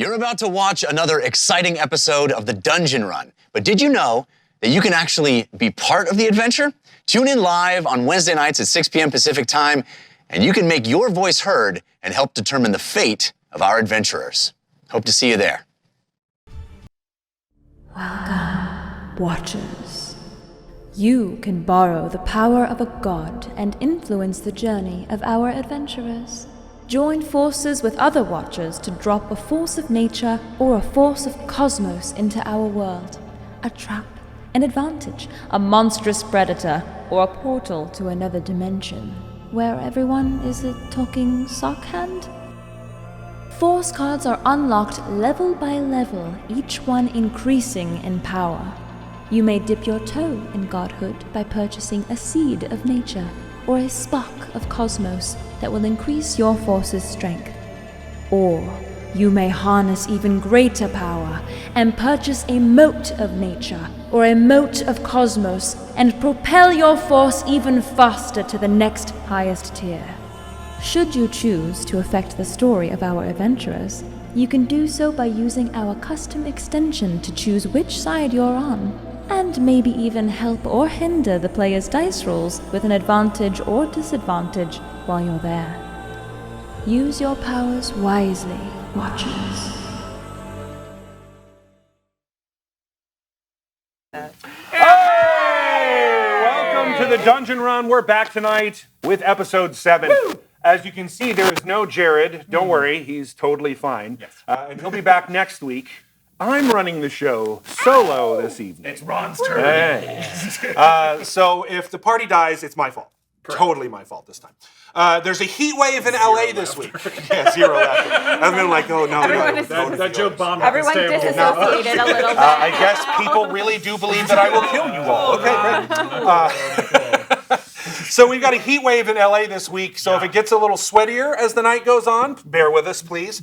You're about to watch another exciting episode of the Dungeon Run, but did you know that you can actually be part of the adventure? Tune in live on Wednesday nights at 6 p.m. Pacific time, and you can make your voice heard and help determine the fate of our adventurers. Hope to see you there. Welcome, Watchers. You can borrow the power of a god and influence the journey of our adventurers. Join forces with other Watchers to drop a force of nature or a force of cosmos into our world. A trap, an advantage, a monstrous predator, or a portal to another dimension, where everyone is a talking sock hand? Force cards are unlocked level by level, each one increasing in power. You may dip your toe in godhood by purchasing a seed of nature or a spark of cosmos that will increase your force's strength. Or you may harness even greater power and purchase a mote of nature or a mote of cosmos and propel your force even faster to the next highest tier. Should you choose to affect the story of our adventurers, you can do so by using our custom extension to choose which side you're on, and maybe even help or hinder the player's dice rolls with an advantage or disadvantage while you're there. Use your powers wisely, Watchers. Hey! Welcome to the Dungeon Run. We're back tonight with episode 7. Woo! As you can see, there is no Jared. Don't worry, he's totally fine. Yes. And he'll be back next week. I'm running the show solo this evening. It's Ron's turn. Hey. So if the party dies, it's my fault. Correct. Totally my fault this time. There's a heat wave in LA this week. Yeah, 0 laughter. I've been like, oh no, that joke bombed. Everyone disassociated a little bit. I guess people really do believe that I will kill you all. Okay, great. So we've got a heat wave in LA this week, so if it gets a little sweatier as the night goes on, bear with us, please.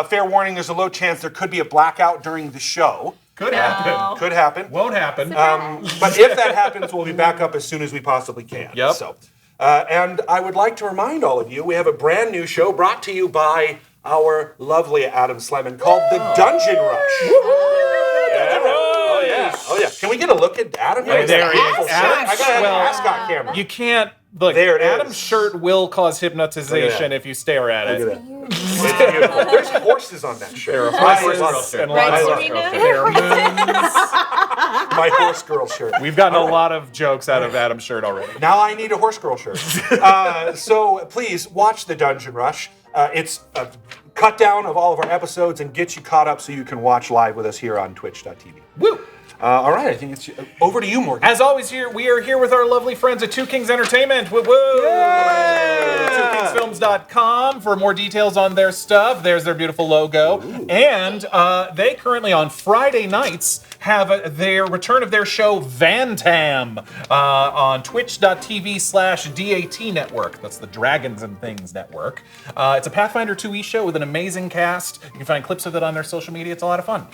Fair warning, there's a low chance there could be a blackout during the show. Could happen. Could happen. Won't happen. But if that happens, we'll be back up as soon as we possibly can. Yep. So, and I would like to remind all of you, we have a brand new show brought to you by our lovely Adam Slemon called The Dungeon Rush. Oh yeah. Can we get a look at Adam? Oh, there he is. I got an ascot camera. You can't look. There it Adam's is. shirt will cause hypnotization if you stare at it. Look at that. It's beautiful. There's horses on that shirt. There are horse and Right, lots of Surena? there are moons. My horse girl shirt. We've gotten a lot of jokes out of Adam's shirt already. Now I need a horse girl shirt. So please watch The Dungeon Rush. It's a cut down of all of our episodes and get you caught up so you can watch live with us here on twitch.tv. Woo! All right, I think it's over to you, Morgan. As always, we are here with our lovely friends at Two Kings Entertainment. Woo woo! TwoKingsFilms.com for more details on their stuff. There's their beautiful logo. Ooh. And they currently, on Friday nights, have their return of their show, Vantam, on twitch.tv/DAT network. That's the Dragons and Things network. It's a Pathfinder 2e show with an amazing cast. You can find clips of it on their social media. It's a lot of fun.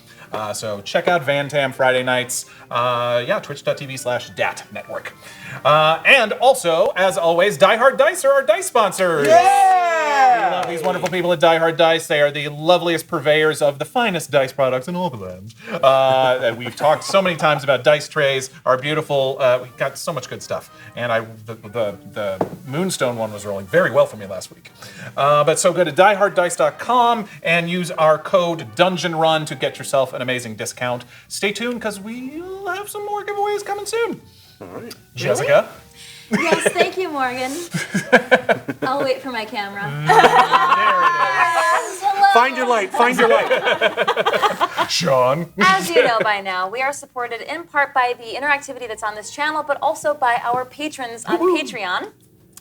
So check out Vantam Friday nights. Twitch.tv/DAT network. And also, as always, Die Hard Dice are our dice sponsors. Yeah! We love these wonderful people at Die Hard Dice. They are the loveliest purveyors of the finest dice products in all the land. We've talked so many times about dice trays, our beautiful, we've got so much good stuff. And the Moonstone one was rolling very well for me last week. But so go to dieharddice.com and use our code DungeonRun to get yourself an amazing discount. Stay tuned because we'll have some more giveaways coming soon. All right. Jessica? Yes, thank you, Morgan. I'll wait for my camera. Hello. Find your light. Find your light. Sean? As you know by now, we are supported in part by the interactivity that's on this channel, but also by our patrons on Patreon.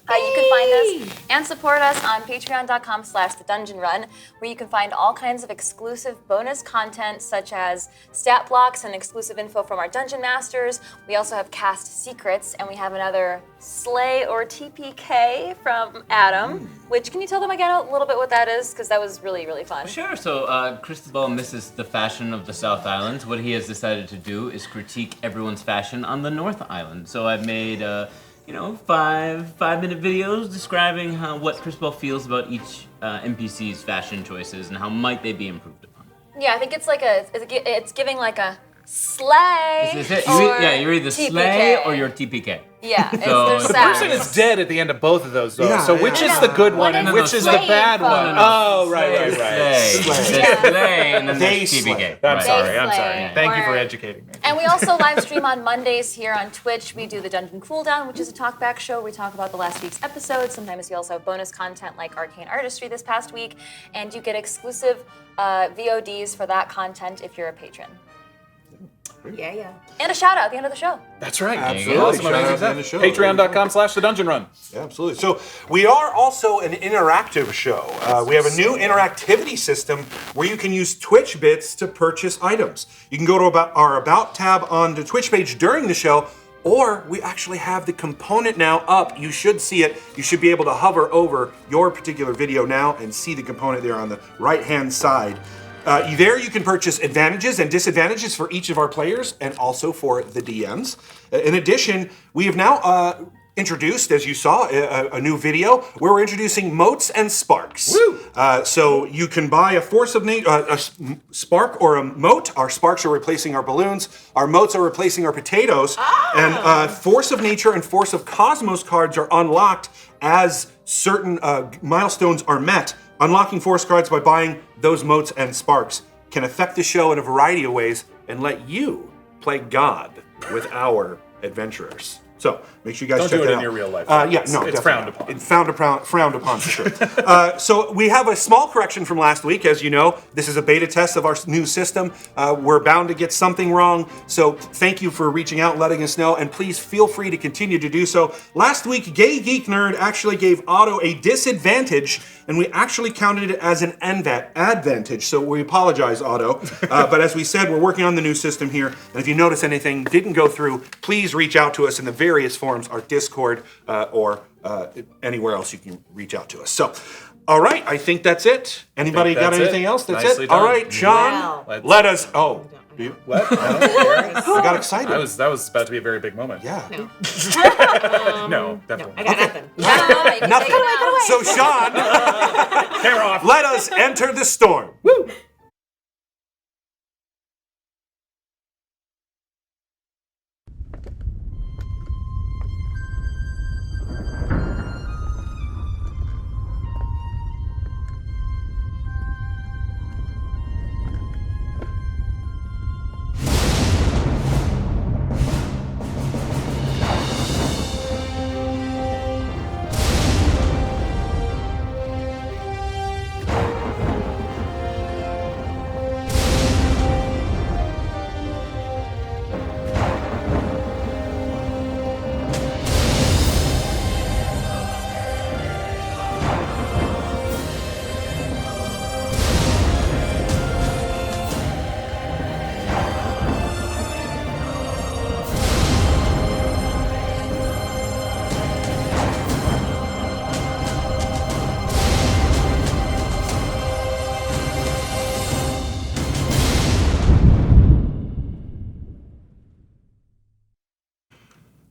You can find us and support us on patreon.com/thedungeonrun, where you can find all kinds of exclusive bonus content, such as stat blocks and exclusive info from our dungeon masters. We also have cast secrets, and we have another slay or TPK from Adam, which, can you tell them again a little bit what that is? Because that was really, really fun. Sure. So Cristobal misses the fashion of the South Island. What he has decided to do is critique everyone's fashion on the North Island. So I've made 5-minute videos describing what Cristobal feels about each NPC's fashion choices and how might they be improved upon. Yeah, I think it's like it's giving like a slay. Is it? Or You're either TPK. slay or you're TPK. Yeah, So there's the sad. person is dead at the end of both of those, though. Yeah, so which yeah. is the good one One and is which is the slay bad folk. one? Oh, right. Slay. There's slay and then They there's TPK. I'm Right. sorry. slay. Thank you for Or- educating me. And we also live stream on Mondays here on Twitch. We do the Dungeon Cooldown, which is a talkback show. We talk about the last week's episode. Sometimes we also have bonus content like Arcane Artistry this past week. And you get exclusive VODs for that content if you're a patron. Yeah. And a shout out at the end of the show. That's right. Absolutely. Awesome, Shout out amazing at the end of stuff. the show. Patreon.com/The Dungeon Run. Yeah, absolutely. So we are also an interactive show. We have a new interactivity system where you can use Twitch bits to purchase items. You can go to our About tab on the Twitch page during the show, or we actually have the component now up. You should see it. You should be able to hover over your particular video now and see the component there on the right-hand side. There you can purchase advantages and disadvantages for each of our players and also for the DMs. In addition, we have now introduced, as you saw, a new video where we're introducing motes and sparks. Woo! So you can buy a force of nature, a spark or a mote. Our sparks are replacing our balloons. Our motes are replacing our potatoes. And force of nature and force of cosmos cards are unlocked as certain milestones are met. Unlocking force cards by buying those motes and sparks can affect the show in a variety of ways and let you play God with our adventurers. So make sure you guys Don't check do it that in out. your real life. Yeah, no, It's definitely frowned not. upon. It's frowned upon for sure. So we have a small correction from last week. As you know, this is a beta test of our new system. We're bound to get something wrong. So thank you for reaching out and letting us know. And please feel free to continue to do so. Last week, Gay Geek Nerd actually gave Otto a disadvantage, and we actually counted it as an advantage. So we apologize, Otto. But as we said, we're working on the new system here. And if you notice anything didn't go through, please reach out to us in the various forums, our Discord or anywhere else you can reach out to us. So, all right, I think that's it. Anybody got that's anything it. else? That's Nicely it. All done. right, Sean, Wow. let us. Oh, do you? What? I got excited. That was about to be a very big moment. Yeah. No. No, definitely. I got nothing. You can Nothing. take it now. So, Sean, Hair off. let us enter the storm. Woo!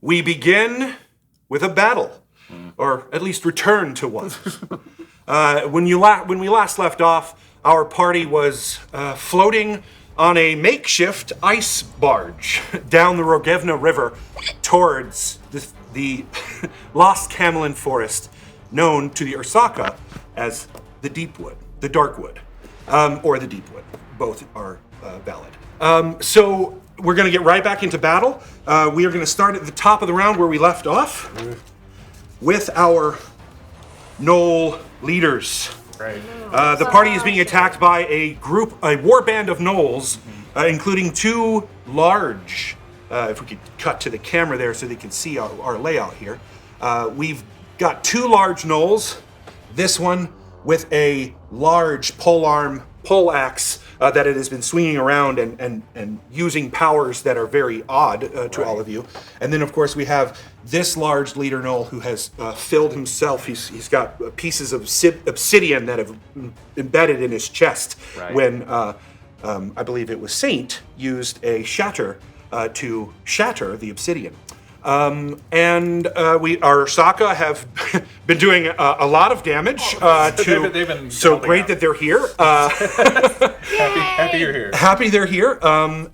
We begin with a battle, or at least return to one. When we last left off, our party was floating on a makeshift ice barge down the Rogevna River towards the Lost Camelin Forest, known to the Ursakka as the Deepwood, the Darkwood, or the Deepwood. Both are valid. So we're going to get right back into battle. We are going to start at the top of the round where we left off with our gnoll leaders. Right. The party is being attacked by a warband of gnolls, including two large, if we could cut to the camera there so they can see our layout here. We've got two large gnolls, this one with a large pole axe that it has been swinging around and using powers that are very odd to all of you. And then, of course, we have this large leader gnoll who has filled himself. He's got pieces of obsidian that have embedded in his chest when I believe it was Saint used a shatter to shatter the obsidian. Our Ursakka have been doing a lot of damage They've been so helping great out. that they're here. Happy Happy you're here. Happy they're here.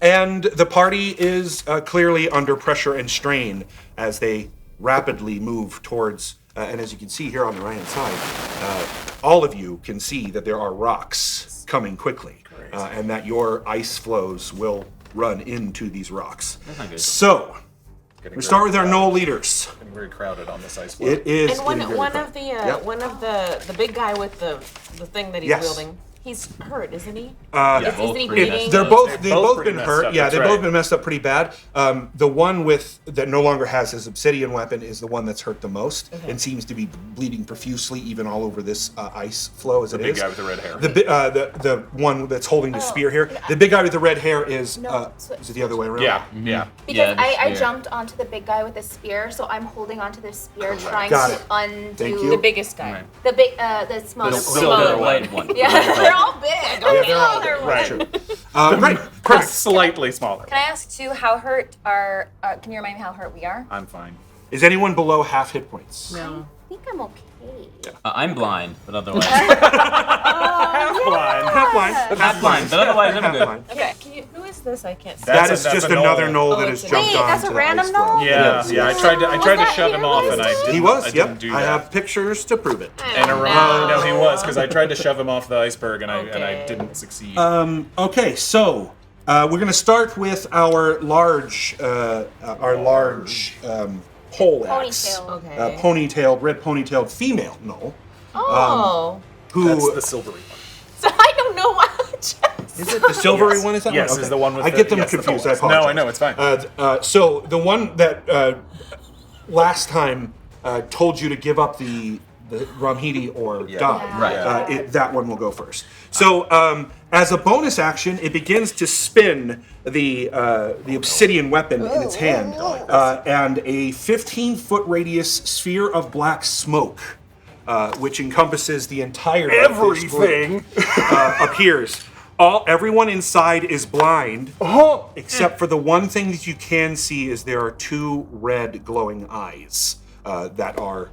And the party is clearly under pressure and strain as they rapidly move towards, and as you can see here on the right-hand side, all of you can see that there are rocks coming quickly, and that your ice flows will run into these rocks. That's not good. So, we start with our gnoll leaders. Getting very crowded on this ice floe. It is. And one getting very of crowded. the Yep. one of the big guy with the thing that he's Yes. wielding. He's hurt, isn't he? Yeah, Isn't both he pretty bleeding? messed They're up. both they've both both pretty been messed hurt. up, Yeah, that's they've right. both been messed up pretty bad. The one that no longer has his obsidian weapon is the one that's hurt the most and seems to be bleeding profusely, even all over this ice flow as The it big is. guy with the red hair. The one that's holding the spear here. The big guy with the red hair is so- is it the other way around? Yeah, yeah. Because Yeah, the I spear. jumped onto the big guy with the spear, so I'm holding onto the spear, trying Got to it. undo Thank you. The biggest guy. Right. the big, the smaller The one. silver white one. Yeah, they're all big. Yeah, they're all Smaller right. one. Sure. Right. Perfect. Slightly smaller. Can I ask too, how hurt are? Can you remind me how hurt we are? I'm fine. Is anyone below half hit points? No. I think I'm okay. I'm blind, but otherwise. Half blind. Half blind, but otherwise I'm good. Okay. Who is this? I can't see. That is That's just a gnoll. another gnoll that Oh, has it's a jumped Wait, on. that's a to the random ice floe. gnoll? Yeah, yeah. I tried to that shove him off, and I didn't. He was. I Yep. didn't do I that. have pictures to prove it. And around, no, he was because I tried to shove him off the iceberg, and I Okay. didn't succeed. Okay, so we're going to start with our large pole axe. Ponytail. Okay. Ponytailed, red ponytailed female gnoll. Oh. Who That's the silvery one. So I don't know what. is it? The silvery one is that Yes, one? is the one with I the- get them yes, the confused. I poleaxe. No, apologize. I know, it's fine. So the one that last time told you to give up the Ramhidi or die. Right. That one will go first. So as a bonus action, it begins to spin the obsidian weapon in its hand, and a 15-foot radius sphere of black smoke, which encompasses the entirety of this group, appears. Everyone inside is blind, except for the one thing that you can see is there are two red glowing eyes that are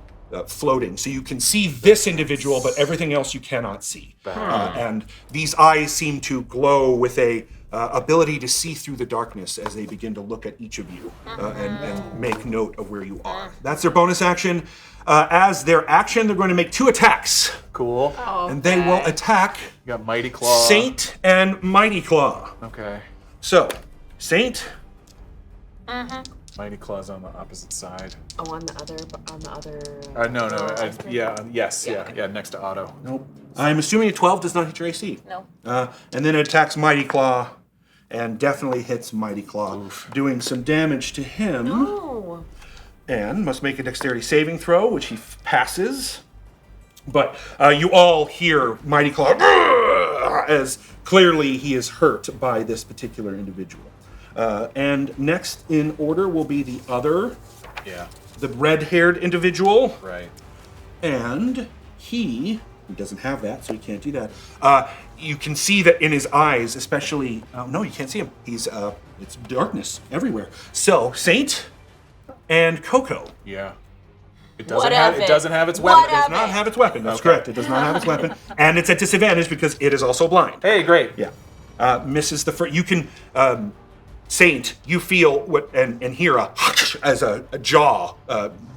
floating. So you can see this individual, but everything else you cannot see. And these eyes seem to glow with a ability to see through the darkness as they begin to look at each of you and make note of where you are. That's their bonus action. As their action, they're going to make 2 attacks. Cool. And they will attack You got Mighty Claw. Saint and Mighty Claw. Okay. So, Saint, Mighty Claw's on the opposite side. Oh, on the other. No. Yeah. Next to Otto. nope. I'm assuming a 12 does not hit your AC. No. And then it attacks Mighty Claw and definitely hits Mighty Claw, doing some damage to him. Oh. And must make a dexterity saving throw, which he passes. But you all hear Mighty Claw as clearly he is hurt by this particular individual. And next in order will be the other, Yeah. the red-haired individual. Right. And he doesn't have that, so he can't do that. You can see that in his eyes, especially. No, you can't see him. It's darkness everywhere. So Saint and KoKo Yeah. It What doesn't of it doesn't it? have its What weapon. of does not have its weapon. That's correct. It does not have its weapon, and it's at disadvantage because it is also blind. Hey, great. Yeah, misses the first. You can. Saint, you feel what and hear as a jaw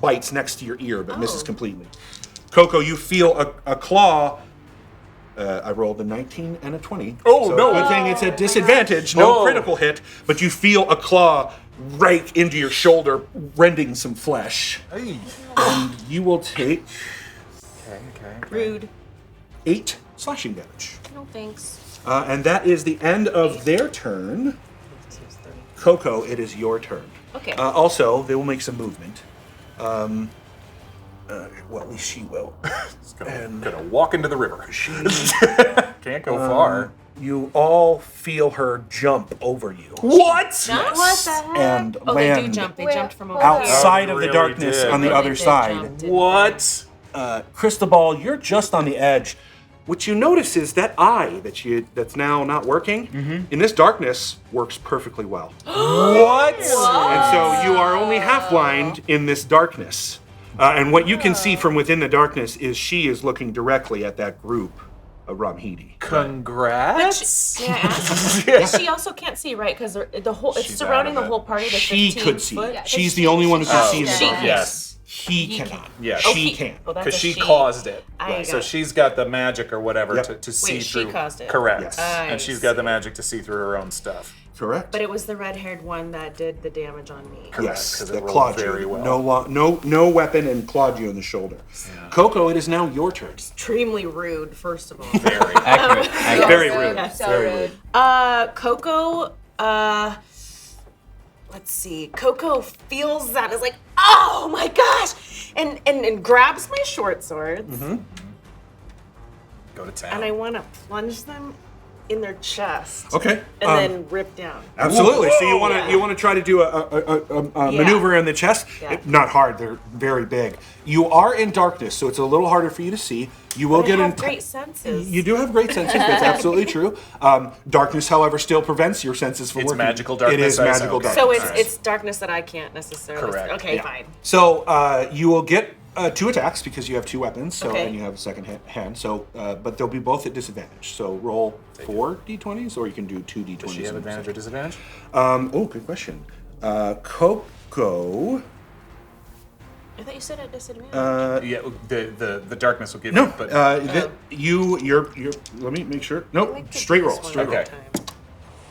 bites next to your ear, but misses completely. KoKo, you feel a claw. I rolled a 19 and a 20. Oh, so no. Good thing it's a disadvantage, no critical hit, but you feel a claw rake into your shoulder, rending some flesh. Hey. And you will take Okay. Rude. 8 slashing damage. No thanks. And that is the end of their turn. KoKo, it is your turn. Okay. Also, they will make some movement. Well, at least she will. Gonna walk into the river. She, Can't go far. you all feel her jump over you What? What the heck? and Oh, they do land jump. They Where? jumped from over outside Oh, of the really darkness did. on the Really other did side. jump, didn't What? Cristobal, you're just on the edge. What you notice is that eye that's now not working in this darkness works perfectly well. What? And so you are only half blind in this darkness. And what you can see from within the darkness is she is looking directly at that group Ramhidi. Congrats. Yeah. She also can't see, right? Because the whole it's She's surrounding out the of whole party. The She 15 could see. foot. Yeah, She's the only one who can see in the She darkness. Yes. He cannot. Yeah. She can't. Oh, that's Because a she she. caused it. I So got it. she's got the magic or whatever Yep. to see Wait, she through. caused it. Correct. Yes. I And she's got the see. magic to see through her own stuff. Correct. But it was the red-haired one that did the damage on me. Yes, 'cause it that rolled clawed very you. well. No weapon and clawed you in the shoulder. KoKo, it is now your turn. Extremely rude, first of all. Very. Accurate. Accurate. Very rude. Yeah. So Very rude. rude. KoKo, let's see. KoKo feels that is like, oh my gosh, and grabs my short swords, Go to town. and I want to plunge them in their chest, Okay. and then rip down. Absolutely. So you want to Yeah. you want to try to do a maneuver in the chest? Yeah. Not hard. They're very big. You are in darkness, so it's a little harder for you to see. You will I get have in. great senses. You do have great senses. That's absolutely true. Darkness, however, still prevents your senses from It's working. magical darkness, It is I magical assume. darkness. So it's darkness that I can't necessarily. Correct. Okay, Yeah. fine. So you will get 2 attacks because you have 2 weapons. So Okay. and you have a second hand. So but they'll be both at disadvantage. So roll 4 d20s, or you can do 2 d20s. Does she have in the advantage or second. disadvantage? Oh, good question. KoKo. I thought you said at disadvantage. Yeah, the darkness will give No, you, but you're. Let me make sure. Nope, straight roll. Straight roll. Okay.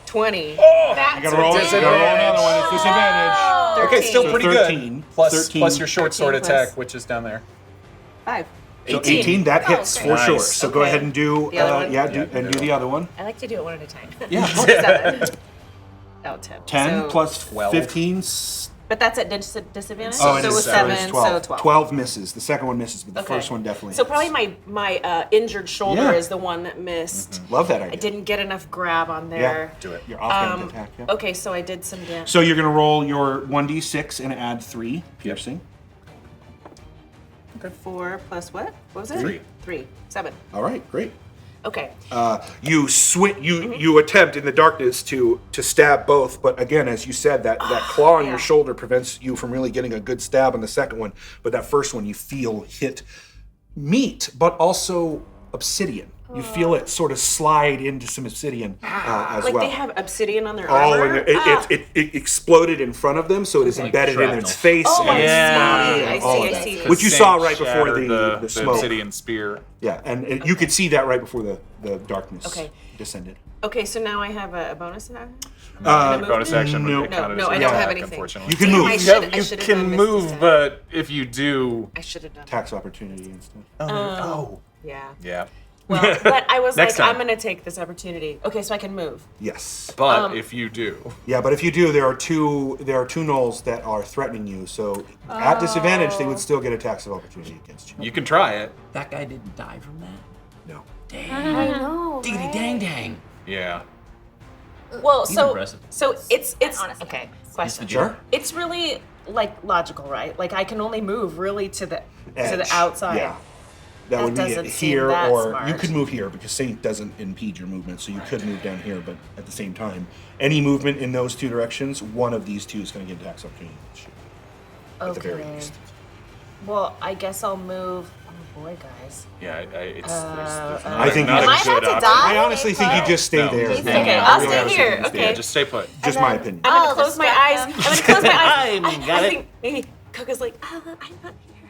20. You gotta roll. You gotta roll another one. It's disadvantage. okay, still So pretty 13. good. Plus 13. plus your short sword 13 plus- attack, which is down there. 5. So 18. That hits okay. for sure. Nice. So go Okay. ahead and do. The other one? Do the other one. I like to do it one at a time. Yeah. 7. Oh, 10. 10 So- plus 12. 15. But that's at disadvantage? Oh, so it it is was 7. 7, 12. so 12. 12 misses. The second one misses, but the Okay. first one definitely. So hits. probably my injured shoulder Yeah. is the one that missed. Love that idea. I didn't get enough grab on there. Do it. Your offhand attack. Yeah. Okay, so I did some damage. So you're gonna roll your 1d6 and add 3 piercing. 4 plus what? What was it? 3. 3. 7. All right, great. Okay. You attempt in the darkness to stab both, but again, as you said, that claw on your shoulder prevents you from really getting a good stab on the second one. But that first one, you feel hit meat, but also obsidian. You feel it sort of slide into some obsidian as Like well. they have obsidian on their Oh, armor? and it exploded in front of them, so it is embedded in its face Oh, and its Yeah. body I and all see, of I see. that. Which you saw right before Shattered the smoke. obsidian spear. Yeah, and you could see that right before the darkness Okay. descended. Okay, so now I have a bonus attack? Bonus action no. would be counted No, as I an don't have attack, anything. unfortunately. You can move. I You, should- I you should have can done move, Mrs. but if you do, I should have done Tax opportunity instead. Yeah. yeah. Well, but I was Next like, time. I'm going to take this opportunity. Okay, so I can move. Yes. But if you do, Yeah, but if you do, there are two gnolls that are threatening you. So at disadvantage, they would still get a tax of opportunity against you. you can try it. That guy didn't die from that? No. I know. Diggity right? dang dang. Yeah. Well, impressive. so it's Honestly. okay. Question. Sure. It's really like logical, right? Like I can only move really to the Edge. outside. Yeah. That That would be doesn't it seem here, that or smart. you could move here because Saint doesn't impede your movement, so you could move down here. But at the same time, any movement in those two directions, one of these two is going to get a tax opportunity. At the very Okay. least. Well, I guess I'll move. Oh boy, guys. Yeah, it's there's I think not you a Am I good about to option. die? I honestly think you just stay No. there. He's Okay, Yeah. I'll Really stay honestly here. think you stay Okay. Yeah, just stay put. Just And my then- opinion. I'm gonna Oh, close my distract eyes. him. I'm gonna close my eyes. Got I it. think maybe Coco's like, I'm not here.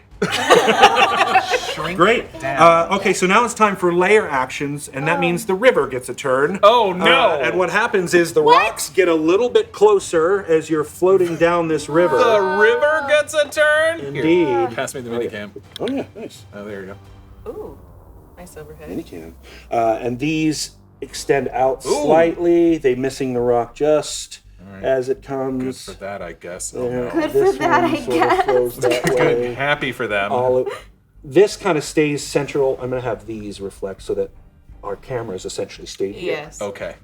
Great. Okay, so now it's time for layer actions, and that means the river gets a turn. Oh, no. And what happens is the rocks get a little bit closer as you're floating down this river. The river gets a turn. Indeed. Pass me the minicam. Oh yeah, nice. Oh, there you go. Ooh, nice overhead. Minicam. And these extend out slightly. They missing the rock just as it Good comes. for that, I guess. Yeah, Oh, no. Good this for that, one I sort of flows that way. Happy for them. This kind of stays central. I'm going to have these reflect so that our cameras essentially stay here. Yes. Okay.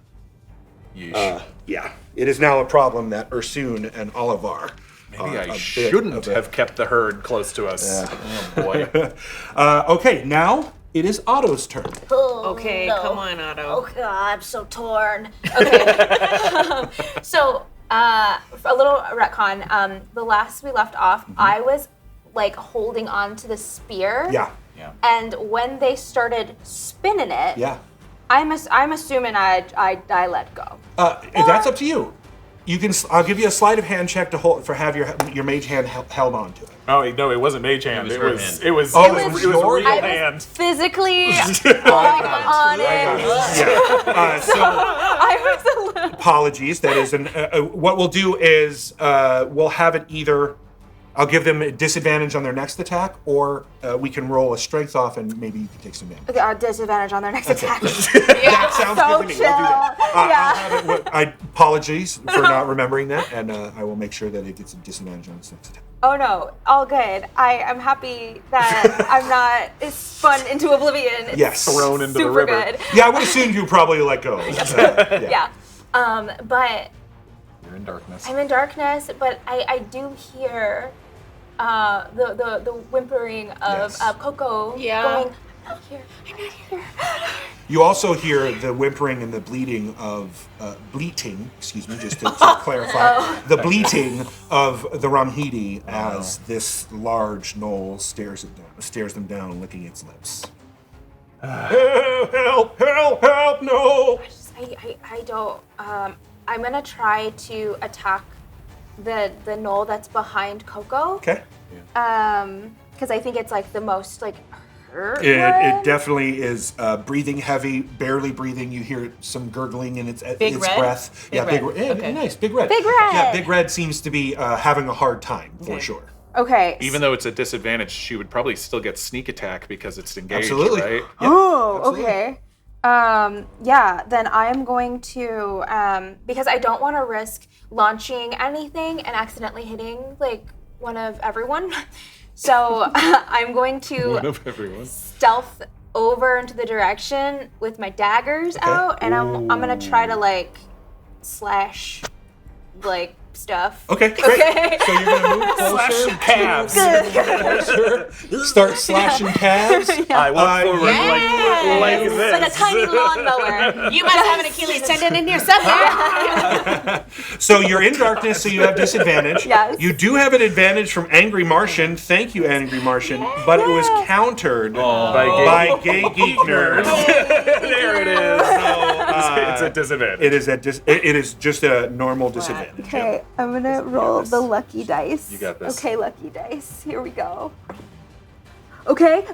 Yeesh. Yeah, it is now a problem that Ursoon and Olivar. Maybe are I a bit shouldn't of a- have kept the herd close to us. Oh boy. Okay, now it is Otto's turn. Okay, no. come on, Otto. Oh God, I'm so torn. Okay. So, a little retcon. The last we left off, I was like holding on to the spear. Yeah. Yeah. And when they started spinning it, Yeah. I'm assuming I let go. That's up to you. You can. I'll give you a sleight of hand check to hold have your mage hand held on to it. Oh no, it wasn't mage hand. It It was was. her hand. It was. Oh, It it was. was It was a your real I hand. was physically on it. So I was a little. apologies. That is what we'll do is we'll have it either. I'll give them a disadvantage on their next attack, or we can roll a strength off and maybe you can take some damage. Disadvantage on their next attack. That sounds so good to me. We'll do that. chill. I'll have it, apologies for not remembering that, and I will make sure that it gets a disadvantage on its next attack. Oh no, all good. I'm happy that I'm not spun into oblivion. It's Yes. Thrown into the super river. good. Yeah, I would assume you probably let go. Yeah. But You're in darkness. I'm in darkness, but I do hear the whimpering of Yes. KoKo Yeah. going, I'm not here, I'm not here. You also hear the whimpering and the bleeding of bleating. Excuse me, just to clarify, the bleating of the Ramhidi as this large gnoll stares them down, licking its lips. Help! Help! Help! No! I don't, I'm gonna try to attack the gnoll that's behind KoKo. Okay. Because I think it's like the most like hurt It one. definitely is breathing heavy, barely breathing. You hear some gurgling in its Big Red? breath. Big Big Red. Red. Okay. Nice, Big Red. Big Red. Yeah, Big Red seems to be having a hard time for sure. Okay. Even though it's a disadvantage, she would probably still get sneak attack because it's engaged, Absolutely. right? Oh, absolutely. okay. Yeah, then I am going to, because I don't want to risk launching anything and accidentally hitting, like, one of everyone. So I'm going to One of everyone. stealth over into the direction with my daggers out, and I'm going to try to, like, slash, like, stuff. Okay, great. Okay. So you're gonna move closer. Calves. Start slashing calves. I walk forward Yes. like this. Like a tiny lawnmower. You must have an Achilles tendon in here somewhere. So you're in darkness, so you have disadvantage. Yes. You do have an advantage from Angry Martian. Thank you, Angry Martian. But it was countered by Gay Geek Nerd. There it is. It's a disadvantage. It is just a normal disadvantage. Okay, I'm gonna roll the lucky dice. You got this. Okay, lucky dice. Here we go. Okay.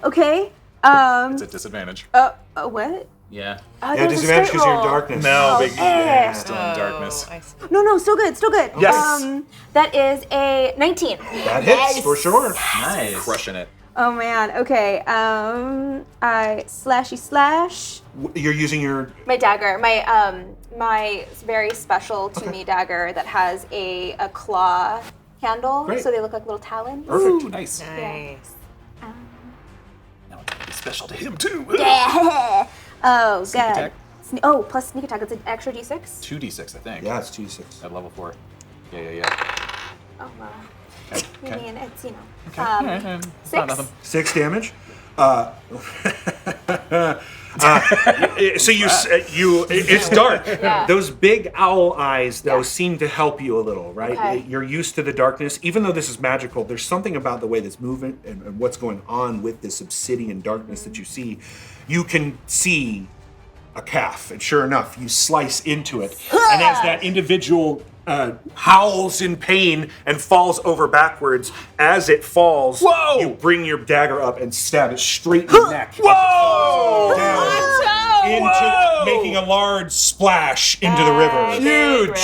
It's a disadvantage. What? Yeah. Oh, Yeah, there's a disadvantage straight because you're in roll. darkness. No, big. eh. Still in darkness. I see. No, still good. Yes. That is a 19. That hits for sure. Nice. Crushing it. Oh man. Okay. I slash You're using your. my dagger. My very special to me dagger that has a claw handle, Great. so they look like little talons. Perfect. Nice. Nice. Now it's special to him too. Yeah. Oh, Sneak good. attack? Oh, plus sneak attack. It's an extra d6. 2d6, I think. Yeah, it's 2d6. At level 4. Yeah. Oh well. Okay. I mean, it's Not 6. nothing. 6 damage. So it's dark. Yeah. Those big owl eyes, though, Yeah. seem to help you a little, right? Okay. You're used to the darkness. Even though this is magical, there's something about the way this movement and what's going on with this obsidian darkness that you see. You can see a calf, and sure enough, you slice into it. And as that individual howls in pain and falls over backwards, as it falls, Whoa! you bring your dagger up and stab it straight in the neck. Whoa! Into making a large splash into the river. Huge!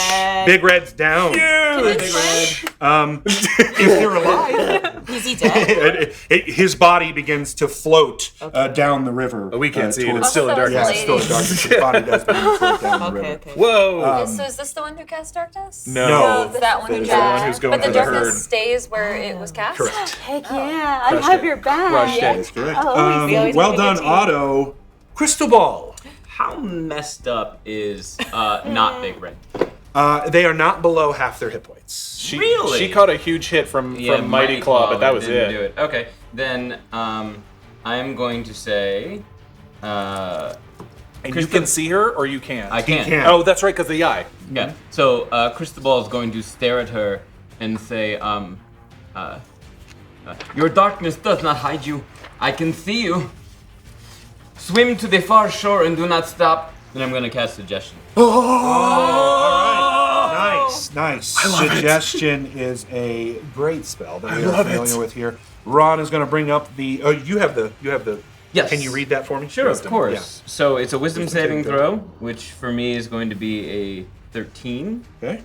Big Red's down. Huge! If they're alive, Is he dead? his body begins to float down the river. But we can't see it. towards- It's still in Also, Yeah, darkness. it's still in darkness. His body does begin to float down the Okay, river. okay. Whoa! So is this the one who cast darkness? No. That one who That is cast. the one who's going but the for the darkness herd. stays where it was cast? Correct. Heck yeah, I have your back. Crushed That it. is correct. Oh, we always Well have a done, good team. Otto. Cristobal. How messed up is not Big Red? They are not below half their hit points. Really? She caught a huge hit from Mighty Claw, but that was didn't it. do it. Okay, then I'm going to say. And you can see her, or you can't? I can't. can. Oh, that's right, because the eye. Yeah. So Cristobal is going to stare at her and say, Your darkness does not hide you. I can see you. Swim to the far shore and do not stop. Then I'm gonna cast Suggestion. Nice. Suggestion is a great spell that we are familiar with here. Ron is going to bring up the. Oh, you have the. Yes. Can you read that for me? Sure, of course. Yeah. So it's a wisdom saving saving throw, which for me is going to be a 13. Okay.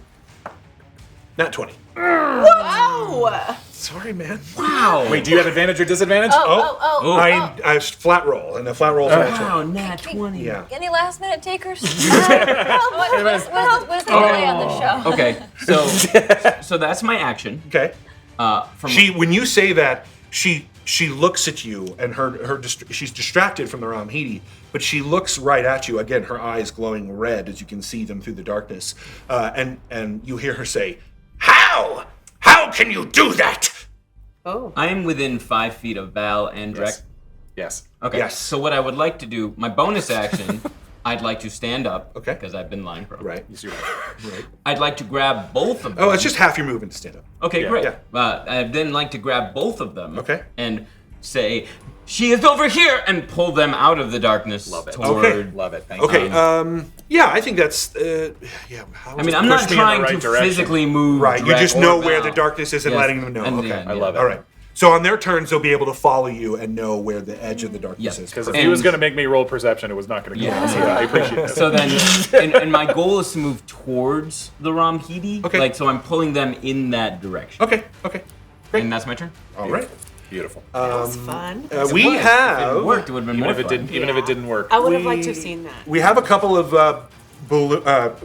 Nat 20. Wow. Sorry, man. Wow. Wait, do you have advantage or disadvantage? I flat roll, and the flat roll is Wow, nat 20. Yeah. Any last minute takers? What is the delay on this show? Okay, so that's my action. Okay. From When you say that, she looks at you, and she's distracted from the Ramhidi, but she looks right at you. Again, her eyes glowing red as you can see them through the darkness, and you hear her say, "How? How can you do that?" I am within 5 feet of Val and Drek. Yes. Okay. Yes. So what I would like to do, my bonus action, I'd like to stand up. Okay. Because I've been lying prone. Right. Right. I'd like to grab both of them. Oh, it's just half your movement to stand up. Okay, great. Yeah. I'd then like to grab both of them. Okay. And say, "She is over here," and pull them out of the darkness. Love it. Toward, Okay. Love it. Thank you. Okay. Yeah, I think that's. I mean, I'm not Push me in the trying right to direction. physically move. Right. You Drek just or know where Val. the darkness is and Yes. letting them know. And Okay. then, I love it. All right. So on their turns, they'll be able to follow you and know where the edge of the darkness Yes. is. Because if And- he was going to make me roll perception, it was not going to go. Yeah. So I appreciate it. So then, and my goal is to move towards the Ramhidi. Okay. Like, so I'm pulling them in that direction. Okay. And that's my turn. All right. Beautiful. That was fun. We If it have worked, it would have been Even more if it fun. didn't, even if it didn't work. I would have liked to have seen that. we have a couple of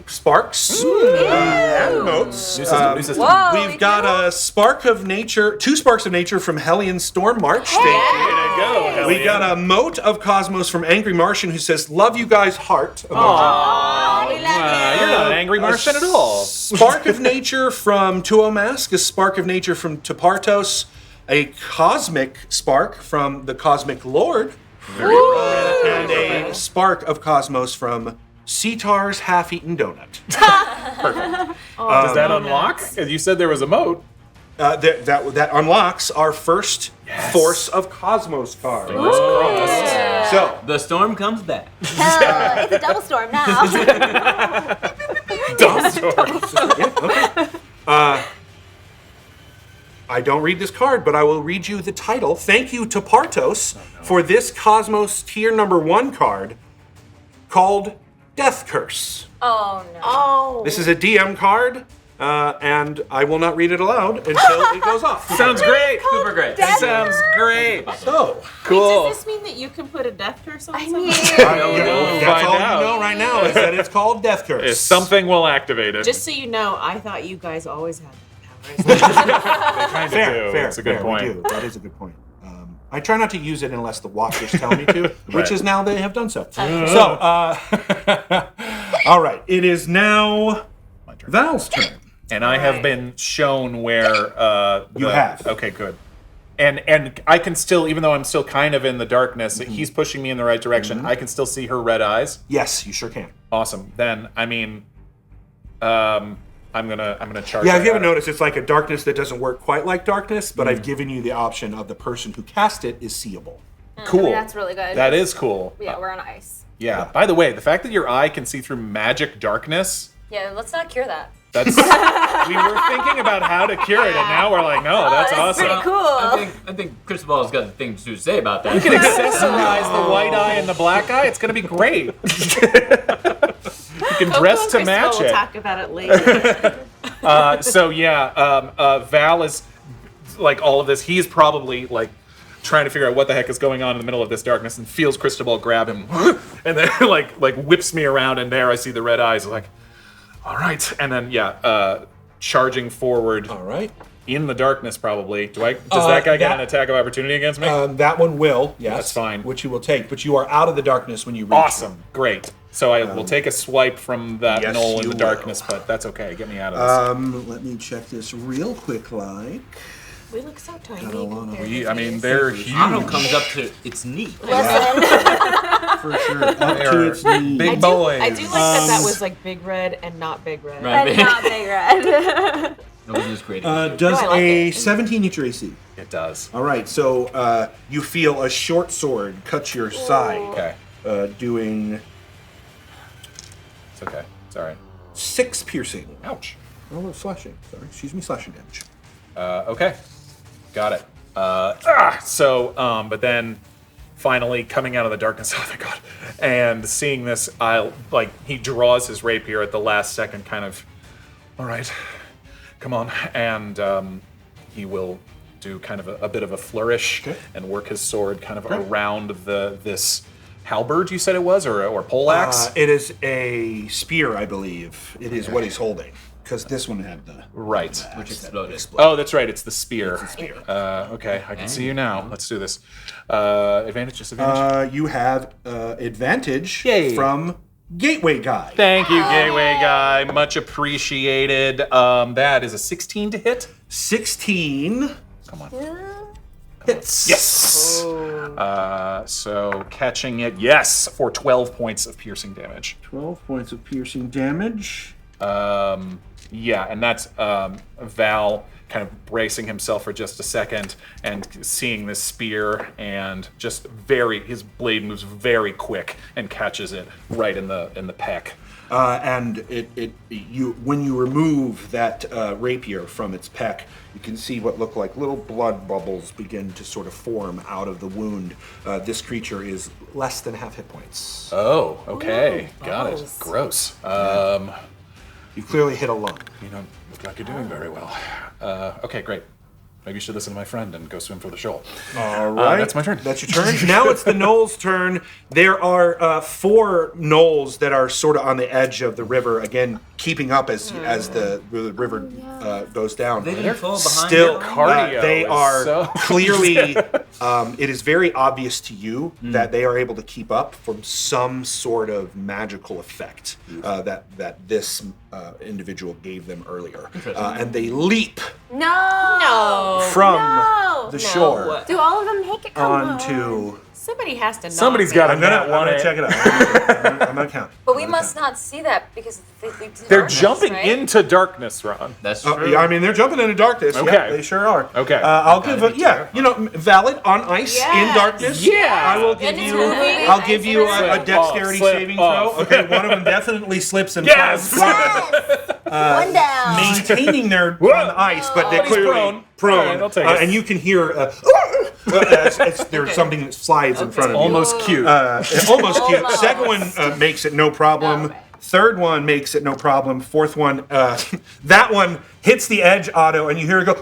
sparks and motes. New system. Whoa, We've got a spark of nature, 2 sparks of nature from Hellion Storm March. Thank you. Go. We got a mote of Cosmos from Angry Martian who says, "Love you guys, heart." You're not an angry Martian at all. Spark of nature from Tuomask, a spark of nature from Tepartos, a cosmic spark from the Cosmic Lord, and a spark of Cosmos from Sitar's Half-Eaten Donut. Does that unlock? You said there was a moat. That unlocks our first Force of Cosmos card. Crossed. So, The storm comes back. It's a double storm now. I don't read this card, but I will read you the title. Thank you to Partos for this Cosmos Tier number 1 card called Death Curse. Oh no. Oh. This is a DM card, and I will not read it aloud until it goes off. Sounds great. Super great. Sounds great. So, Cool. Does this mean that you can put a death curse on someone? that's Find all out. you know right now is that it's called Death Curse. If something will activate it. Just so you know, I thought you guys always had powers. Fair. That's a good fair, point. we do. That is a good point. I try not to use it unless the watchers tell me to, which is now they have done so. All right. It is now Val's turn. And I have been shown where You have. Okay, good. And I can still, even though I'm still kind of in the darkness, he's pushing me in the right direction. I can still see her red eyes. Yes, you sure can. Awesome. Then I mean, I'm gonna charge. Yeah, if her you haven't at it. noticed, it's like a darkness that doesn't work quite like darkness, but I've given you the option of the person who cast it is seeable. Cool. That's really good. That is cool. Yeah, we're on ice. Yeah. By the way, the fact that your eye can see through magic darkness. Yeah, let's not cure that. That's we were thinking about how to cure it, and now we're like, no, that's awesome. Pretty cool. I think Cristobal's got things to say about that. You can accessorize the white eye and the black eye. It's gonna be great. You can dress to match We'll it. talk about it later. Val is like all of this. He's probably like trying to figure out what the heck is going on in the middle of this darkness, and feels Cristobal grab him, and then like whips me around, and there I see the red eyes. Like, all right, and then charging forward. All right. In the darkness, probably. Does that guy get an attack of opportunity against me? That one will, yes. That's fine. Which you will take, but you are out of the darkness when you reach Awesome, him. great. So I will take a swipe from that yes, knoll in you the darkness, but that's okay. Get me out of this. Let me check this real quick, like. We look so tiny. I mean, they're huge. Otto comes up to its knee. For sure. Up to its knee. Big boys. I do like that was like Big Red and not Big Red. Right. And not Big Red. It wasn't as great. Does a 17 hit your AC? It does. All right, so you feel a short sword cut your side, Okay. doing It's okay. It's all right. 6 piercing. Ouch. Oh, slashing. Sorry, excuse me, slashing damage. Okay. Got it. But then finally coming out of the darkness, oh thank God, and seeing this, he draws his rapier at the last second, kind of, all right, come on, and he will do kind of a bit of a flourish and work his sword kind of around this halberd, you said it was, or poleaxe? It is a spear, I believe. It is what he's holding. Because this one had the... Right. Which exploded. Oh, that's right. It's the spear. It's the spear. Okay, I can see you now. Let's do this. Advantage, disadvantage? You have advantage Yay. from Gateway Guy. Thank you, Gateway Guy. Much appreciated. That is a 16 to hit. 16. Come on. Hits. Yes! So catching it, yes, for 12 points of piercing damage. 12 points of piercing damage. Yeah, and that's Val kind of bracing himself for just a second and seeing this spear, and just his blade moves very quick and catches it right in the peck. And when you remove that rapier from its peck, you can see what look like little blood bubbles begin to sort of form out of the wound. This creature is less than half hit points. Oh, okay, got it. Gross. You clearly hit a lung. You don't look like you're doing very well. Okay, great. Maybe you should listen to my friend and go swim for the shoal. All right. That's my turn. That's your turn. Now it's the gnolls' turn. There are 4 gnolls that are sort of on the edge of the river, again, keeping up as the river goes down. They didn't fall behind Still, them. Cardio they is are so- clearly, it is very obvious to you that they are able to keep up from some sort of magical effect that this individual gave them earlier. And they leap No. from the shore Do all of them make it? Come onto... Somebody has to. Somebody's got I'm gonna check it out. I'm gonna count. But we must not see that because they leap to They're darkness, jumping right? into darkness, Ron. That's true. Yeah, I mean, they're jumping into darkness. Yeah, Okay. they sure are. Okay. I'll give valid on ice in darkness. Yeah. I will give And you. it's moving. I'll give you Slip a dexterity off, saving slip throw. off. Okay, one of them definitely slips and Yes! falls, One down. maintaining their on the ice, but they're He's clearly prone. All right, I'll take it. and you can hear as there's something that slides in front of you. Almost cute. Almost cute. Second one makes it no problem. Okay. Third one makes it no problem. Fourth one, that one hits the edge auto, and you hear it go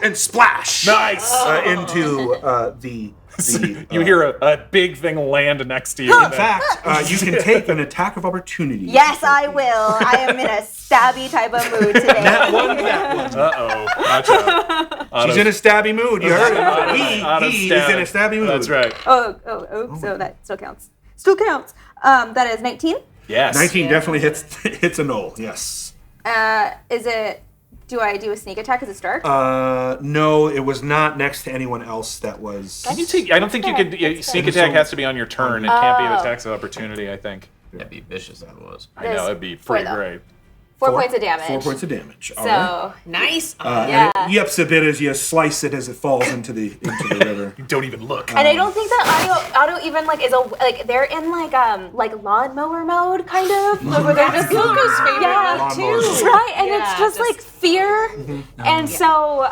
and splash Nice. into the. You hear a big thing land next to you. In fact, you can take an attack of opportunity. Yes, I will. I am in a stabby type of mood today. That one. Uh-oh. She's in a stabby mood. You heard it. He is in a stabby mood. That's right. So that still counts. Still counts. That is 19. Yes. 19 definitely hits a gnoll. Yes. Is it? Do I do a sneak attack? Is it dark? No, it was not next to anyone else that was. Can you take? I don't think you could. Sneak attack has to be on your turn. It can't be an attacks of opportunity. I think. That'd be vicious if it was. I know it'd be pretty though. great. 4 points of damage. 4 points of damage. All So right. Nice. yeah. And it yips a bit as you slice it as it falls into the river. Don't even look. And I don't think that auto even is they're in like lawnmower mode kind of where they're just KoKo's favorite yeah, mode, too. right, and Yeah, it's just like fear, and so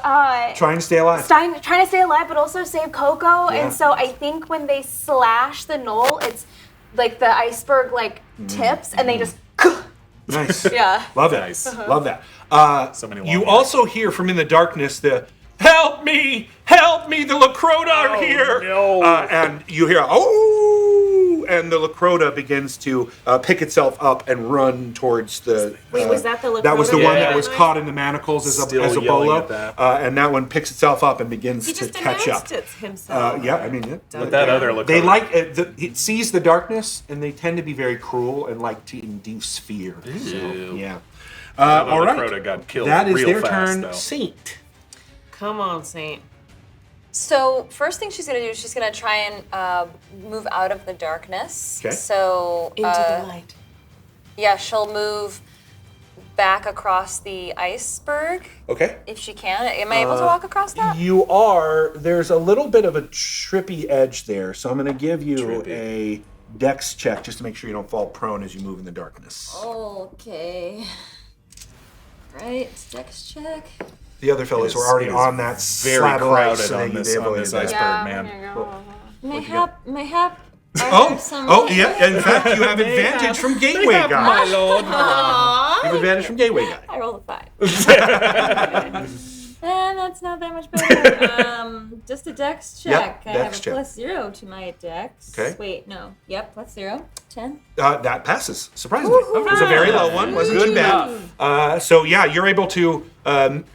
Trying to stay alive. trying to stay alive, but also save KoKo, and so I think when they slash the knoll, it's like the iceberg tips, and they just Nice. yeah. Love it. Nice. Love that. So many long You hairs. also hear from in the darkness the help me, the Lacrota are here. no. And you hear oh, and the Lacrota begins to pick itself up and run towards the. Wait, was that the That was the Lacrota? one Yeah. that was caught in the manacles as Still a yelling bolo, at that. and that one picks itself up and begins He to just catch up. announced it himself. Yeah, I mean, yeah. But that other look. They like it sees the darkness, and they tend to be very cruel and like to induce fear. So, yeah. All right. Lacrota got killed That is real their fast, turn. though. Saint. Come on, Saint. So first thing she's gonna do is she's gonna try and move out of the darkness. Okay. So Into the light. yeah, she'll move back across the iceberg, Okay. if she can. Am I able to walk across that? You are. There's a little bit of a trippy edge there, so I'm going to give you a dex check just to make sure you don't fall prone as you move in the darkness. Okay. Right, dex check. The other fellows were already on that very slab of ice, crowded so on they this avoided iceberg, that. man. Mayhap. Oh, yeah. In fact, you have advantage from Gateway Guy. My lord. You have advantage from Gateway Guy. I rolled a 5. And that's not that much better. Just a dex check. Yep, I dex have a check. +0 to my dex. Okay. Wait, no. Yep, +0. 10. That passes, surprisingly. It was a very low one. Wasn't too bad. So, yeah, you're able to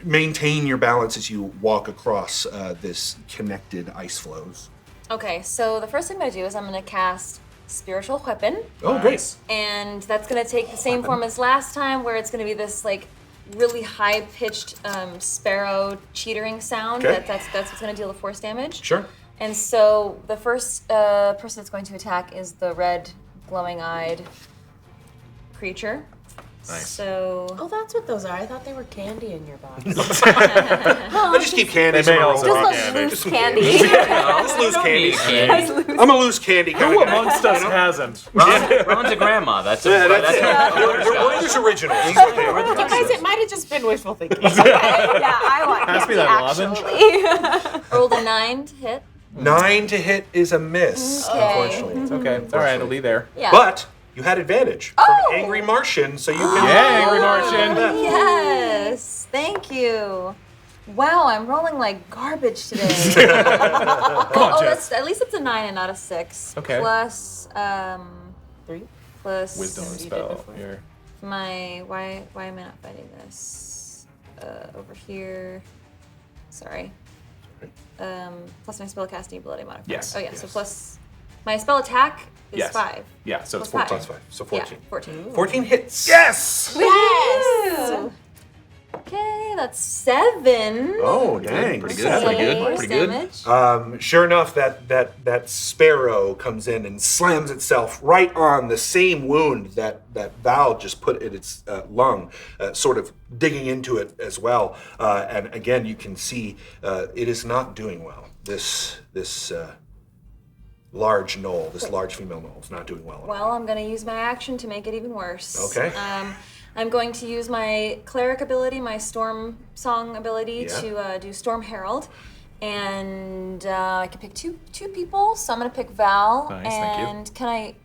maintain your balance as you walk across this connected ice flows. Okay, so the first thing I'm going to do is I'm going to cast Spiritual Weapon. Oh, great. And that's going to take the same form as last time, where it's going to be this, like, really high-pitched sparrow cheatering sound. Okay. That's what's going to deal the force damage. Sure. And so the first person that's going to attack is the red, glowing-eyed creature. Nice. So Oh, that's what those are. I thought they were candy in your box. I just keep candy. They may also Just be a loose candy. Just loose candy. I'm a loose candy kind Who of guy. amongst us hasn't? Ron's a grandma. That's a, That's that's it. a- They're Warriors originals. Is what they are. You guys, it might have just been wishful thinking. Yeah, I want Pass me candy, that lozenge. actually. rolled a 9 to hit. 9 to hit is a miss, unfortunately. It's okay. It's all right. It'll be there. Yeah. But you had advantage from Angry Martian, so you can. Yeah, Angry Martian. Yes, thank you. Wow, I'm rolling like garbage today. Come on, Jeff. At least it's a 9 and not a 6. Okay. Plus 3. Plus Wisdom you did spell before. here. My why am I not finding this? Over here. Sorry. Plus my spellcasting ability modifier. Yes, Oh yeah. So yes. plus my spell attack is Yes. 5. Yeah, so it's Plus 14. Plus 5, so 14. Yeah, 14. 14 hits. Yes! Yes. Okay, that's 7. Oh, dang. Pretty good. Pretty good. Force Pretty good. damage. Sure enough, that sparrow comes in and slams itself right on the same wound that Val just put in its lung, sort of digging into it as well. And again, you can see it is not doing well. This large gnoll, this large female gnoll, is not doing well. Well, I'm going to use my action to make it even worse. Okay. I'm going to use my cleric ability, my storm song ability, Yeah. to do Storm Herald. And I can pick two people, so I'm going to pick Val. Nice, thank you. And can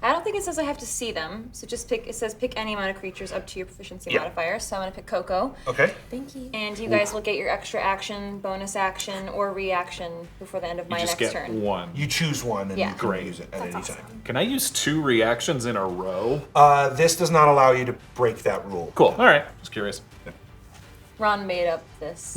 I don't think it says I have to see them, so just pick, it says pick any amount of creatures up to your proficiency Yeah. modifier, so I'm going to pick KoKo. Okay. Thank you. And you guys will get your extra action, bonus action, or reaction before the end of You my just next get turn. one. You choose one and Yeah. you can Great. use it at any time. Can I use 2 reactions in a row? This does not allow you to break that rule. Cool. All right. Just curious. Ron made up this.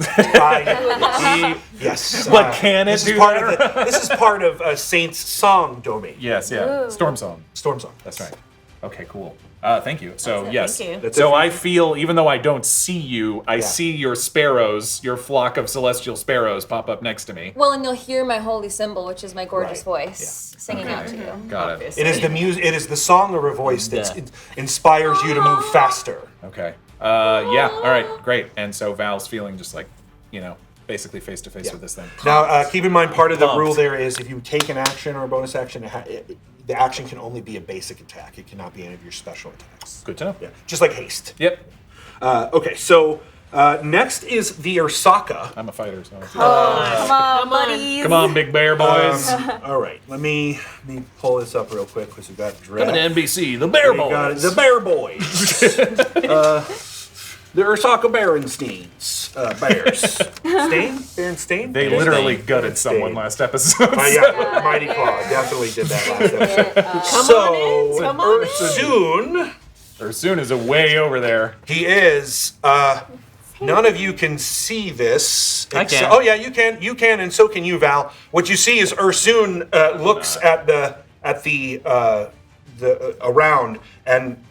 Yes. But can it this do is part that? of this is part of Saint's song domain. Yes, yeah. Storm Song. Storm song. That's right. Okay, cool. Thank you. So, That's it, yes. thank you. That's So it. I feel, even though I don't see you, I see your sparrows, your flock of celestial sparrows pop up next to me. Well, and you'll hear my holy symbol, which is my gorgeous Right. voice, singing out to you. Got it. It is the music. It is the song of her voice that inspires you to move faster. Okay. Yeah, all right, great. And so Val's feeling just like, basically face to face with this thing. Now, keep in mind, part of the Pumped. rule there is if you take an action or a bonus action, the action can only be a basic attack. It cannot be any of your special attacks. Good to know. Yeah, just like haste. Yep. Okay, so next is the Ursakka. I'm a fighter, so. Come on, buddies. Come on, big bear boys. All right, let me pull this up real quick because we've got draft. Coming to NBC, the bear We got boys. the Bear Boys. The Ursakka Berensteins. Bears. Stain? Berenstain? They literally gutted someone last episode. Yeah, Mighty Claw definitely did that last episode. Come on in. Ursoon, Ursoon is a way over there. he is. None of you can see this. I can. Oh yeah, you can, and so can you, Val. What you see is Ursoon looks at the around and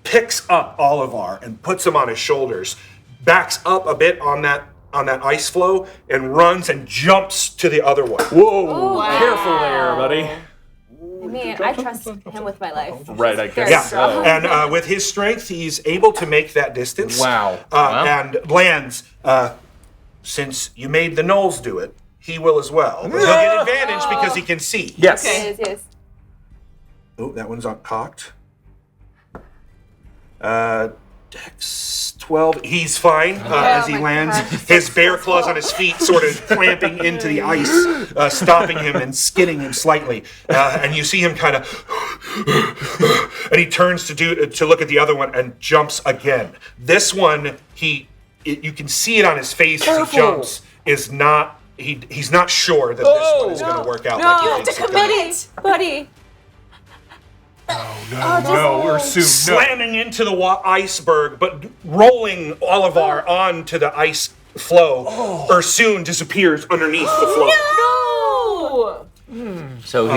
picks up Olivar and puts him on his shoulders, backs up a bit on that ice floe, and runs and jumps to the other one. Whoa, careful there, buddy. mean, I trust him with my life. Right, I guess. Very Yeah, strong. and with his strength, he's able to make that distance. Wow. And lands. Since you made the gnolls do it, he will as well. But he'll get advantage because he can see. Yes. Yes. Oh, that one's cocked. Dex 12. He's fine as he my lands. God. His bear claws on his feet sort of clamping into the ice, stopping him and skinning him slightly. And you see him kind of, and he turns to look at the other one and jumps again. This one, you can see it on his face as he jumps. Is not he's not sure that this one is going to work out. Like You have to commit it, buddy. No, we're soon. Slamming into the iceberg, but rolling Olivar onto the ice flow, Ursoon disappears underneath the flow. No. So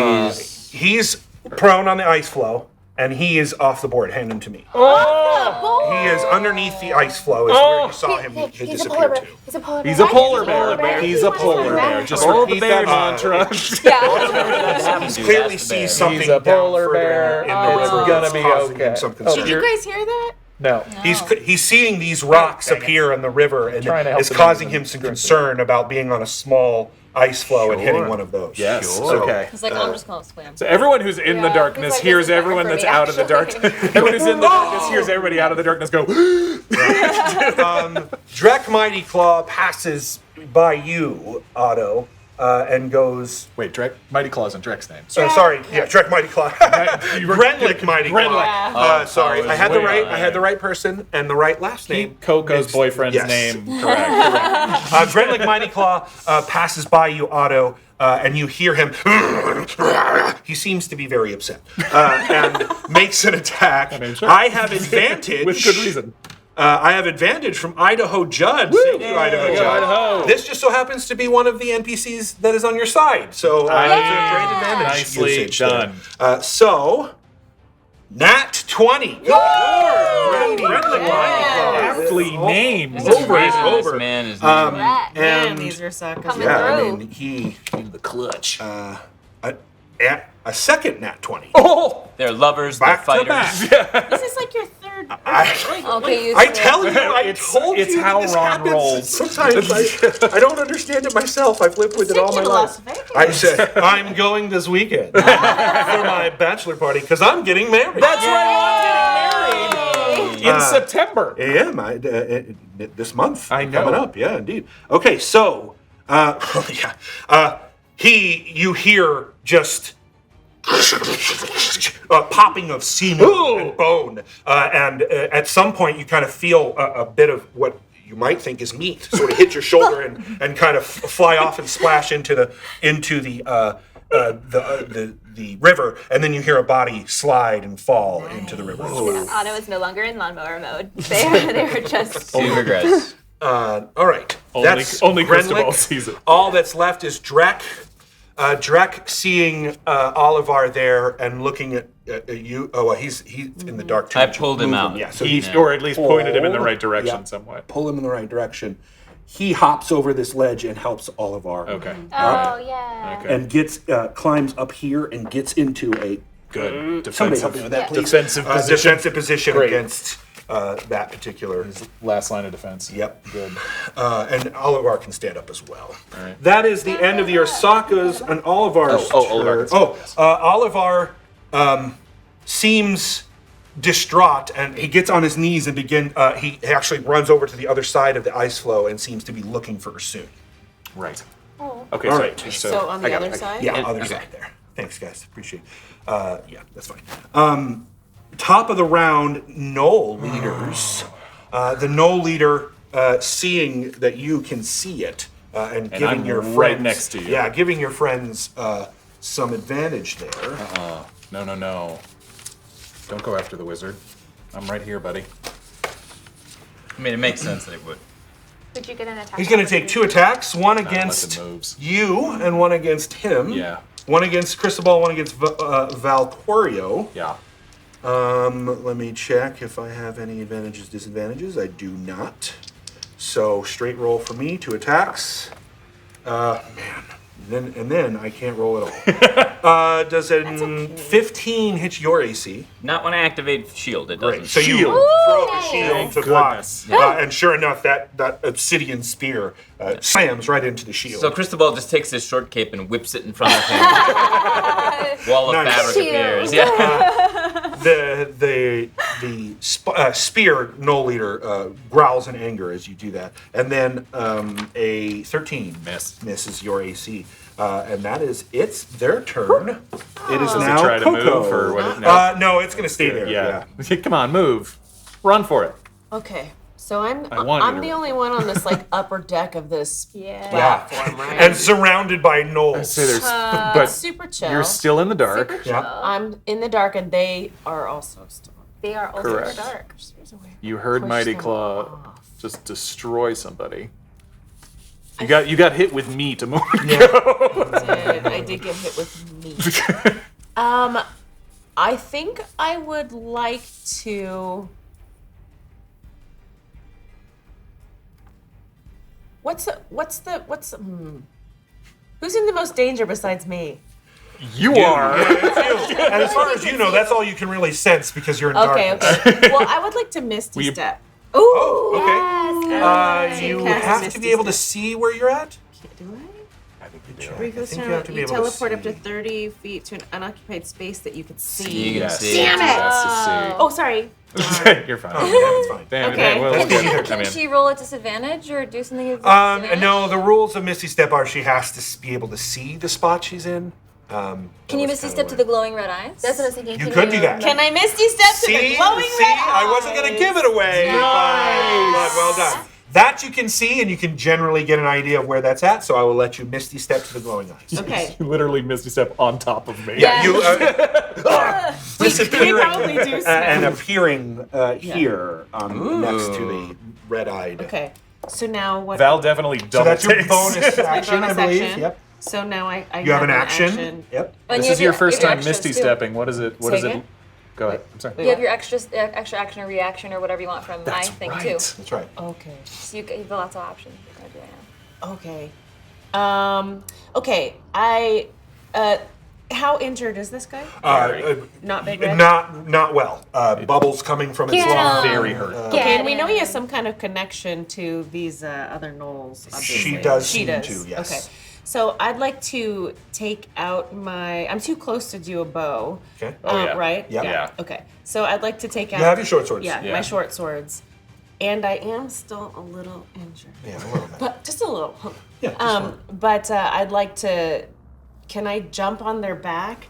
He's prone on the ice flow, and he is off the board. Hand him to me. He is underneath the ice flow, is where you saw him disappear to. He's a polar bear. He's a polar bear. He's a polar bear. Just repeat that mantra. Yeah. He clearly sees something He's a polar down bear. further in the It's river gonna that's be causing okay. him some concern. Did you guys hear that? No. He's seeing these rocks appear in the river, and Trying to help it's him causing even him some concern about being on a small ice flow and hitting one of those. Yes. So, Okay. He's like, I'm just gonna swim. So everyone who's in the darkness it's like, hears this is everyone better that's for me, out of the actually. darkness. Everyone who's in the darkness hears everybody out of the darkness go. Drek Mighty Claw passes by you, Otto, and goes. Wait, Drek. Mighty Claw's in Drek's name. Sorry, Drek Mighty Claw. Grenlick Mighty Claw. Sorry, I had the right. I had the right person and the right last name. Keep KoKo's boyfriend's Yes. name correct. Grenlick Mighty Claw passes by you, Otto, and you hear him. He seems to be very upset and makes an attack. sure. I have advantage. With good reason. I have advantage from Idaho Judd. Thank you, Idaho Judd. Idaho. This just so happens to be one of the NPCs that is on your side. So it's a great advantage. Nicely usage done. there. So, Nat 20. Good Lord. Grenlick Mighty Claw. Aptly named. Over and this over. man is Man, And these Ursakkas. Coming yeah, I through. mean, he the clutch. a second Nat 20. Oh! they're lovers, Back they're to fighters. back. This is like your third. Okay, you I tell you, I It's- told it's you how this Ron happens. rolls. Sometimes I don't understand it myself. I've lived with it all my Take you to life. Las Vegas. I said, I'm going this weekend for my bachelor party because I'm getting married. That's right, I'm getting married in September. Yeah, this month. I know. Coming up, yeah, indeed. Okay, so, you hear just popping of semen and bone, and at some point you kind of feel a bit of what you might think is meat sort of hit your shoulder and kind of fly off and splash into the river, and then you hear a body slide and fall into the river. Otto is no longer in lawnmower mode. They are just. He regrets. All right. Only Grenlick. Cristobal sees it. All that's left is Drek. Drek seeing Olivar there and looking at you. Oh, well, he's in the dark too. I pulled him out. Yeah, so He, he's or at least pointed him in the right direction Yeah. somewhat. pull him in the right direction. He hops over this ledge and helps Olivar. Okay. Oh yeah. Okay. And gets climbs up here and gets into a Good. somebody Defensive. help me with that, please. Defensive position. Defensive position Great. against that particular. Last line of defense. Yep. Good. And Olivar can stand up as well. All right. That is the end of the Ursakkas and Olivar's Olivar turn. can Olivar seems distraught, and he gets on his knees and he actually runs over to the other side of the ice flow and seems to be looking for Ursoon. Right. Oh. Okay, All so, right. So on the other side? Yeah, And- other okay. side there. Thanks, guys. Appreciate it. Yeah, that's fine. Top of the round, Gnoll leaders. The Gnoll leader, seeing that you can see it, and giving I'm your right friends, next to you. Yeah, giving your friends some advantage there. No. Don't go after the wizard. I'm right here, buddy. I mean, it makes sense that it would. Did you get an attack? He's going to take 2 attacks, one Unless against it moves. you and one against him. Yeah. One against Cristobal, one against Valcorio. Yeah. Let me check if I have any advantages, disadvantages. I do not. So straight roll for me, 2 attacks. Man, then I can't roll at all. Does a 15 hit your AC? Not when I activate shield, it doesn't. Right. So you throw up the shield to block, and sure enough, that obsidian spear slams right into the shield. So Cristobal just takes his short cape and whips it in front of him. Wall of fabric appears. Yeah. The spear gnoll leader growls in anger as you do that, and then a 13 misses your AC, and that is their turn. It is Does now it try to KoKo. move or what? No. No, it's going to stay there. Yeah. Come on, move. Run for it. Okay, so I'm want you to the run. only one on this like upper deck of this Yeah. platform, right? And surrounded by gnolls. So there's, but super chill. you're still in the dark. Super chill. Yeah. I'm in the dark, and they are also still. They are also Correct. dark. You heard Push Mighty them Claw off. just destroy somebody. You got hit with meat a moment ago. I did get hit with meat. I think I would like to. What's who's in the most danger besides me? You are. And as far as you know, that's all you can really sense because you're in darkness. Okay. Well, I would like to Misty Step. Ooh. Oh, okay. You Cast have to Misty be able to Step. see where you're at? Do I? I think you do. Brief I this think turn, you have to be you able teleport to up to see. 30 feet to an unoccupied space that you could see. You can see. Damn it! That's Oh, sorry. You're fine. Oh, yeah, it's fine. Damn Okay. it. Well, That's we'll easy. get- I Can mean, she roll at disadvantage or do something at disadvantage? No, the rules of Misty Step are she has to be able to see the spot she's in. Can you Misty Step to the glowing red eyes? That's what I was thinking. You could do that. Can I Misty Step to the glowing red I wasn't going to give it away. But well done. That you can see, and you can generally get an idea of where that's at, so I will let you Misty Step to the glowing eyes. Okay. you literally Misty Step on top of me. Yeah, you We probably do see. and appearing here next to the red-eyed. Okay. So now what? Val definitely double So that's your takes. bonus action, bonus I believe. action. Yep. So now I You have an action. Yep. And This you is have your first you have time extras, Misty too. stepping. What is it? What Say is it? again? Go ahead. I'm sorry. You have your extra action or reaction or whatever you want from my thing too. That's right. Okay. So you have lots of options. You can do that. Okay. Okay. How injured is this guy? Not big red? Not well. Bubbles coming from its Get lung. him. Very hurt. Okay, and we know he has some kind of connection to these other gnolls. Obviously. She does She seem does. to, yes. Okay. So I'd like to take out my. I'm too close to do a bow. Okay. yeah. Right? Yep. Yeah. Okay. So I'd like to take out. You have your short swords. Yeah, Yeah. my short swords. And I am still a little injured. Yeah, a little bit. But just a little. Yeah, just fine. But I'd like to. Can I jump on their back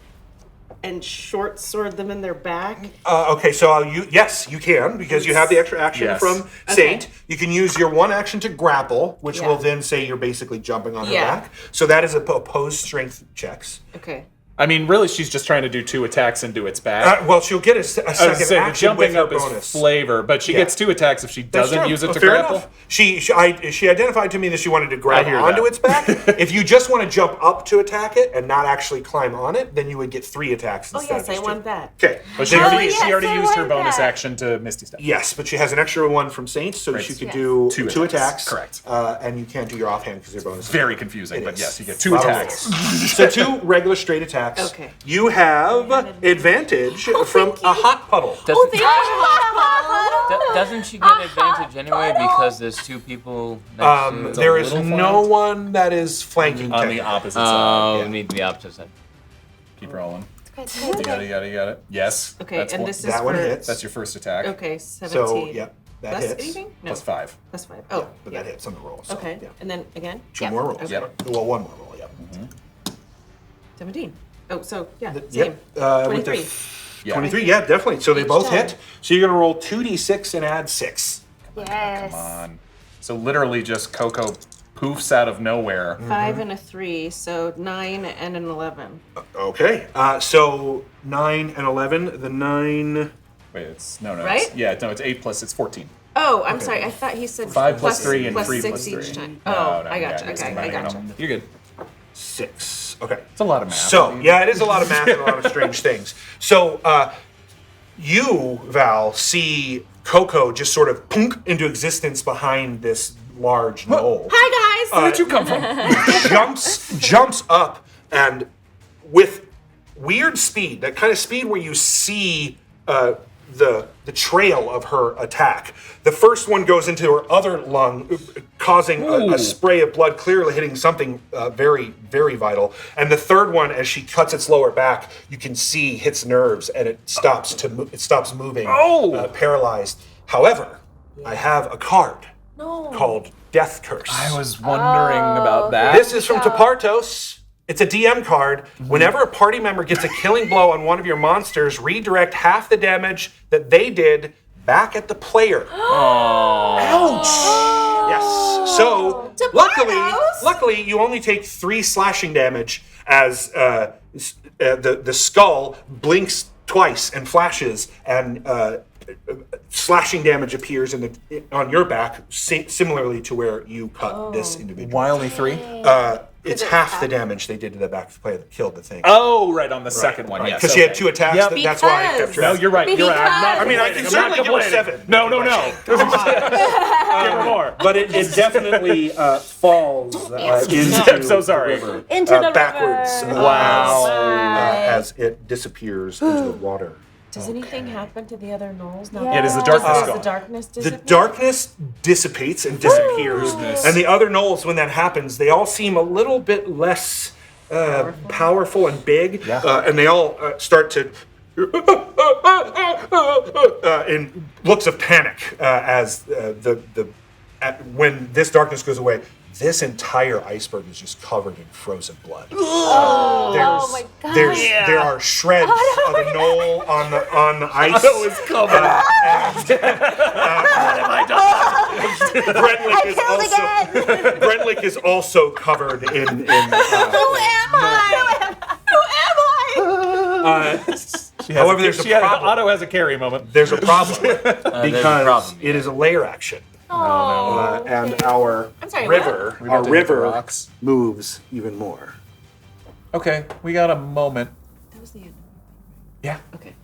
and short sword them in their back? Okay, so yes, you can, because you have the extra action Yes. from Saint. You can use your one action to grapple, which Yeah. will then say you're basically jumping on her Yeah. back. So that is opposed strength checks. Okay. I mean, really, she's just trying to do 2 attacks into its back. Well, she'll get a I was second gonna say, the action with jumping her up bonus. is flavor, but she Yeah. gets 2 attacks if she That's doesn't true. use it to Fair grapple. enough. She identified to me that she wanted to grab hear onto that. its back. If you just want to jump up to attack it and not actually climb on it, then you would get 3 attacks Oh instead yes, of I just want 2. that. Okay. But she Then already, yes, she already I used her want bonus that. action to Misty Step. Yes, but she has an extra one from Saint, so Right. she could Yes. do 2 2 attacks. attacks. Correct. And you can't do your offhand because your bonus. Very confusing, It but is. yes, you get 2 Lot of attacks. rules. So 2 regular straight attacks. Okay. You have advantage from a hot puddle. Doesn't she get advantage anyway because there's 2 people next to There is little no one that is flanking. On the technically. opposite side. Oh, need the opposite side. Keep rolling. You got it. Yes. Okay, That's and one- this is That one for- hits. That's your first attack. Okay, 17. So yep, that Plus hits. anything? No. Plus 5. Plus 5. Yeah, Oh, but yeah. that hits on the roll. So, Okay, Yeah. and then again? 2 more rolls. Yep. Well, 1 more roll. Yep. 17. Oh, so yeah, Yep. same. With the 23. 23. Yeah, definitely. So they Each both time. hit. So you're gonna roll 2d6 and add 6. Yes. Come on. So literally just KoKo poofs out of nowhere. 5 and a 3, so 9 and an 11. Okay. So 9 and 11. The 9. Wait, it's no. Right? It's 8 plus, it's 14. Oh, I'm sorry. I thought he said 5 plus 3 and plus 3 6 plus 3. each time. No, Oh, no, I yeah, gotcha. just Okay, I combining gotcha. them. You're good. 6. Okay. It's a lot of math. So, yeah, it is a lot of math and a lot of strange things. So, you, Val, see KoKo just sort of punk into existence behind this large knoll. Hi, guys? Where did you come from? jumps up, and with weird speed, that kind of speed where you see the trail of her attack. The first one goes into her other lung, causing a spray of blood, clearly hitting something very, very vital. And the third one, as she cuts its lower back, you can see hits nerves, and it stops moving, paralyzed. However, I have a card called Death Curse. I was wondering about that. This is from Tapartos. It's a DM card. Whenever a party member gets a killing blow on one of your monsters, redirect half the damage that they did back at the player. Ouch! Yes. So, luckily, you only take 3 slashing damage as the skull blinks twice and flashes, and slashing damage appears on your back, similarly to where you cut this individual. Why only 3? It's half the damage they did to the back of the player that killed the thing. Oh, right, on the second one, yes. Because she had 2 attacks, that's why I kept track. No, you're right. You're right. I mean, I can certainly give her 7. No. Give her more. But it definitely falls into I'm so sorry. the river. Into the backwards. river. As it disappears into the water. Does anything happen to the other gnolls now? Yeah, it is the darkness Does skull. the darkness The disappear? darkness dissipates and disappears. And the other gnolls, when that happens, they all seem a little bit less powerful and big. And they all start to in looks of panic as when this darkness goes away. This entire iceberg is just covered in frozen blood. Oh my god. There are shreds of a gnoll on the ice. Otto is covered. Brentlick is also covered in Who am I? however, there's a problem. Otto has a Kari moment. There's a problem because problem, it is a layer action. And our sorry, river, We have to hit the rocks. moves even more. Okay, we got a moment. That was the end. Yeah. Okay.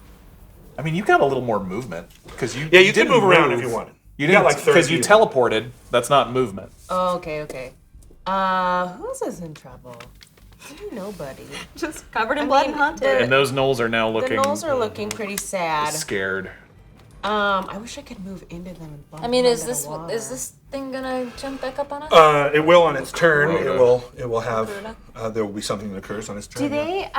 I mean, you got a little more movement because you. Yeah, you can didn't move around if you wanted. You got didn't like 30 because you feet. teleported. That's not movement. Oh, okay. Who else is in trouble? Nobody. Just covered in blood and haunted. And those gnolls are now The looking gnolls are looking pretty sad. scared. I wish I could move into them and bump I mean, them is into this the water. thing gonna jump back up on us? It will on its turn. It will have. There will be something that occurs on its turn. Do they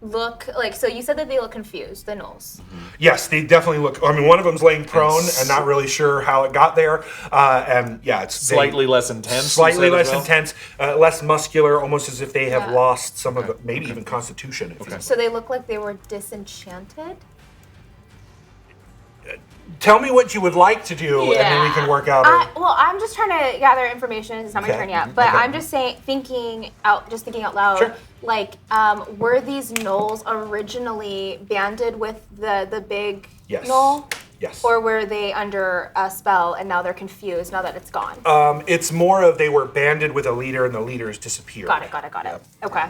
look like? So you said that they look confused, the gnolls. Yes, they definitely look. I mean, one of them's laying prone and not really sure how it got there. And yeah, it's Slightly less intense. slightly you said as less well? intense, less muscular, almost as if they have lost some of it, maybe even constitution. Okay. So they look like they were disenchanted. Tell me what you would like to do, and then we can work out. Well, I'm just trying to gather information. It's not my Okay. turn yet, but Okay. I'm just thinking out loud. Sure. Like, were these gnolls originally banded with the big Yes. gnoll? Yes. Or were they under a spell and now they're confused now that it's gone? It's more of they were banded with a leader and the leaders disappeared. Got it. Okay.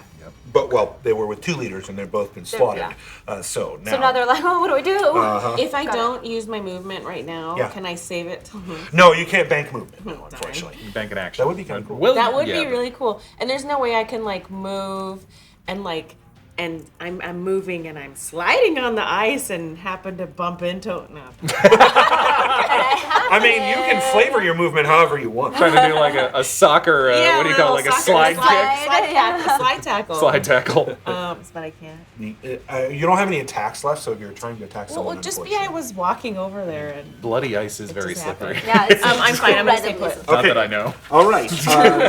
But well, they were with 2 leaders and they've both been slaughtered. So now. So now they're like, oh, what do I do? If I don't use my movement right now, Yeah. can I save it? No, you can't bank movement. No, unfortunately. Bank an action. That would be kinda cool. Well, That would yeah, be but- really cool. And there's no way I can like move and like and I'm moving and I'm sliding on the ice and happen to bump into no. I mean, you can flavor your movement however you want. Trying to do like a soccer. What do you call it? Like a slide kick? Slide tackle. Slide tackle. But I can't. You don't have any attacks left, so if you're trying to attack Well, someone, just be I was walking over there and Bloody ice is very just slippery. happened. Yeah, it's I'm fine. I'm gonna stay put. incredibly Not that I know. All right.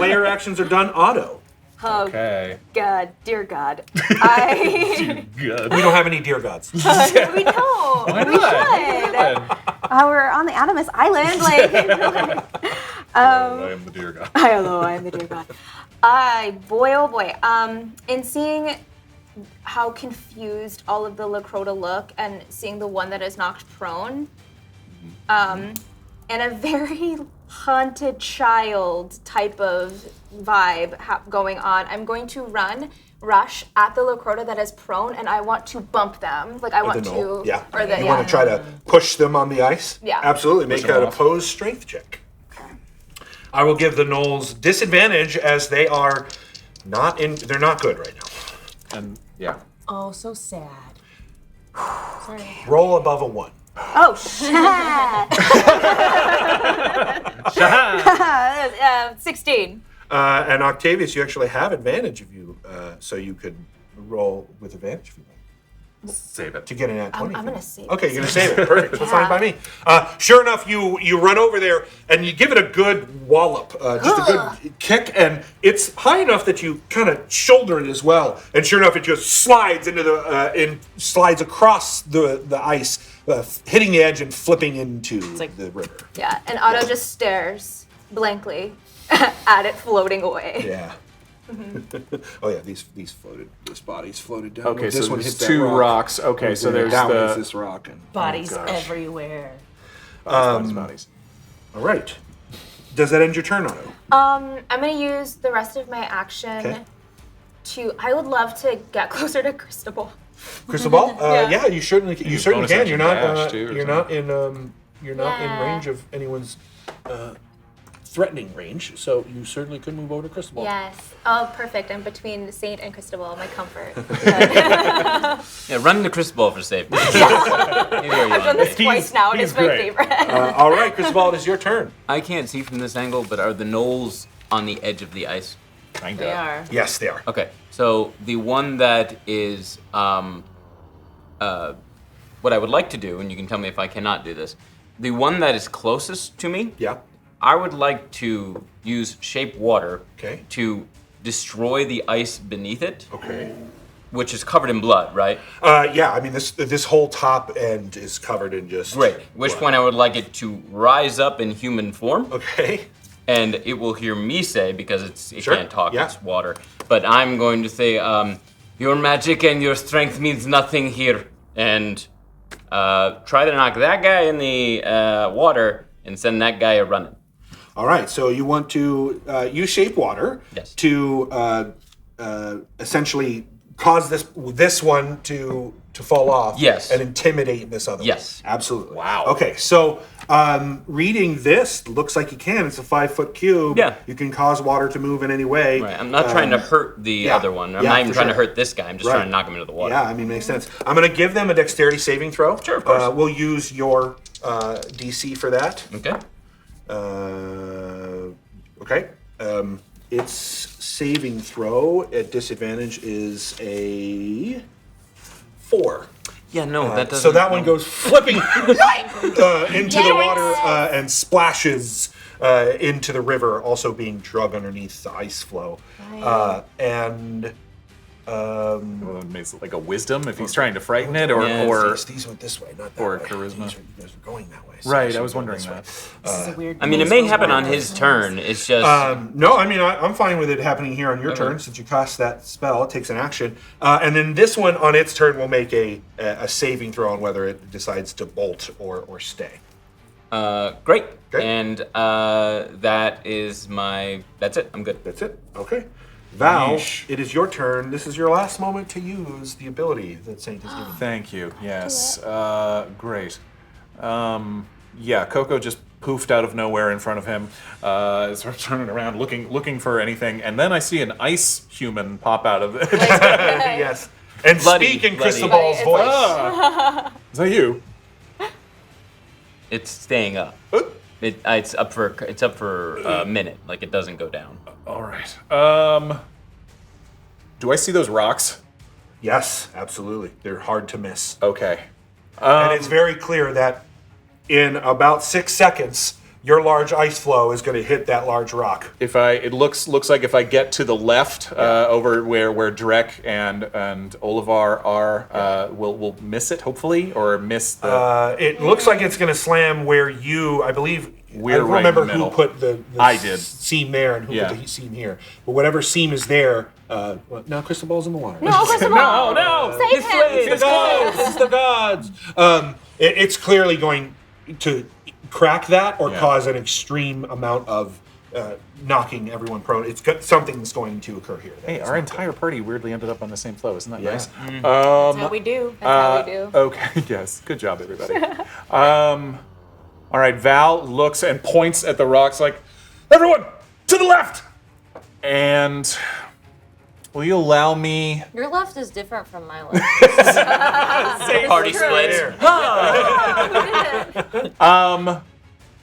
Layer actions are done. Auto. Oh, Okay. God, dear God. I Good. We don't have any dear gods. we don't. We should. We're on the Animus Island. Like, I am the dear god. hello, I am the dear God. Boy, oh boy. In seeing how confused all of the Lakota look and seeing the one that is knocked prone, and a very haunted child type of vibe going on, I'm going to rush at the Lakota that is prone, and I want to bump them. Like, I want to... Yeah. Or the, You want to try to push them on the ice? Yeah. Absolutely. Make them an off. opposed strength check. I will give the gnolls disadvantage as they are not in. They're not good right now. And yeah. Oh, so sad. Sorry. Roll above a 1. Oh, shit. 16. And Octavius, you actually have advantage if you, so you could roll with advantage if you like. Save it. To get an at 20. I'm going to save Okay, this. you're gonna save it. Perfect. That's fine by me. Sure enough, you run over there and you give it a good wallop, just a good kick, and it's high enough that you kind of shoulder it as well. And sure enough, it just slides into the slides across the ice, hitting the edge and flipping into the river. Yeah, and Otto just stares blankly at it floating away. Yeah. Oh yeah, these floated. This body's floated down. Okay, this so one there's hits that 2 rock. rocks. Okay, so there's that one the is this rock. And, Bodies gosh. everywhere. bodies. all right. Does that end your turn, Otto? I'm going to use the rest of my action I would love to get closer to Cristobal. Cristobal? Yeah. Yeah, you certainly bonus can. action You're not dash, too, or you're not in Yeah. range of anyone's threatening range, so you certainly could move over to Cristobal. Yes. Oh, perfect. I'm between Saint and Cristobal, my comfort. Yeah, run the Cristobal for safety. Maybe you're I've done this He's- twice now, and he's it's my great. favorite. All right, Cristobal, it is your turn. I can't see from this angle, but are the gnolls on the edge of the ice? Kind They of. are. Yes, they are. Okay, so the one that is what I would like to do, and you can tell me if I cannot do this. The one that is closest to me, Yeah. I would like to use shape water Okay. to destroy the ice beneath it, Okay. which is covered in blood, right? Yeah, I mean this whole top end is covered in just Great. Which blood. one I would like it to rise up in human form, Okay. and it will hear me say, because it Sure, can't talk, yeah. it's water. But I'm going to say, your magic and your strength means nothing here, and try to knock that guy in the water and send that guy a running. All right, so you want to use shape water Yes. to essentially cause this one to fall off. Yes. And intimidate this other Yes. one. Absolutely. Wow. Okay, so reading this looks like you can. It's a 5-foot cube. Yeah. You can cause water to move in any way. Right. I'm not trying to hurt the yeah. other one. I'm Yeah, not even for trying to sure. hurt this guy. I'm just Right. trying to knock him into the water. Yeah, I mean, makes sense. I'm going to give them a dexterity saving throw. Sure, of course. We'll use your DC for that. Okay. Okay. Its saving throw at disadvantage is a 4. Yeah, no, that doesn't. So that one goes flipping into the water and splashes into the river, also being dragged underneath the ice flow. Well, it makes it like a wisdom if he's trying to frighten it, or Yeah, or These went this way, not that or way. charisma. You guys were going that way. right. I was wondering that. This is a weird. I mean, it may happen on his turn. It's just. No, I mean, I'm fine with it happening here on your turn since you cast that spell. It takes an action. And then this one on its turn will make a saving throw on whether it decides to bolt or stay. Great. Okay. And that's it. I'm good. That's it. Okay. Val, Yeesh. it is your turn. This is your last moment to use the ability that Saint has given. Thank you. Yes. Great. Yeah, KoKo just poofed out of nowhere in front of him, sort of turning around, looking for anything, and then I see an ice human pop out of it. Yes. And Bloody, speak in bloody. Cristobal's It's voice. Is that you? It's staying up. It's up for a minute. Like, it doesn't go down. All right. Do I see those rocks? Yes, absolutely. They're hard to miss. Okay. And it's very clear that in about 6 seconds, your large ice flow is going to hit that large rock. It looks like if I get to the left, over where Drek and Olivar are, we'll miss it hopefully, or miss the. It looks like it's going to slam where I believe. We're I don't right in the remember who middle. put the I did. seam there and who Yeah. put the seam here. But whatever seam is there, now Cristobal's in the water. No, Cristobal! no! Save him! It's the gods! It's the gods! It's clearly going to crack that or Yeah. cause an extreme amount of knocking everyone prone. Something's going to occur here. Hey, our entire party weirdly ended up on the same flow. Isn't that Yeah. nice? That's how we do. That's how we do. Okay, yes. Good job, everybody. All right, Val looks and points at the rocks like, Everyone, to the left! And will you allow me... Your left is different from my left. Party split.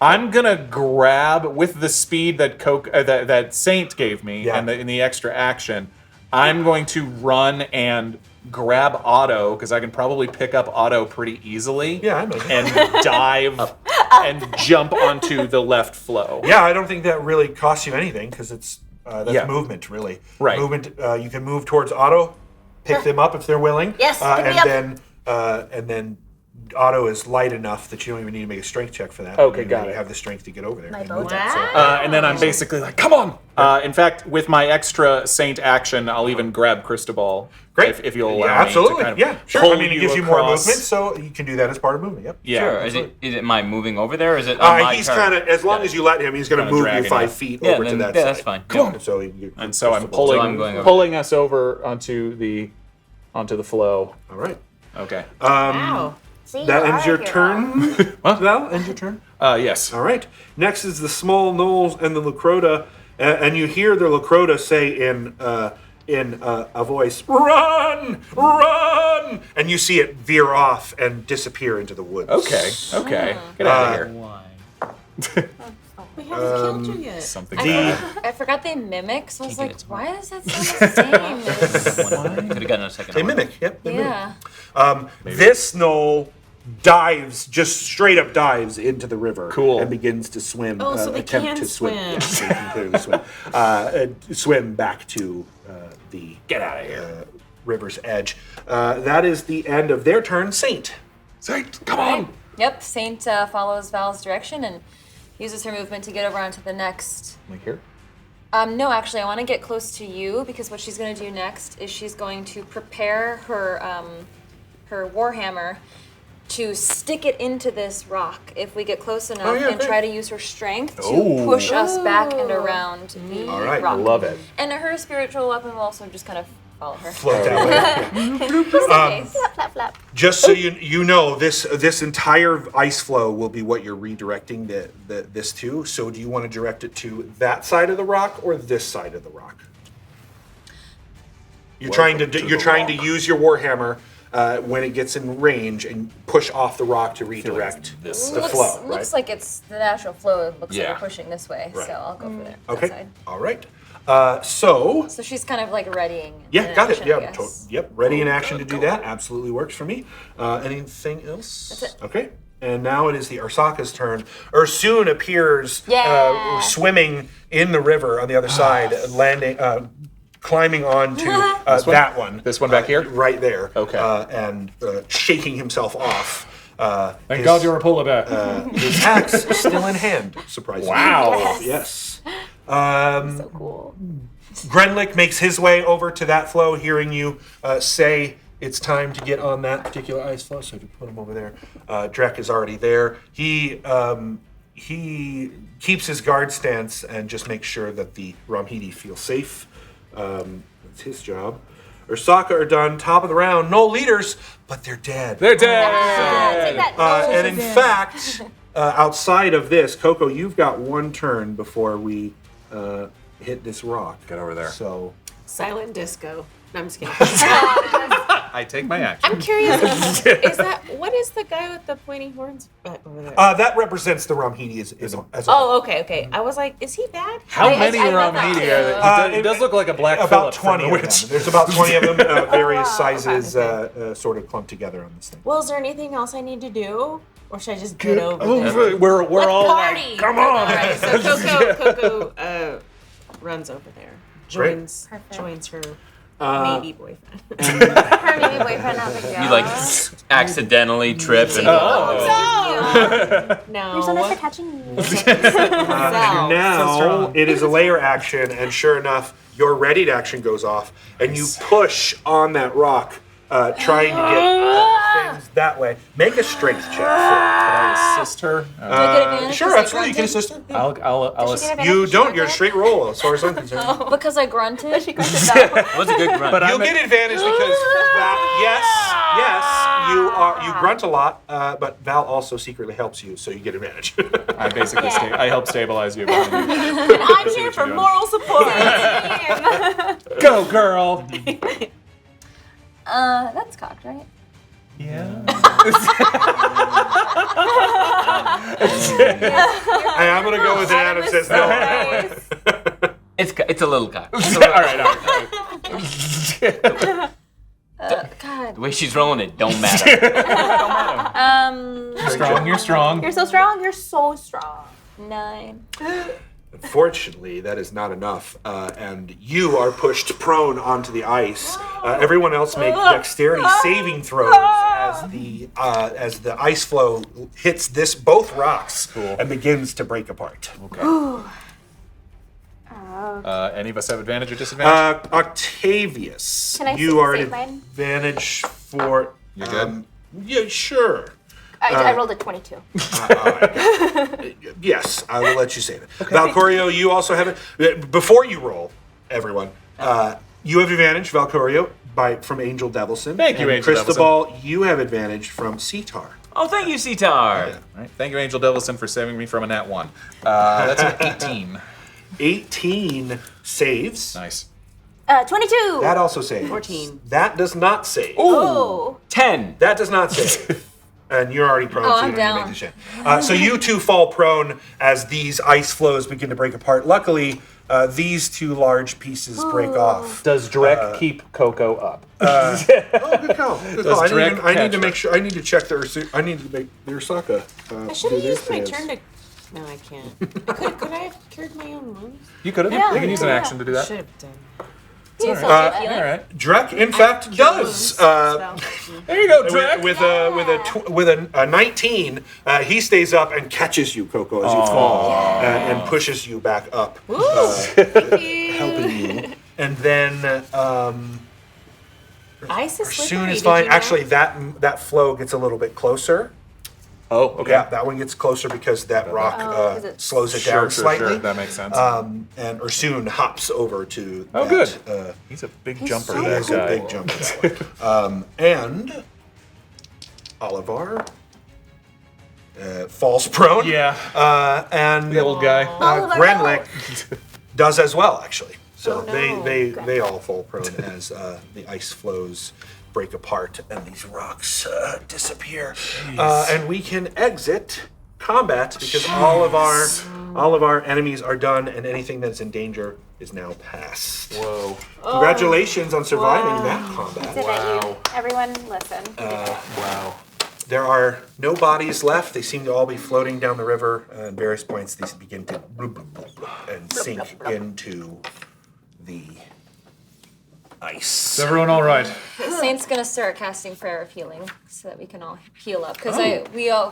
I'm gonna grab with the speed that that Saint gave me and in the extra action. I'm going to run and grab Otto because I can probably pick up Otto pretty easily. Yeah, I know. And dive and jump onto the left flow. Yeah, I don't think that really costs you anything because it's that's movement really. Right. Movement. You can move towards Otto, pick them up if they're willing. Yes, pick me up. And then Otto is light enough that you don't even need to make a strength check for that. Okay, you got it. have the strength to get over there. My boat. And then I'm basically like, come on! In fact, with my extra Saint action, I'll even grab Cristobal. Great. If you'll allow Yeah, absolutely. me to kind of Yeah, sure. pull I mean, it gives you more across. movement, so you can do that as part of movement. Yep. Yeah. Sure. Is it my moving over there, or is it on my He's turn? kind of, as long as you let him, he's going to Kinda move dragging you 5 it. feet Yeah, over then, to that yeah, side. that's fine. Come Yeah. on. So And so I'm I'm going over. pulling us over onto the flow. All right. Okay. Wow. See, That you ends are your a hero. turn. Val, ends your turn. Yes. All right. Next is the small gnolls and the Lacrota, and you hear the Lacrota say in a voice, "Run, run!" And you see it veer off and disappear into the woods. Okay. Get out of here. We haven't killed you yet. Something. I forgot they mimic, so I was Keep it like, at why does that sound the same? Could have gotten a second. They one. mimic. Yep. They mimic. Yeah. This gnoll dives, just straight up dives into the river. Cool. And begins to swim. Oh, so they attempt can to swim. swim. Yes, they can clearly swim. Swim back to the Get out of here. river's edge. That is the end of their turn. Saint. Saint, come on. Yep, Saint follows Val's direction and uses her movement to get over onto the next. Like here. No, actually, I want to get close to you because what she's going to do next is she's going to prepare her her warhammer to stick it into this rock if we get close enough and try to use her strength to push us back and around the right, rock. Love it. And her spiritual weapon will also just kind of follow her. Float that way. Just in case. Flap, flap, flap. Just so you know, this entire ice flow will be what you're redirecting this to. So do you want to direct it to that side of the rock or this side of the rock? You're trying to use your warhammer when it gets in range and push off the rock to redirect the flow. Looks like it's the natural flow. It looks like Yeah. we're pushing this way, so I'll go for that Okay. side. All right. So So she's kind of like readying. yeah, in got it. action, I Yeah, guess. yep. Ready in action to do that. Absolutely works for me. Anything else? That's it. Okay. And now it is the Ursakka's turn. Ursoon appears Yeah. swimming in the river on the other side, landing, climbing onto that one. This one back here? Right there. Okay. And shaking himself off. Thank God you're a polar bear. His axe still in hand, surprisingly. Wow. Yes. So cool. Grenlick makes his way over to that flow, hearing you say it's time to get on that particular ice flow. So if you put him over there, Drek is already there. He keeps his guard stance and just makes sure that the Ramhidi feel safe. That's his job. Ursakka are done. Top of the round. No leaders, but they're dead. They're dead. Take that. And in fact, outside of this, KoKo, you've got one turn before we hit this rock. Get over there. So Silent disco. No, I'm just kidding. I take my action. I'm curious. What is the guy with the pointy horns over there? that represents the Ramhidi as a whole. Oh, okay. I was like, is he bad? How I many thought that Ramhidi too. are there? It does look like a black About Phillip from 20 The of them. Witch. There's about 20 of them, various sizes, sort of clumped together on this thing. Well, is there anything else I need to do? Or should I just get over there? We're Let's all party! like, come on. All right, so KoKo runs over there. Joins her maybe boyfriend. Her maybe boyfriend, not big deal. You like accidentally trip and No. You're so nice for catching me. Now it is a layer action, and sure enough, your readied action goes off, and you push on that rock, trying to get things that way. Make a strength check. Can I assist her? Do I get advantage? Sure, because I absolutely. You can grunted? assist her. I'll Does she get assist. advantage You if she don't. grunted? You're a straight roll, as far as I'm concerned. Because I grunted. She grunted that one. What's a good grunt? But You'll get advantage because you grunt a lot, but Val also secretly helps you, so you get advantage. I basically I help stabilize you. behind you. And I'm here for moral support. Go, girl. That's cocked, right? Yeah. And I'm gonna go with Adam says no. on that one. It's a little cock. all right. God. The way she's rolling it don't matter. Strong. You're strong. You're so strong. You're so strong. 9. Unfortunately, that is not enough, and you are pushed prone onto the ice. Everyone else make dexterity saving throws as the ice flow hits both rocks and begins to break apart. Okay. Any of us have advantage or disadvantage? Octavius, Can I you are at save mine? advantage for. You're good? Yeah, sure. I rolled a 22. Yes, I will let you say that. Valcorio, you also have it. Before you roll, everyone, you have advantage, Valcorio, from Angel Devilson. Thank you, and Angel Cristobal, you have advantage from Cetar. Oh, thank you, Cetar. All right. Thank you, Angel Devilson, for saving me from a nat 1. That's an 18. 18 saves. Nice. 22. That also saves. 14. That does not save. Oh. 10. That does not save. And you're already prone, so I'm you don't down. need to make the shit. So you two fall prone as these ice flows begin to break apart. Luckily, these two large pieces break off. Does Drek keep KoKo up? Oh, good call. Good call. Drek I need catch to make her? sure. I need to check I need to make the Ursakka. I should have used my turn to. No, I can't. Could I have cured my own wounds? You could have. Yeah, you can use an yeah. action to do that. Should have done. You All still right. take healing? All right. Drek, in fact, does. There you go, Drek. With a 19, he stays up and catches you, KoKo, as you fall, and pushes you back up, helping you. And then Ice is soon slippery, is did fine. you know? Actually, that flow gets a little bit closer. Oh, okay. Yeah, that one gets closer because that rock 'cause it- slows it down slightly. Sure. That makes sense. And Ursoon hops over to. Oh, that, good. He's a big jumper. He that is a guy. big jumper. That way. And Olivar falls prone. Yeah. And The old guy. Grenlick does as well, actually. So Oh, no. they all fall prone as the ice flows break apart and these rocks disappear. And we can exit combat because all of our enemies are done and anything that's in danger is now past. Whoa. Congratulations on surviving that combat. Did that you? Everyone, listen. Wow. There are no bodies left. They seem to all be floating down the river. At various points, these begin to and sink into the ice. Is everyone all right? Saint's gonna start casting prayer of healing so that we can all heal up. Because a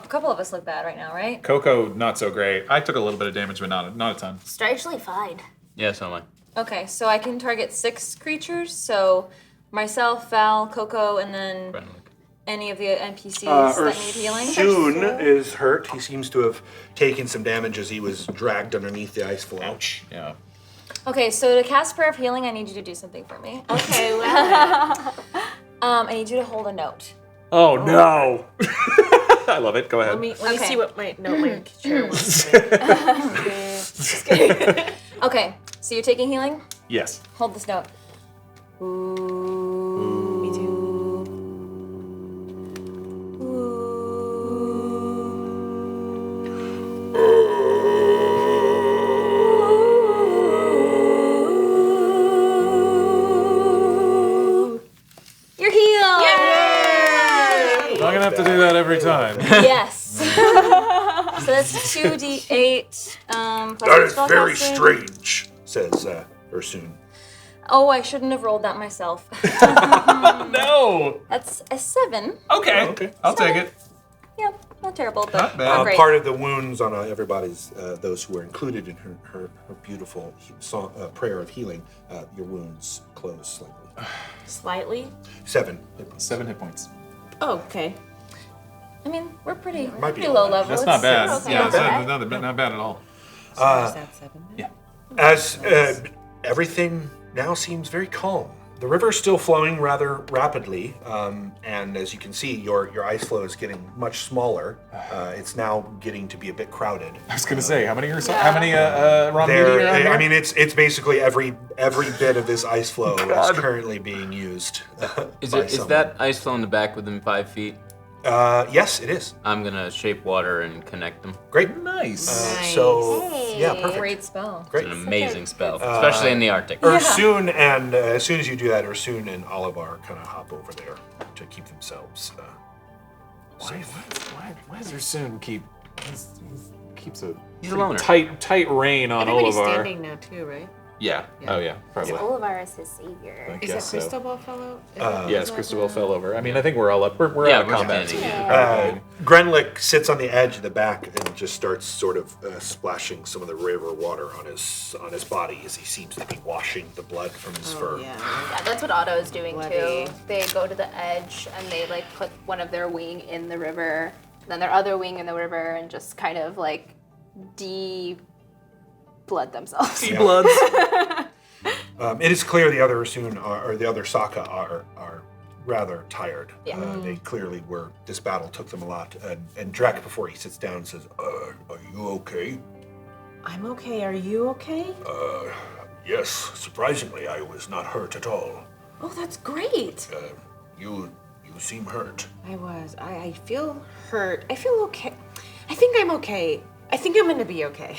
couple of us look bad right now, right? KoKo, not so great. I took a little bit of damage, but not a ton. Strangely fine. Yeah, so am I. Okay, so I can target 6 creatures. So myself, Val, KoKo, and then any of the NPCs that need healing. Ursoon is hurt. He seems to have taken some damage as he was dragged underneath the ice flow. Ouch. Yeah. Okay, so to cast prayer of healing, I need you to do something for me. Okay, well. I need you to hold a note. Oh no. I love it. Go ahead. Let me Okay. see what my chair wants to do. Okay, so you're taking healing? Yes. Hold this note. Me too. You're healed! I'm not gonna have to do that every time. Yes. So that's 2d8. Plus That is spell very casting. strange, says Ursoon. Oh, I shouldn't have rolled that myself. No. That's a 7. Okay. Okay. I'll take it. Yep, not terrible, but Not bad. not great. Part of the wounds on everybody's, those who were included in her beautiful song, prayer of healing, your wounds close slightly. Slightly. 7. 7 hit points. Oh, okay. I mean, we're pretty Might be low low. level. That's not bad. Okay. Yeah, Okay. it's not bad at all. So is that 7? Yeah. As everything now seems very calm. The river is still flowing rather rapidly, and as you can see, your ice flow is getting much smaller. It's now getting to be a bit crowded. I was gonna say, how many raw meat are on here? I mean, it's basically every bit of this ice flow is currently being used. Is by it is someone. that ice flow in the back within 5 feet? Yes, it is. I'm gonna shape water and connect them. Great. Nice. So yeah, perfect. Great spell. Great. It's an amazing spell, especially in the Arctic. Ursoon and as soon as you do that, Ursoon and Olivar kind of hop over there to keep themselves safe. Why does Ursoon keeps a He's a loner. tight rein on Everybody's Olivar? standing now too, right? Yeah. Oh yeah, probably. Olivar is his savior. I Is that guess so. Cristobal fellow? Is that- Yes, Cristobal fell over. I mean, I think we're all up. We're Yeah, out of we're combat. standing, Grenlick sits on the edge of the back and just starts sort of splashing some of the river water on his body as he seems to be washing the blood from his fur. Yeah. Yeah, that's what Otto is doing Bloody. too. They go to the edge and they like put one of their wing in the river, then their other wing in the river, and just kind of like blood themselves. Bloods. It is clear the other Ursoon or the other Sokka are rather tired. Yeah. They clearly were. This battle took them a lot. And Drek, before he sits down, says, "Are you okay?" I'm okay. Are you okay? Yes. Surprisingly, I was not hurt at all. Oh, that's great. You seem hurt. I was. I feel hurt. I feel okay. I think I'm okay. I think I'm gonna be okay.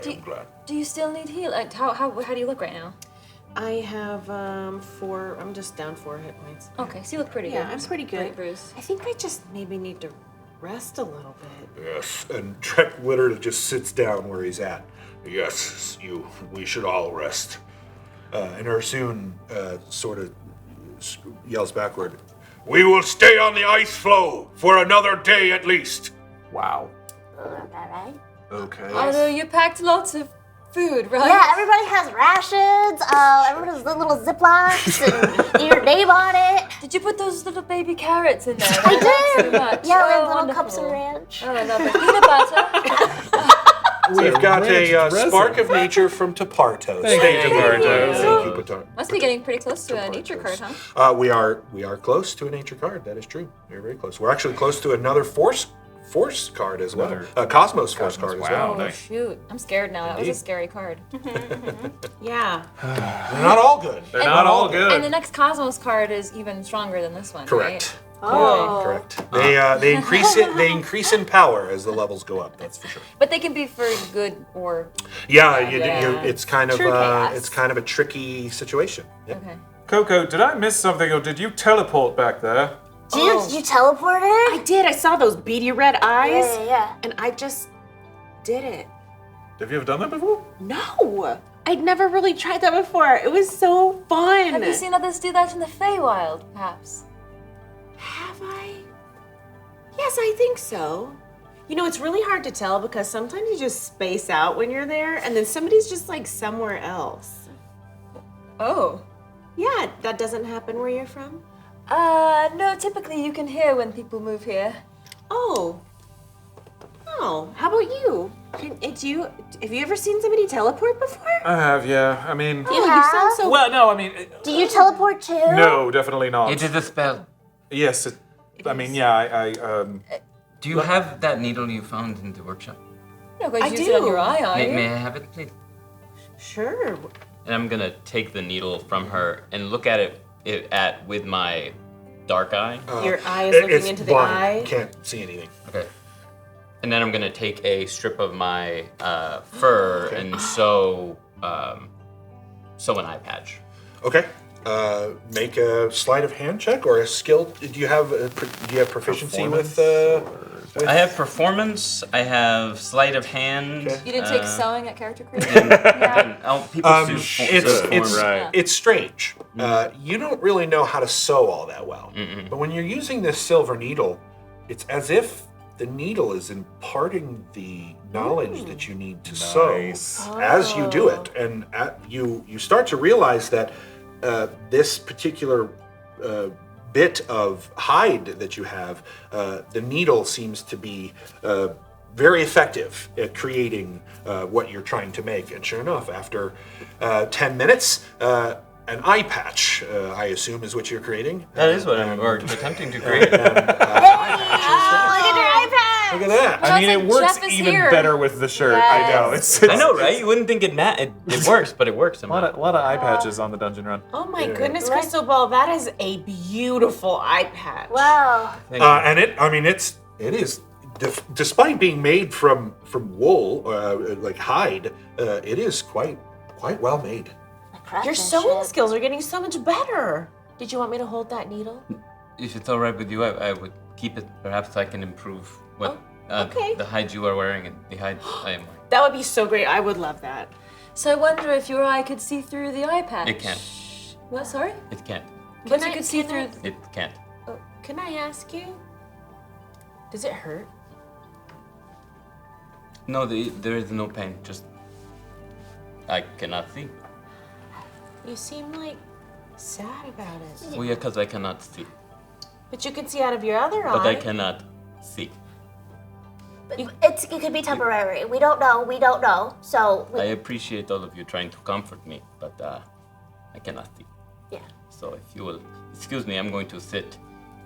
I'm glad. Do you still need heal? How do you look right now? I have 4. I'm just down 4 hit points. Okay, so you look pretty Yeah, good. I'm pretty good. Great, Bruce. I think I just maybe need to rest a little bit. Yes, and Drek literally just sits down where he's at. Yes, we should all rest. And Ursoon sort of yells backward, "We will stay on the ice floe for another day at least." Wow. Alright. Okay. Although you packed lots of food, right? Yeah, everybody has rations. Everybody has little Ziplocs and your name on it. Did you put those little baby carrots in there? I That's did. so much. Yeah, Oh, with little wonderful. cups of ranch. Oh, I love it. Peanut butter. We've got a ranch dressing. spark of nature from Taparto. Thank Stay you, Taparto. Taparto. Thank you, Patar. Must be getting pretty close to a nature card, Tapartos. huh? We are close to a nature card. That is true. We're very close. We're actually close to another force card as well. Another Cosmos force card as wow. well. Oh, nice. shoot. I'm scared now. That was Indeed. a scary card. Yeah. They're not all good. They're not all And the good. next Cosmos card is even stronger than this one, Correct. right? Correct. They increase it. They increase in power as the levels go up. That's for sure. But they can be for good or... Yeah, Yeah. it's kind of True chaos. it's kind of a tricky situation. Yep. Okay. KoKo, did I miss something or did you teleport back there? Did you teleport her? I did. I saw those beady red eyes. Yeah. And I just did it. Have you ever done that before? No. I'd never really tried that before. It was so fun. Have you seen others do that in the Feywild, perhaps? Have I? Yes, I think so. You know, it's really hard to tell because sometimes you just space out when you're there and then somebody's just like somewhere else. Oh. Yeah, that doesn't happen where you're from? No, typically you can hear when people move here. Oh. Oh, how about you? Have you ever seen somebody teleport before? I have, yeah. I mean, Oh, you sound so... well, no, I mean, Do you teleport too? no, definitely not. It is a spell. Yes, I mean, yeah, I Do you have that needle you found in the workshop? No, because I you use it on do. your eye, are you? May I have it, please? Sure. And I'm gonna take the needle from her and look at it with my dark eye. Your eye is looking It's into the blind. eye. Can't see anything. Okay. And then I'm gonna take a strip of my fur and sew an eye patch. Okay. Make a sleight of hand check or a skill. Do you have proficiency with? I have performance. I have sleight of hand. Okay. You didn't take sewing at character creation? Yeah. Oh, people It's strange. You don't really know how to sew all that well, but when you're using this silver needle, it's as if the needle is imparting the knowledge that you need to sew as you do it, and you start to realize that this particular bit of hide that you have, the needle seems to be very effective at creating what you're trying to make. And sure enough, after 10 minutes, an eye patch, I assume, is what you're creating. That is what I'm attempting to create. Look at that. I mean, Sounds it like works Jeff is even here. better with the shirt. I know. It's I know, right? You wouldn't think it works, but it works a lot somehow. of eye patches on the dungeon run. Oh my goodness, Cristobal, that is a beautiful eye patch. Wow. And it is, despite being made from wool, like hide, it is quite well made. Your sewing skills are getting so much better. Did you want me to hold that needle? If it's all right with you, I would keep it. Perhaps I can improve what okay. the hide you are wearing and the hide I am wearing. That would be so great. I would love that. So I wonder if your eye could see through the eye patch. It can't. What, sorry? It can't. But you could see through... It can't. Oh, can I ask you? Does it hurt? No, there is no pain. Just I cannot see. You seem like sad about it. Oh yeah, because I cannot see. But you can see out of your other eye. But I cannot see. It could be temporary. We don't know. So I appreciate all of you trying to comfort me, but I cannot see. yeah. So if you will excuse me, I'm going to sit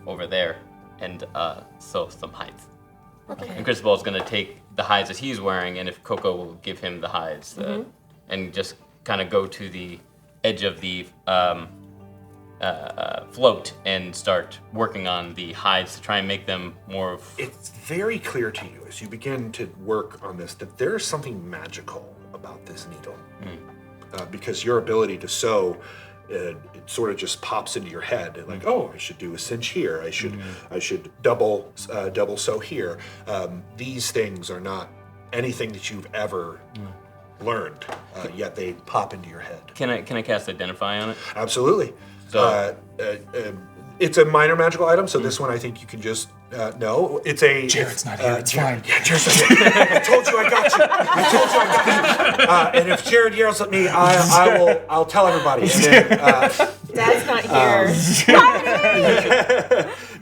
over there and sew some hides. Okay. And Cristobal is going to take the hides that he's wearing, and if KoKo will give him the hides, and just kind of go to the edge of the float and start working on the hides to try and make them more of... It's very clear to you as you begin to work on this that there's something magical about this needle. Because your ability to sew, it sort of just pops into your head. And like, oh, I should do a cinch here. I should double sew here. These things are not anything that you've ever learned, yet they pop into your head. Can I cast Identify on it? Absolutely. So- It's a minor magical item, so this one I think you can just no. It's a. Jared's not here. It's fine. Yeah, Jared's not here. I told you I got you. And if Jared yells at me, I'll tell everybody. And then, Dad's not here.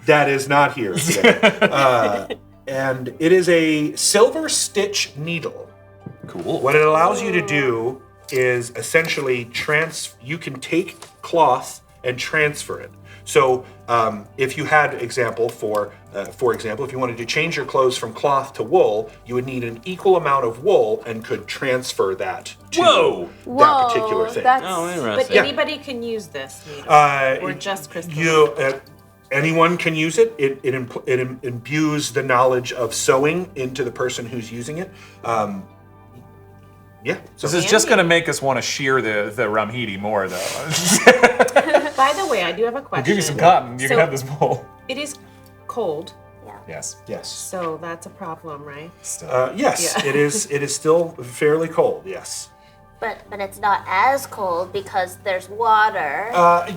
Dad is not here today. And it is a silver stitch needle. Cool. What it allows you to do is essentially you can take cloth and transfer it. So if you had for example, if you wanted to change your clothes from cloth to wool, you would need an equal amount of wool and could transfer that to that particular thing. Oh, interesting. But anybody can use this needle. Or just Cristobal. Anyone can use it. It imbues the knowledge of sewing into the person who's using it. Yeah. So This is just going to make us want to shear the Ramhidi more, though. By the way, I do have a question. I'll give you some cotton. You can have this wool. It is cold, Yes. yes. so that's a problem, right? Yes. Yeah. It is still fairly cold. Yes. But it's not as cold because there's water.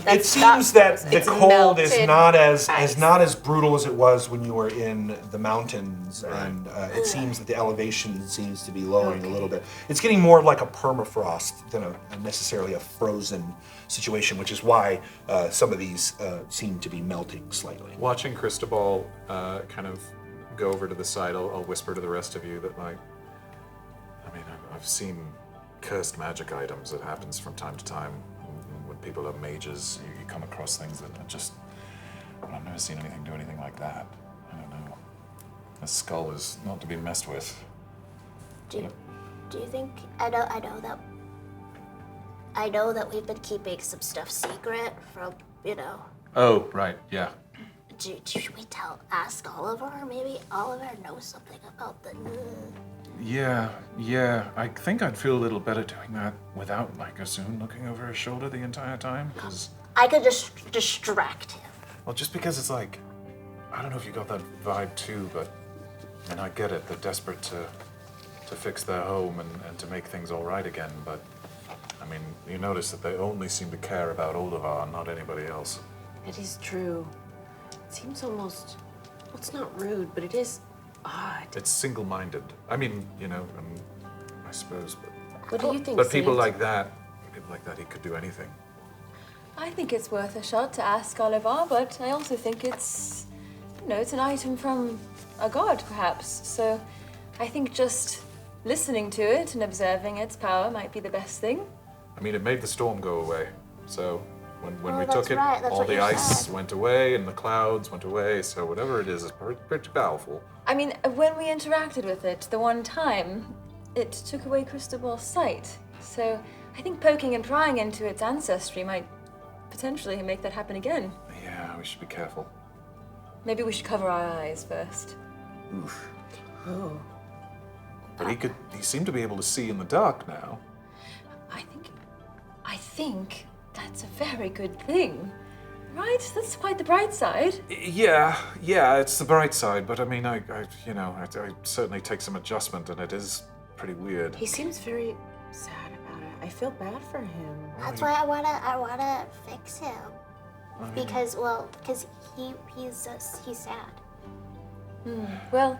It seems that the it's cold is melted not as ice. not as brutal as it was when you were in the mountains, and it seems that the elevation seems to be lowering a little bit. It's getting more like a permafrost than necessarily a frozen situation, which is why some of these seem to be melting slightly. Watching Cristobal kind of go over to the side, I'll whisper to the rest of you that, like, I mean, I've seen cursed magic items. It happens from time to time. When people are mages, you come across things that are just... Well, I've never seen anything do anything like that. I don't know. A skull is not to be messed with. Do you think I know that we've been keeping some stuff secret from, Oh, right, yeah. Should we ask Oliver? Maybe Oliver knows something about the... Yeah. I think I'd feel a little better doing that without, like, Asun looking over his shoulder the entire time, because... I could just distract him. Well, just because it's like... I don't know if you got that vibe too, but... And I get it, they're desperate to fix their home and to make things all right again, but... I mean, you notice that they only seem to care about Oldavar, not anybody else. It is true. It seems almost, well, it's not rude, but it is odd. It's single-minded. I mean, I suppose, but... What do you think, But people Saint? like that, he could do anything. I think it's worth a shot to ask Oliver, but I also think it's, it's an item from a god, perhaps. So I think just listening to it and observing its power might be the best thing. I mean, it made the storm go away. So when Oh, we that's took it, right, that's all what the you ice said. went away and the clouds went away. So whatever it is pretty powerful. I mean, when we interacted with it the one time, it took away Cristobal's sight. So I think poking and prying into its ancestry might potentially make that happen again. Yeah, we should be careful. Maybe we should cover our eyes first. Oof. Oh. But he seemed to be able to see in the dark now. I think that's a very good thing. Right? That's quite the bright side. Yeah, it's the bright side, but I mean, I certainly take some adjustment, and it is pretty weird. He seems very sad about it. I feel bad for him. That's why I wanna fix him. Because he's sad. Well,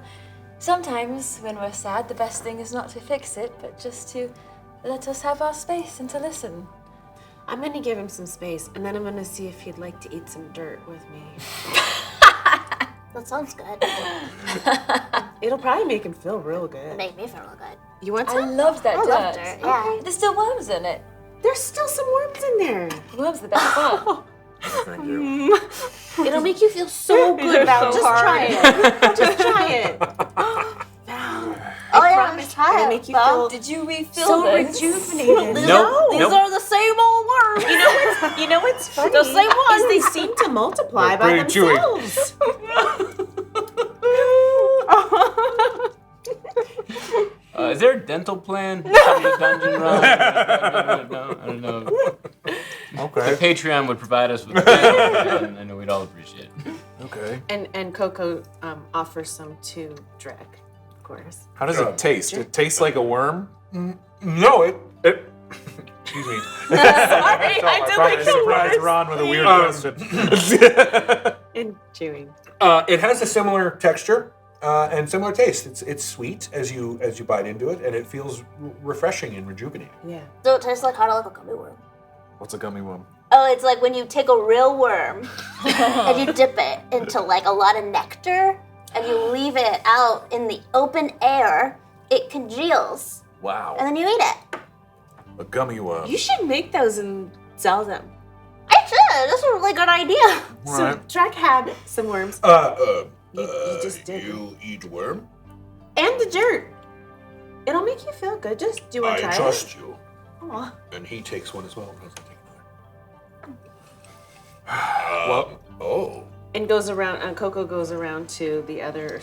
sometimes when we're sad, the best thing is not to fix it, but just to let us have our space and to listen. I'm gonna give him some space, and then I'm gonna see if he'd like to eat some dirt with me. That sounds good. It'll probably make him feel real good. Make me feel real good. You want I some? love that I dirt. love dirt, yeah. Okay. There's still worms in it. There's still some worms in there. Worms are the best part. Thank you. It'll make you feel so good, Val. Just try it. Just try it. Oh yeah, promise try it'll it. make you Val. feel Did you refill so this? rejuvenated. Nope. These are the same old worms. You know what's funny? The same ones. Is they seem to multiply by They're pretty chewy. themselves. Is there a dental plan for the dungeon run? I don't know. Okay. The Patreon would provide us with a dental plan. I know we'd all appreciate it. Okay. And KoKo offers some to Drek, of course. How does it taste? It tastes like a worm? No, it excuse me. Sorry, I did like the surprised worst. Ron with a weird question. And chewing. It has a similar texture and similar taste. It's sweet as you bite into it, and it feels refreshing and rejuvenating. Yeah. So it tastes like kind of like a gummy worm. What's a gummy worm? Oh, it's like when you take a real worm and you dip it into like a lot of nectar and you leave it out in the open air, it congeals, Wow. and then you eat it. A gummy worm. You should make those and sell them. I should. That's a really good idea. So Drek had some worms. You just did. You eat worm? And the dirt. It'll make you feel good. Just do you want to try I trust you. it? Aw. And he takes one as well. Doesn't take Well, Oh. And goes around, and KoKo goes around to the other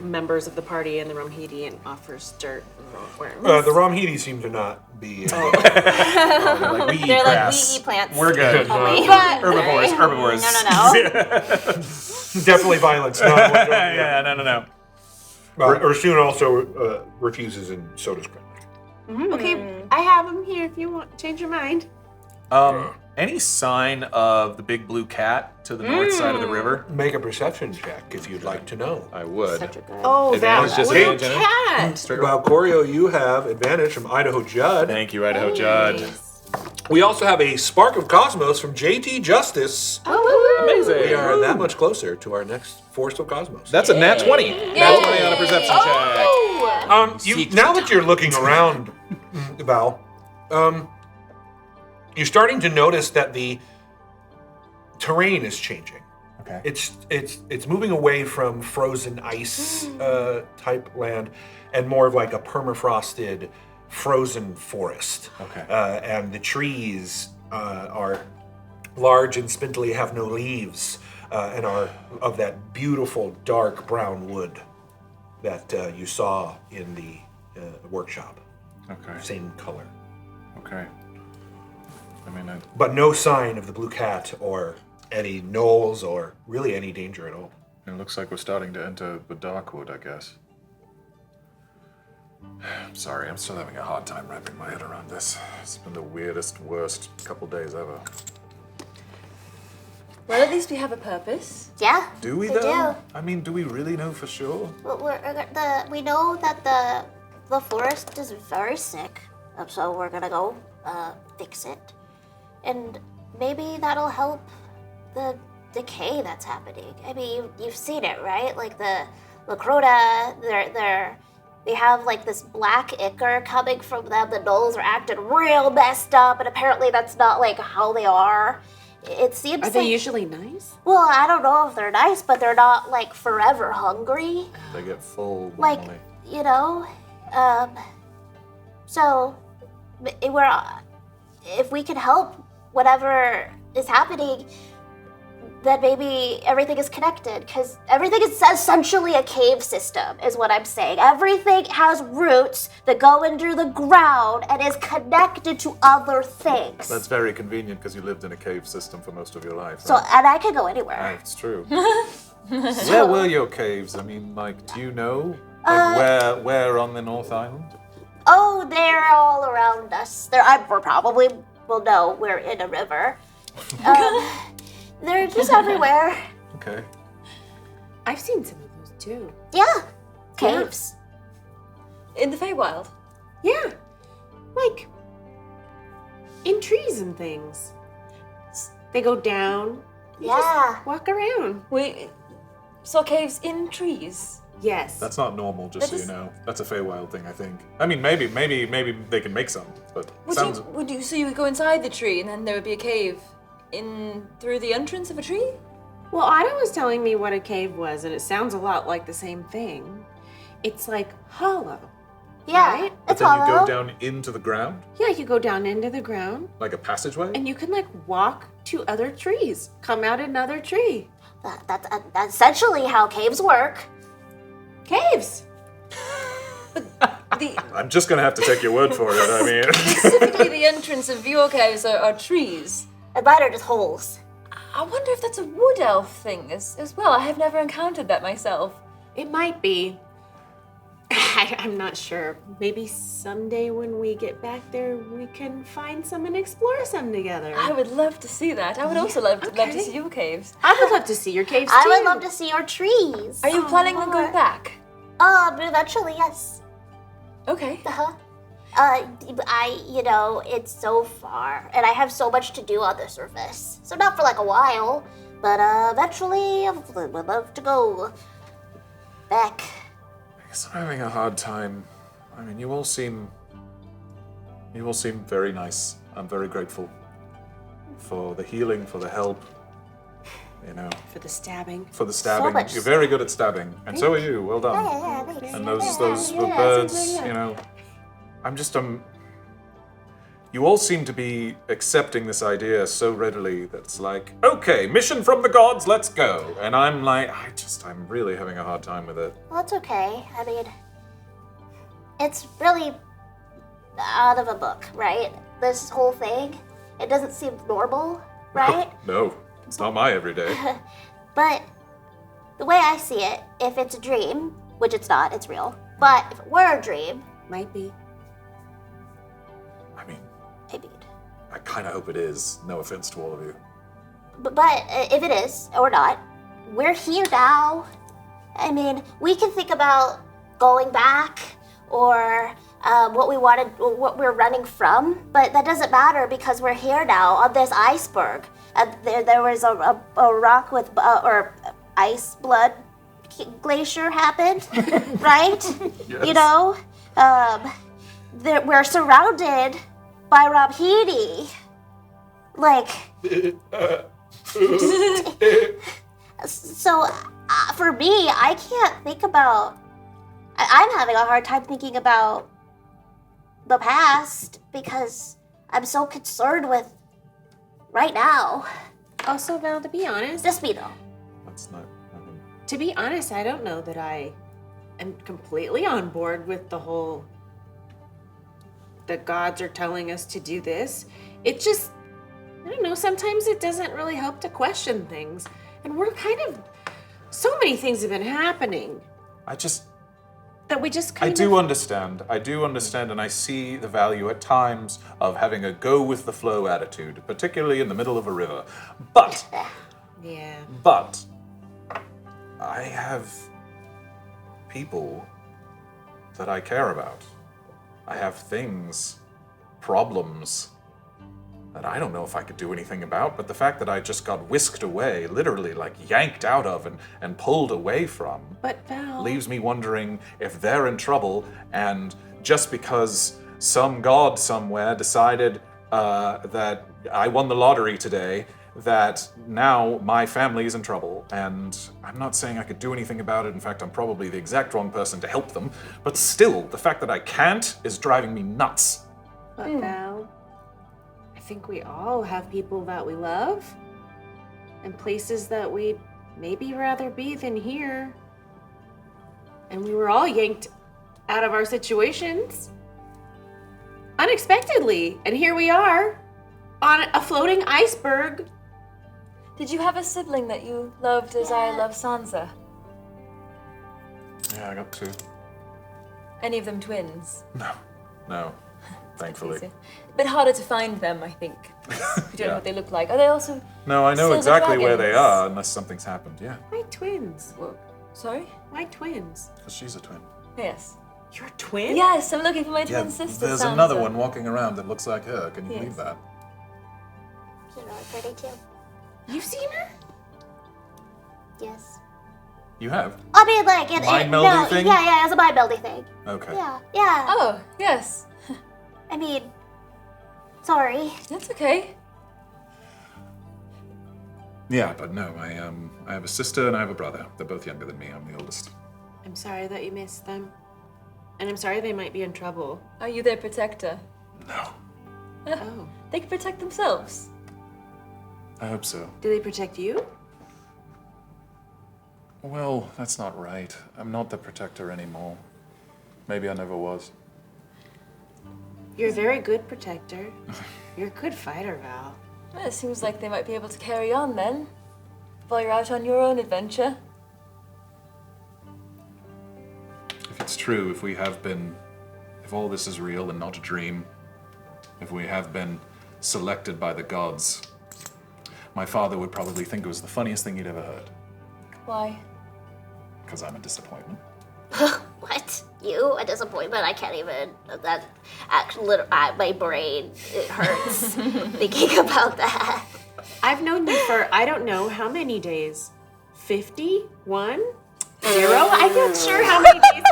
members of the party and the Romhidi and offers dirt and worms. The Romhidi seem to not be. like we eat They're like, grass. we eat plants. We're good. Only. Herbivores. No. Definitely violence. Not what Yeah, no. Ursuna also refuses, and so does Crumley. Okay, I have them here if you want. Change your mind. Any sign of the big blue cat to the north side of the river? Make a perception check if you'd like to know. I would. Such a good. Oh, Advantage, that blue disadvantage, cat. Straight Valcorio, you have advantage from Idaho Judd. Thank you, Idaho Judd. We also have a Spark of Cosmos from JT Justice. Amazing. We are that much closer to our next Force of Cosmos. That's a nat 20. Nat 20 on a perception check. Now that you're looking around, Val, you're starting to notice that the terrain is changing. Okay. It's moving away from frozen ice type land and more of like a permafrosted frozen forest. Okay. And the trees are large and spindly, have no leaves, and are of that beautiful dark brown wood that you saw in the workshop. Okay. Same color. Okay. I mean, But no sign of the blue cat or any gnolls or really any danger at all. it looks like we're starting to enter the Darkwood, I guess. I'm sorry, I'm still having a hard time wrapping my head around this. It's been the weirdest, worst couple days ever. Well, at least we have a purpose. Yeah. Do we, We though? do. I mean, do we really know for sure? We know that the forest is very sick, so we're gonna go fix it. And maybe that'll help the decay that's happening. I mean, you've seen it, right? Like the Lakota, they have like this black ichor coming from them. The gnolls are acting real messed up, and apparently that's not like how they are. It seems Are they usually nice? Well, I don't know if they're nice, but they're not like forever hungry. They get full Like, normally. you know, so if we can help whatever is happening, then maybe everything is connected, because everything is essentially a cave system, is what I'm saying. Everything has roots that go into the ground and is connected to other things. That's very convenient because you lived in a cave system for most of your life. So, right? and I can go anywhere. It's true. Where were your caves? I mean, like, do you know? Like, where on the North Island? Oh, they're all around us. We're probably will know we're in a river. They're just everywhere. Okay. I've seen some of those too. Yeah, caves. In the Feywild. Yeah. Like in trees and things. They go down. You Yeah. just walk around. We saw caves in trees. Yes. That's not normal, just That so you is- know. That's a Feywild thing, I think. I mean, maybe they can make some, but sounds. So you would go inside the tree and then there would be a cave in through the entrance of a tree? Well, Otto was telling me what a cave was, and it sounds a lot like the same thing. It's like hollow. Yeah, Right? But it's then you hollow. go down into the ground, Yeah, you go down into the ground, like a passageway. and you can like walk to other trees, come out another tree. That's essentially how caves work. Caves. I'm just gonna have to take your word for it. I mean, Specifically, the entrance of your caves are trees. And mine are just holes. I wonder if that's a wood elf thing as well. I have never encountered that myself. It might be. I'm not sure. Maybe someday when we get back there, we can find some and explore some together. I would love to see that. I would also love to okay. see your caves. I would love to see your caves I too. would love to see your trees. Are you planning on going back? Eventually, yes. Okay. It's so far, and I have so much to do on the surface. So not for like a while, but eventually I would love to go back. I guess I'm having a hard time. I mean, you all seem very nice. I'm very grateful for the healing, for the help. You know, For the stabbing. for the stabbing. much You're very good at stabbing, and so are you. Well done. Yeah, thanks. And those birds, you know. I'm just you all seem to be accepting this idea so readily that it's like, okay, mission from the gods, let's go. And I'm like, I'm really having a hard time with it. Well, it's okay. I mean, it's really out of a book, right? This whole thing, it doesn't seem normal, right? No, it's not my everyday. But the way I see it, if it's a dream, which it's not, it's real, but if it were a dream, Might be. I mean, maybe. I kind of hope it is. No offense to all of you. But if it is, or not, we're here now. I mean, we can think about going back or what we're running from, but that doesn't matter because we're here now on this iceberg. And there was a rock with, or ice blood glacier happened, right? Yes. You know, we're surrounded by Rabhidi. Like, so for me, I can't think about. I'm having a hard time thinking about the past because I'm so concerned with right now. Also, Val, to be honest, Just me though. That's not. I mean, to be honest, I don't know that I am completely on board with the whole the gods are telling us to do this. It just, I don't know, sometimes it doesn't really help to question things. And we're kind of, so many things have been happening that we just kind I do understand. I do understand, and I see the value at times of having a go with the flow attitude, particularly in the middle of a river. But Yeah. I have people that I care about. I have things, problems. that I don't know if I could do anything about, but the fact that I just got whisked away, literally like yanked out of and pulled away from, But Val. leaves me wondering if they're in trouble, and just because some god somewhere decided that I won the lottery today, that now my family is in trouble. And I'm not saying I could do anything about it. In fact, I'm probably the exact wrong person to help them. But still, the fact that I can't is driving me nuts. But Val, I think we all have people that we love and places that we'd maybe rather be than here. And we were all yanked out of our situations unexpectedly. And here we are on a floating iceberg. Did you have a sibling that you loved as I love Sansa? Yeah, I got 2. Any of them twins? No, thancfully. Easier. A bit harder to find them, I think. If you don't know what they look like. Are they also No, I know silver exactly where they dragons? are, unless something's happened, yeah. Why twins? Sorry? Why twins? Because she's a twin. Yes. You're a twin? Yes, I'm looking for my twin sister. there's Sansa. another one walking around that looks like her. Can you Yes. believe that? She's really pretty too. You've seen her? Yes. You have? I mean, like Mind melding no, thing? Yeah, it's a mind melding thing. Okay. Yeah. Oh, yes. I mean, sorry. That's okay. Yeah, but no, I have a sister and I have a brother. They're both younger than me. I'm the oldest. I'm sorry that you missed them. And I'm sorry they might be in trouble. Are you their protector? No. Oh. They can protect themselves. I hope so. Do they protect you? Well, that's not right. I'm not the protector anymore. Maybe I never was. You're a very good protector. You're a good fighter, Val. Well, it seems like they might be able to carry on then, while you're out on your own adventure. If it's true, if all this is real and not a dream, if we have been selected by the gods, my father would probably think it was the funniest thing he'd ever heard. Why? Because I'm a disappointment. What? You? A disappointment? I can't even. That actually, my brain, it hurts thinking about that. I've known you for, I don't know how many days. 50? 1? 0? I'm not sure how many days.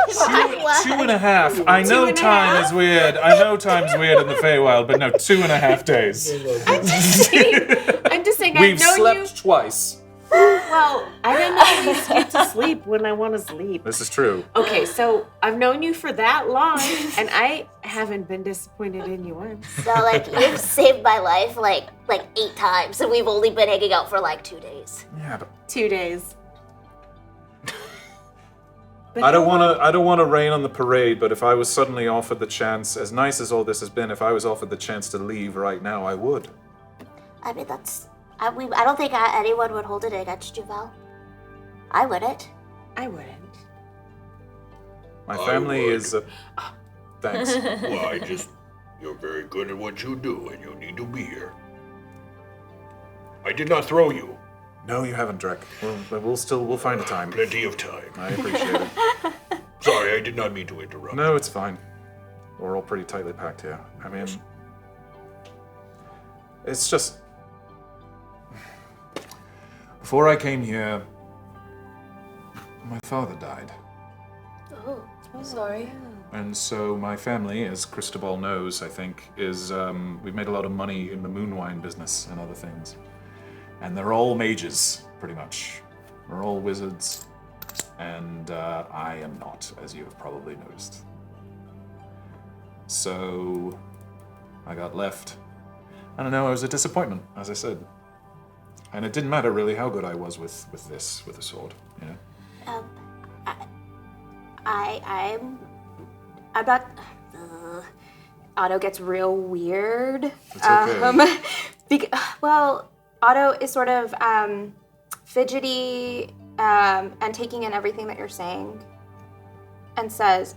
2.5. I know time is weird. I know time's weird in the Feywild, but no, 2.5 days. I'm just saying We've I've known slept twice. Well, I didn't always get to sleep when I want to sleep. This is true. Okay, so I've known you for that long, and I haven't been disappointed in you once. So, like, you've saved my life, like 8 times, and we've only been hanging out for, 2 days. Yeah, but 2 days. I don't want to rain on the parade, but if I was suddenly offered the chance, as nice as all this has been, if I was offered the chance to leave right now, I would. I mean, I don't think anyone would hold it against you, Val. I wouldn't. I wouldn't. My family is. Thanks. Well, you're very good at what you do, and you need to be here. I did not throw you. No, you haven't, Drek. We'll find a time. Plenty of time. I appreciate it. Sorry, I did not mean to interrupt. No, it's fine. We're all pretty tightly packed here. I mean, it's just. Before I came here, my father died. Oh, sorry. And so my family, as Cristobal knows, I think, is we've made a lot of money in the moonwine business and other things. And they're all mages, pretty much. We're all wizards. And I am not, as you have probably noticed. So I got left. I don't know, it was a disappointment, as I said. And it didn't matter really how good I was with a sword, you know? I'm not. Otto gets real weird. It's okay. Well, Otto is sort of fidgety and taking in everything that you're saying, and says,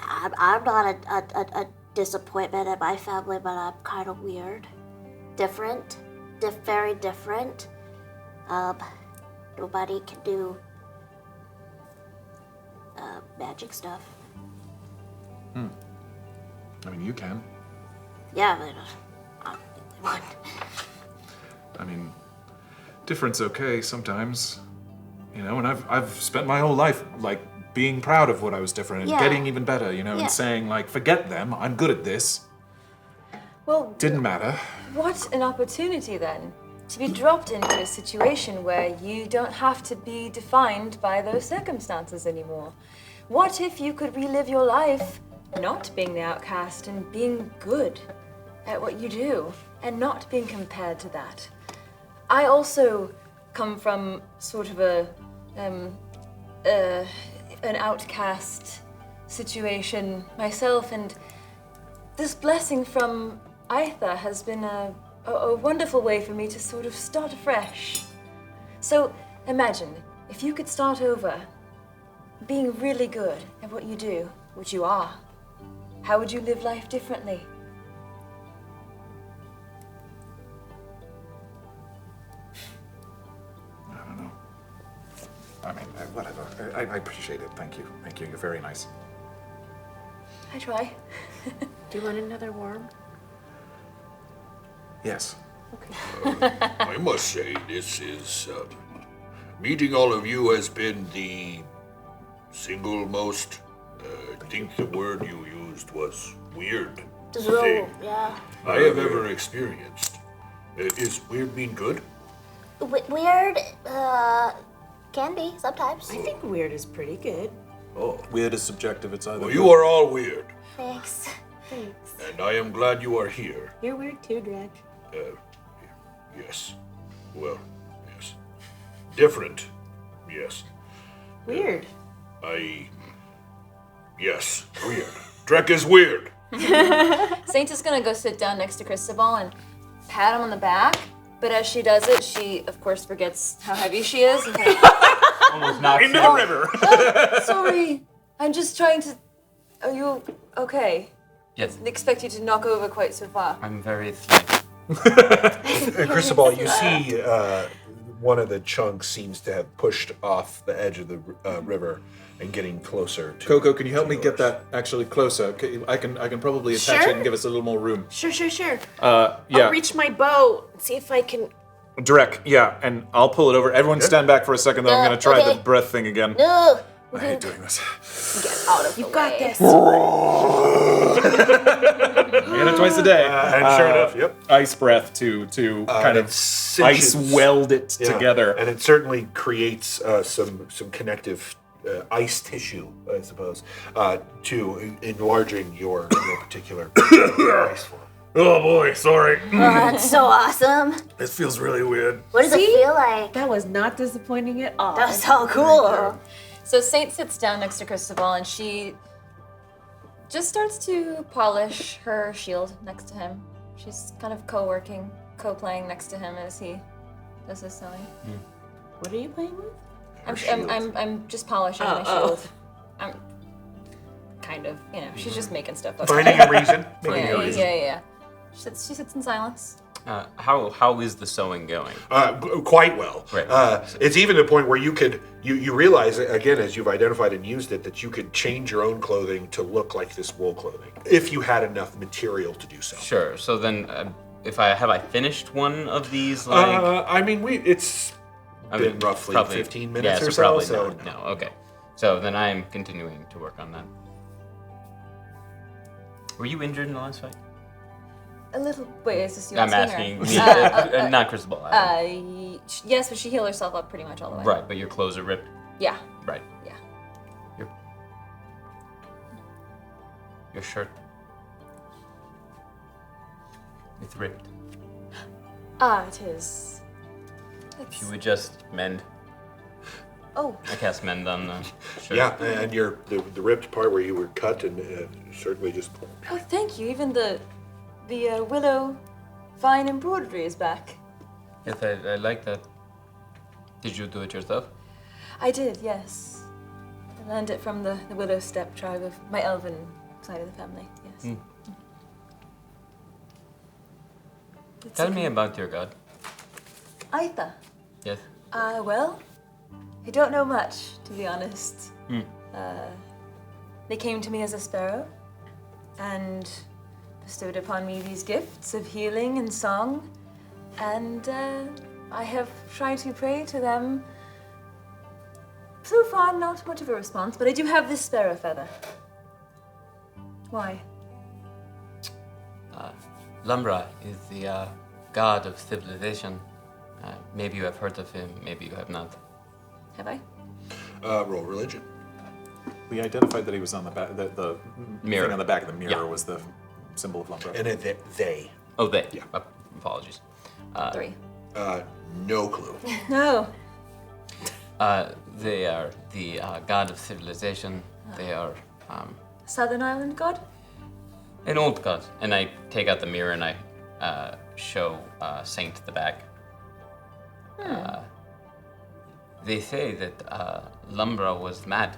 I'm not a disappointment in my family, but I'm kind of weird. Different. Very different. Nobody can do magic stuff. I mean, you can. Yeah, but one. I mean, different's okay sometimes. You know, and I've spent my whole life, like, being proud of what I was different and Yeah. getting even better, you know, Yeah. and saying, like, forget them, I'm good at this. Well, Didn't matter. what an opportunity then to be dropped into a situation where you don't have to be defined by those circumstances anymore. What if you could relive your life not being the outcast and being good at what you do and not being compared to that? I also come from sort of an outcast situation myself, and this blessing from Aitha has been a wonderful way for me to sort of start afresh. So imagine if you could start over being really good at what you do, which you are. How would you live life differently? I don't know. I mean, whatever. I appreciate it. Thank you. Thank you. You're very nice. I try. Do you want another worm? Yes. I must say, this is. Meeting all of you has been the single most. I think the word you used was weird thing Yeah. I have ever experienced. Is weird mean good? Weird, can be sometimes. I think weird is pretty good. Oh. Weird is subjective. It's either. Well, you are all weird, Thanks. Thanks. and I am glad you are here. You're weird too, Drag. Yes. Well, yes. Different. Yes. Weird. Yes. Weird. Drek is weird. Saint is gonna go sit down next to Cristobal and pat him on the back, but as she does it, she of course forgets how heavy she is and kind of, Almost knocks Into you. the river. sorry, I'm just trying to. Are you okay? Yes, Didn't expect you to knock over quite so far. I'm very slight. Cristobal, you see one of the chunks seems to have pushed off the edge of the river and getting closer to KoKo, can you help me yours. get that actually closer? I can probably attach Sure. it and give us a little more room. Sure. Yeah. I'll reach my bow and see if I can. Direct, yeah, and I'll pull it over. Everyone stand back for a second, though. I'm going to try okay. the breath thing again. No. I hate doing this. Get out of You got this. And it twice a day. And sure enough, yep. Ice breath to kind of it cinches- ice weld it Yeah, together. and it certainly creates some connective ice tissue, I suppose, to enlarging your particular ice form. Oh boy, sorry. Oh, that's so awesome. This feels really weird. What does it feel like? That was not disappointing at all. That was so cool. So Saint sits down next to Cristobal and she just starts to polish her shield next to him. She's kind of co-playing next to him as he does his sewing. What are you playing with? I'm just polishing my Oh. shield. I'm kind of, she's just making stuff up. Finding a reason. Yeah. She sits in silence. How is the sewing going? Quite well. Right. It's even to the point where you realize, again, as you've identified and used it, that you could change your own clothing to look like this wool clothing if you had enough material to do so. Sure. So then, have I finished one of these? Like, I mean, it's been roughly 15 minutes yeah, or so. Probably So not. No. Okay. So then I'm continuing to work on that. Were you injured in the last fight? A little. Wait, is this you I'm asking asking. her? Not Cristobal. Yes, but she healed herself up pretty much all the way. Right, but your clothes are ripped. Yeah. Right. Yeah. Your shirt. It's ripped. It is. If you would just mend. Oh. I cast mend on the shirt. yeah, and the ripped part where you were cut and certainly just. Oh, thank you. Even the willow fine embroidery is back. Yes, I like that. Did you do it yourself? I did, yes. I learned it from the Willowstep tribe of my elven side of the family, yes. Tell me about your god. Aitha. Yes. Well, I don't know much, to be honest. They came to me as a sparrow, and bestowed upon me these gifts of healing and song, and I have tried to pray to them. So far, not much of a response, but I do have this sparrow feather. Why? Lumbra is the god of civilization. Maybe you have heard of him, maybe you have not. Have I? Roll religion. We identified that he was on the back. The Mirror. thing on the back of the mirror Yeah. was the symbol of Lumbra. And they. Oh, they. Yeah. Apologies. 3. No clue. No. They are the god of civilization. They are Southern Island god? an old god. And I take out the mirror and I show Saint the back. They say that Lumbra was mad,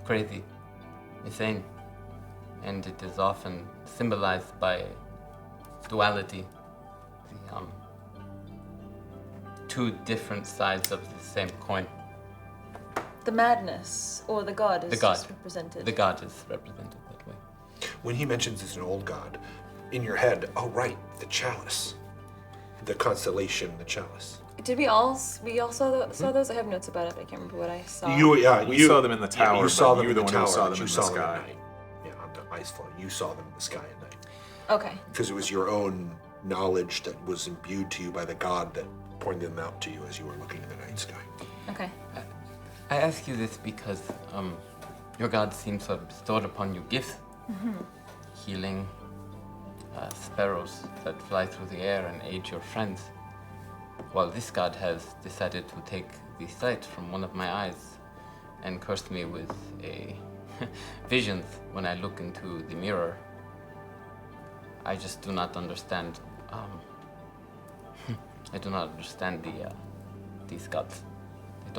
crazy, insane, and it is often symbolized by duality, the two different sides of the same coin. The madness, or the god is The god. just represented. The god is represented that way. When he mentions it's an old god, in your head, oh right, the chalice. The constellation, the chalice. Did we all saw those? I have notes about it, but I can't remember what I saw. We saw them in the tower, You saw but them you in the the one tower. who saw but them you in saw the them sky. at night. Yeah, on the ice floe. You saw them in the sky at night. Okay. Because it was your own knowledge that was imbued to you by the god that pointed them out to you as you were looking in the night sky. Okay. I ask you this because your god seems to have bestowed upon you gifts. Healing, sparrows that fly through the air and aid your friends. While this god has decided to take the sight from one of my eyes and curse me with a visions when I look into the mirror. I just do not understand. I do not understand these gods. They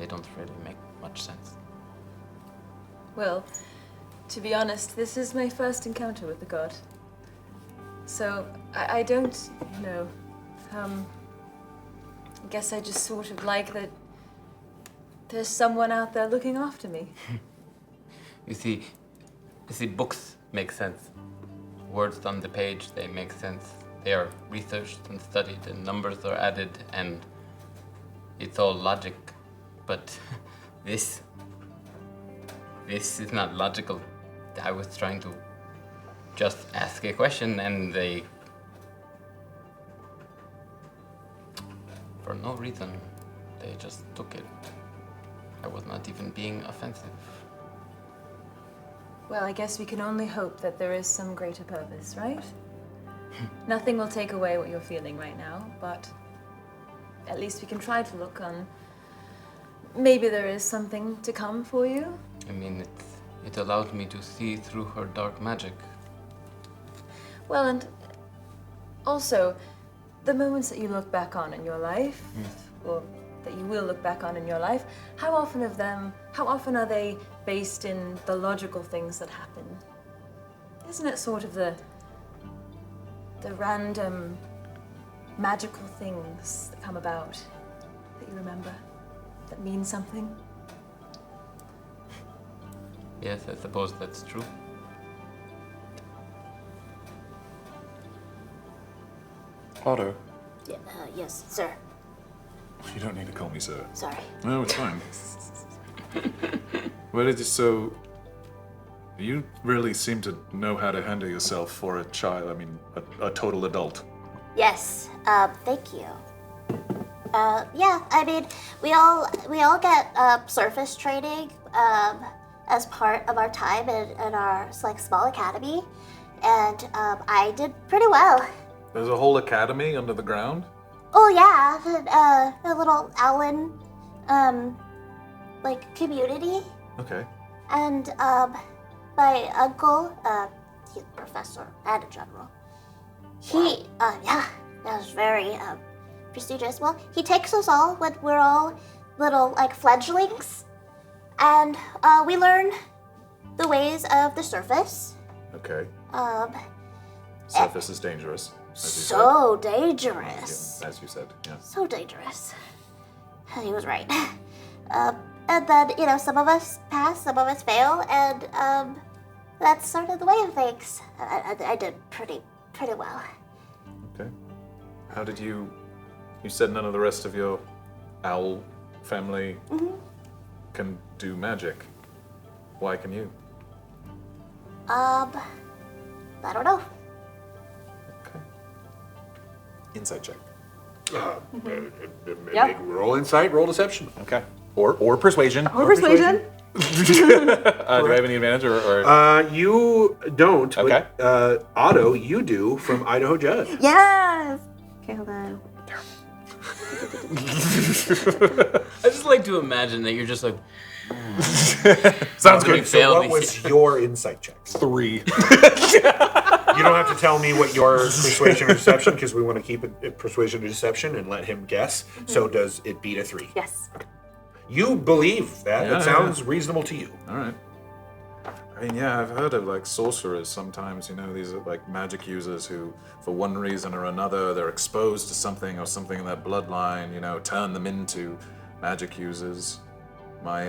don't really make much sense. Well, to be honest, this is my first encounter with the god. So, I don't know. I guess I just sort of like that there's someone out there looking after me. You see, books make sense. Words on the page, they make sense. They are researched and studied, and numbers are added, and it's all logic. But this is not logical. I was trying to just ask a question, and they, for no reason, they just took it. I was not even being offensive. Well, I guess we can only hope that there is some greater purpose, right? Nothing will take away what you're feeling right now, but at least we can try to look on. Maybe there is something to come for you. I mean, it allowed me to see through her dark magic. Well, and also, the moments that you look back on in your life, or that you will look back on in your life, how often are they based in the logical things that happen? Isn't it sort of the random magical things that come about that you remember, that mean something? Yes, I suppose that's true. Otto, Yes, sir. you don't need to call me sir. Sorry. No, it's fine. Well, it is so. You really seem to know how to handle yourself for a child. I mean, a total adult. Yes. Thank you. Yeah. I mean, we all get surface training as part of our time in our small academy, and I did pretty well. There's a whole academy under the ground? Oh yeah, a little Allen, community. Okay. And my uncle, he's a professor and a general. He, was very prestigious. Well, he takes us all when we're all little fledglings, and we learn the ways of the surface. Okay. Surface is dangerous. As you So dangerous. said. As you said, yeah. So dangerous. He was right. And then, some of us pass, some of us fail, and that's sort of the way of things. I did pretty well. Okay. How did you... You said none of the rest of your owl family can do magic. Why can you? I don't know. Okay. Insight check. Roll insight, roll deception. Okay. Or persuasion. Or persuasion. Do I have any advantage or... You don't, Okay. but Otto, you do from Idaho Judd. Yes. Okay, hold on. I just like to imagine that you're just like. Sounds good. good. So what was your insight check? 3. You don't have to tell me what your persuasion or deception, because we want to keep it persuasion or deception and let him guess. So does it beat a 3? Yes. You believe that. Yeah, it sounds reasonable to you. All right. I mean, yeah, I've heard of like sorcerers sometimes, these are like magic users who, for one reason or another, they're exposed to something or something in their bloodline, turn them into magic users. My,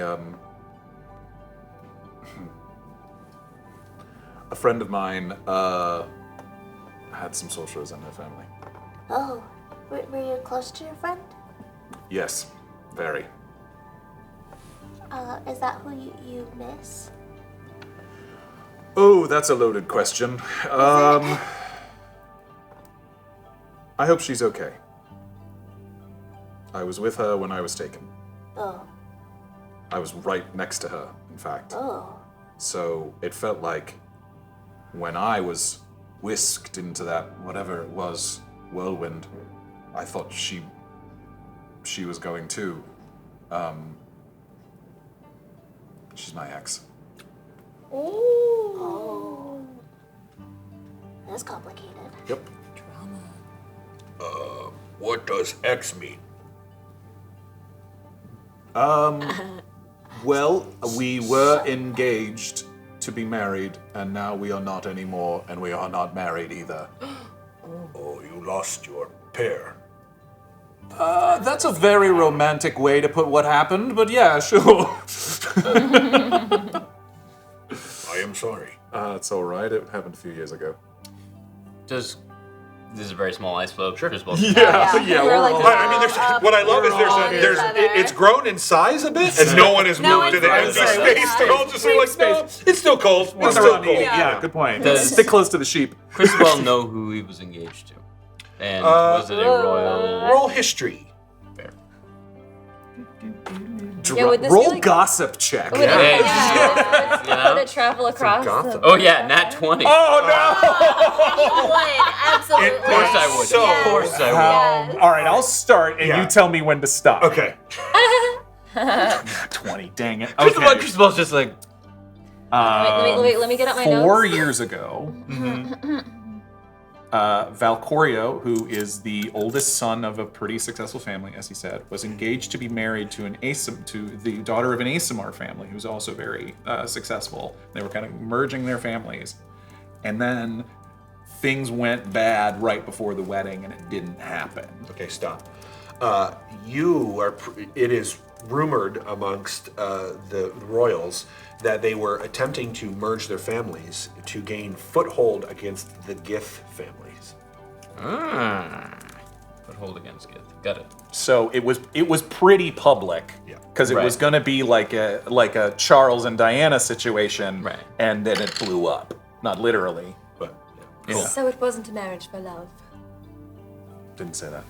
a friend of mine, had some sorcerers in their family. Oh, were you close to your friend? Yes, very. Is that who you miss? Oh, that's a loaded question. I hope she's okay. I was with her when I was taken. Oh. I was right next to her, in fact. Oh. So it felt like when I was whisked into that, whatever it was, whirlwind, I thought she was going too. She's my ex. Oh. That's complicated. Yep. What does X mean? Well, we were engaged to be married, and now we are not anymore, and we are not married either. Oh, you lost your pair. That's a very romantic way to put what happened, but yeah, sure. I am sorry. It's all right. It happened a few years ago. This is a very small ice floe. Sure. Yeah. We're all, I mean, what I love is it's grown in size a bit, and no one has moved to the empty space. They're all just like, no, it's still cold. It's still cold. Yeah, good point. Stick close to the sheep. Cristobal know who he was engaged to, and was it a royal? Roll history. Fair. would this be Roll like- gossip check. Would it, Yeah. would it travel across the... Oh yeah, nat 20. Oh no! You would, absolutely. Of course I would. So- Of course I would. All right, I'll start, and you tell me when to stop. Okay. 20. Dang it. Cristobal, Okay. Cristobal's just like. Let me get out my notes. 4 years ago, Valcorio, who is the oldest son of a pretty successful family, as he said, was engaged to be married to to the daughter of an Aasimar family, who's also very successful. They were kind of merging their families, and then things went bad right before the wedding, and it didn't happen. Okay, stop. It is rumored amongst the royals that they were attempting to merge their families to gain foothold against the Gith families. Foothold against it. Got it. So it was pretty public, because it was going to be like a Charles and Diana situation, Right. and then it blew up. Not literally, but Yeah. So it wasn't a marriage for love. didn't say that.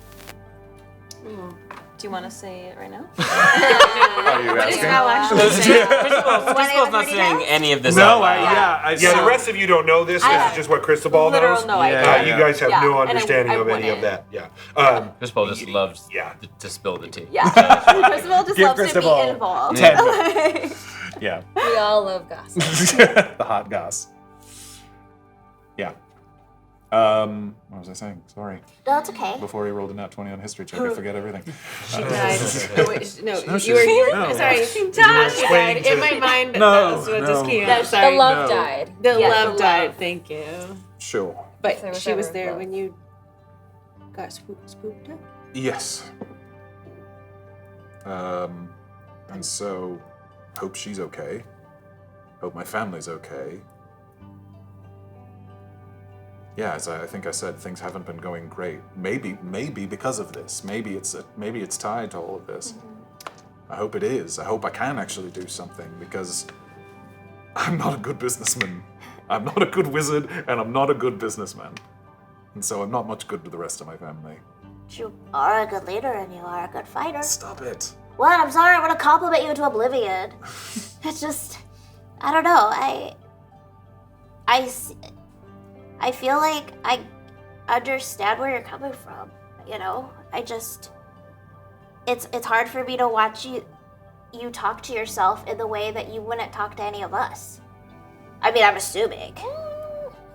Do you want to say it right now? Are you asking? Cristobal not saying any of this. No, out loud. The rest of you don't know this. This is just what Cristobal Literal knows. no idea. You guys have no and understanding I of any of wouldn't. that. Yeah. Cristobal just loves Yeah. to spill the tea. Yeah. Cristobal just Give loves Cristobal to be involved. 10. Yeah, We all love gossip. the hot goss. Yeah. What was I saying? Sorry. No, it's okay. Before he rolled a nat 20 on history check, I forget everything. She died. Oh, wait, no, No, you were no. sorry. She died. In my mind, that's what just came out. The Sorry. love died. The Yes, love the died. love. Thank you. Sure. But So she was whichever there love. when you got spooked up. Yes. And so, hope she's okay. Hope my family's okay. yeah, as I think I said, things haven't been going great. Maybe because of this. Maybe it's tied to all of this. I hope it is. I hope I can actually do something because I'm not a good businessman. I'm not a good wizard, and I'm not a good businessman. And so I'm not much good to the rest of my family. You are a good leader and you are a good fighter. Stop it. What? I'm sorry, I'm gonna compliment you into oblivion. It's just, I don't know. I feel like I understand where you're coming from. You know, it's hard for me to watch you talk to yourself in the way that you wouldn't talk to any of us. I mean, I'm assuming.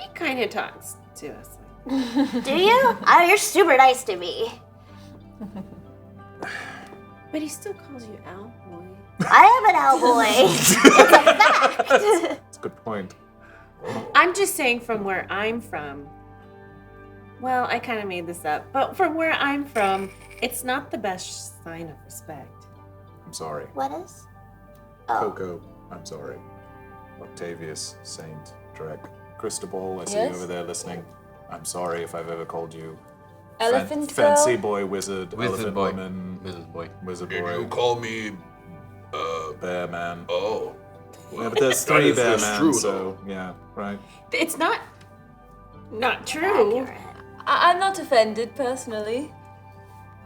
He kind of talks to us. Do you? You're super nice to me. But he still calls you Owlboy. I am an owlboy. It's a fact. That's a good point. I'm just saying from where I'm from. Well, I kind of made this up, but from where I'm from, it's not the best sign of respect. I'm sorry. What is? KoKo, I'm sorry. Octavius, Saint, Drek, Cristobal, I see you over there listening. I'm sorry if I've ever called you Elephant fancy girl? boy, wizard, elephant boy. woman, Wizard boy. wizard Did boy, you call me? bear man. Oh. Yeah, but there's That 3 is bear just man, true, so yeah, right. It's not true. Accurate. I'm not offended personally.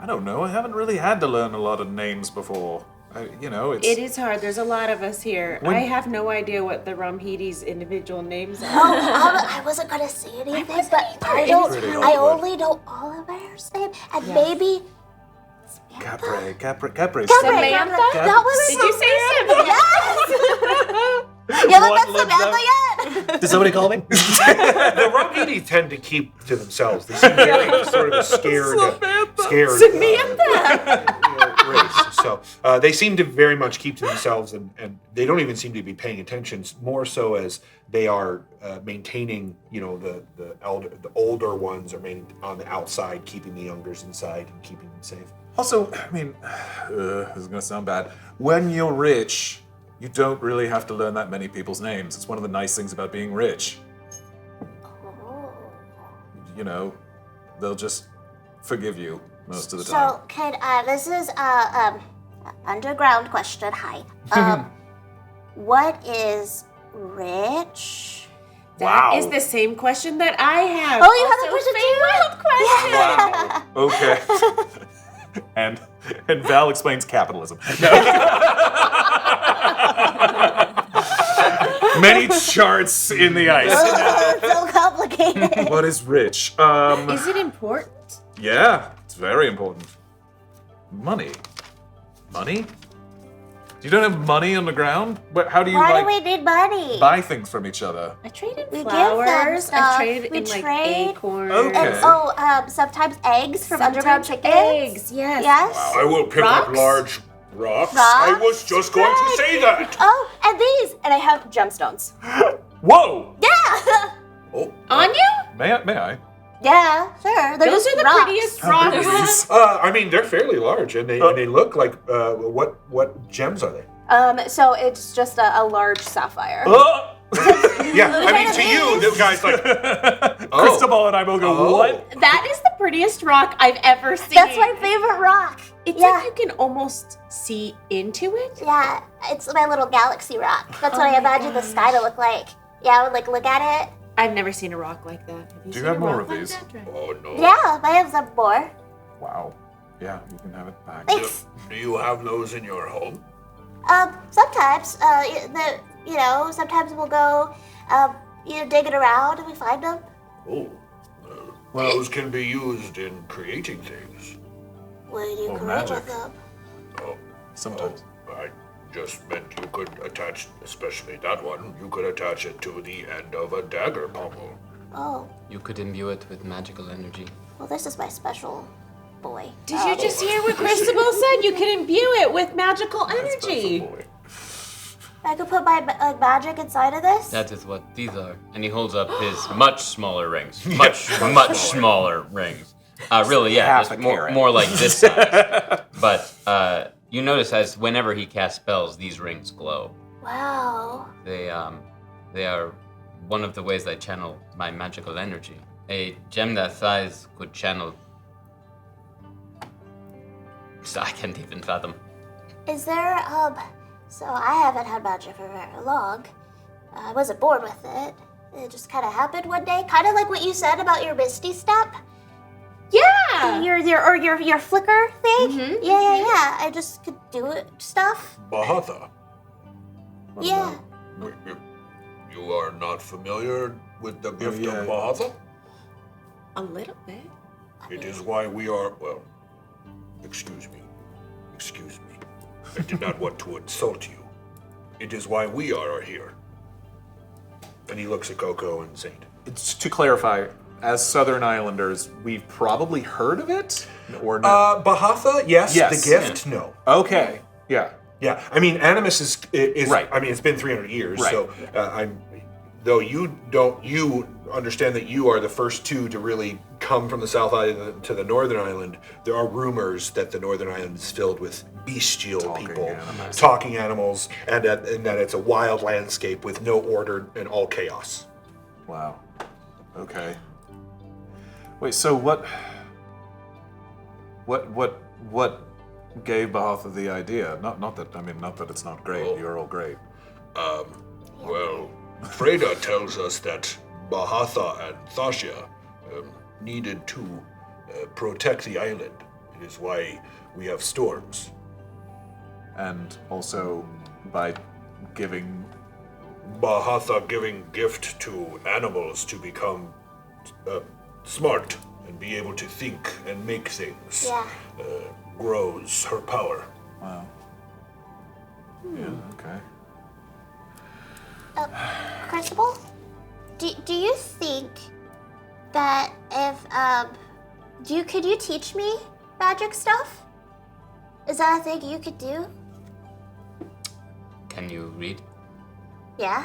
I don't know. I haven't really had to learn a lot of names before. It's It is hard. There's a lot of us here. When- I have no idea what the Rumhidi's individual names are. I wasn't gonna say anything, but I only know Oliver's name, and maybe Capre. Samantha. That was Did you say Samantha? Yes. You haven't met Samantha yet? Did somebody call me? The Rumhidi tend to keep to themselves. They seem very sort of a scared race. So they seem to very much keep to themselves, and they don't even seem to be paying attention. More so as they are maintaining, the older ones are on the outside, keeping the youngers inside and keeping them safe. Also, I mean, this is gonna sound bad. When you're rich, you don't really have to learn that many people's names. It's one of the nice things about being rich. They'll just forgive you most of the time. So, this is underground question. Hi. What is rich? That is the same question that I have. Oh, you have a question too? Wild question. Okay. and Val explains capitalism. Many charts in the ice. It's so complicated. What is rich? Is it important? Yeah, it's very important. Money. Money? You don't have money on the ground? But how do you Why do we need money? buy things from each other? I traded We flowers. give them stuff. I've traded We in trade. acorns. Okay. And sometimes eggs from underground chickens. Eggs, yes. Yes. I will pick Rocks? up large rocks. I was just going to say that. Oh, and these. And I have gemstones. Whoa! Yeah. On you? May I? Yeah, sure. They're Those just are the rocks. prettiest rocks. I mean, they're fairly large, and they look like what gems are they? So it's just a large sapphire. Yeah, I mean, to you, the guy's like, Cristobal and I will go, what? That is the prettiest rock I've ever seen. That's my favorite rock. It's Yeah. like you can almost see into it. Yeah, it's my little galaxy rock. That's what I imagine the sky to look like. Yeah, I would look at it. I've never seen a rock like that. Have Do you seen have a more rock of like these? that, Drake? Oh no. Yeah, I have some more. Wow. Yeah, you can have it back. Thanks. Do you have those in your home? Sometimes, sometimes we'll go, digging around and we find them. Oh. Those can be used in creating things. What do you Or create magic. with them? Oh. Sometimes. I just meant you could attach, especially that one, you could attach it to the end of a dagger pommel. Oh, You could imbue it with magical energy. well, this is my special boy. Did you just hear what Cristobal said? You can imbue it with magical energy. I could put my magic inside of this? That is what these are. And he holds up his much smaller rings. Much smaller rings. Really, yeah, Half just a more, carrot. more like this size. But you notice as whenever he casts spells, these rings glow. Wow. They are one of the ways I channel my magical energy. A gem that size could channel. So I can't even fathom. Is there, so I haven't had magic for very long. I wasn't born with it. It just kind of happened one day, kind of like what you said about your Misty Step. Yeah. Your flicker thing. Yeah. I just could do it stuff. Bahatha. Yeah. You are not familiar with the gift of Bahatha? A little bit. It is why we are, well, excuse me. I did not want to insult you. It is why we are here. And he looks at KoKo and Saint. It's to clarify, as Southern Islanders, we've probably heard of it, or no? Bahatha, yes. Yes. The gift, no. Okay. Yeah. Yeah, I mean, Animus is Right. I mean, it's been 300 years, Right. so though you understand that you are the first two to really come from the South Island to the Northern Island. There are rumors that the Northern Island is filled with bestial people, talking animals, and that it's a wild landscape with no order and all chaos. Wow. Okay. Wait. So what gave Bahatha the idea? Not that it's not great. You're all great. Well, Freda tells us that Bahatha and Thasha needed to protect the island. It is why we have storms. And also by giving Bahatha giving gift to animals to become smart and be able to think and make things grows her power. Wow. Yeah. Okay. Cristobal, do you think that if could you teach me magic stuff? Is that a thing you could do? Can you read? Yeah.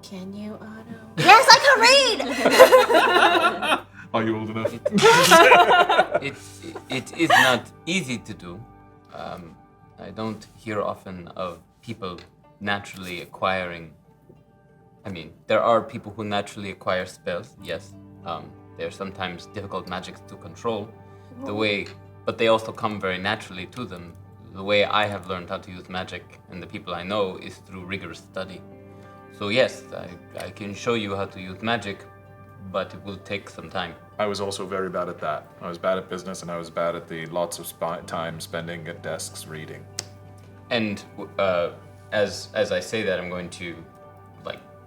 Can you, Otto? Yes, I can read. Are you old enough? It is not easy to do. I don't hear often of people naturally acquiring. I mean, there are people who naturally acquire spells. Yes, they're sometimes difficult magics to control. But they also come very naturally to them. The way I have learned how to use magic, and the people I know, is through rigorous study. So yes, I can show you how to use magic, but it will take some time. I was also very bad at that. I was bad at business, and I was bad at the lots of time spending at desks reading. And as I say that, I'm going to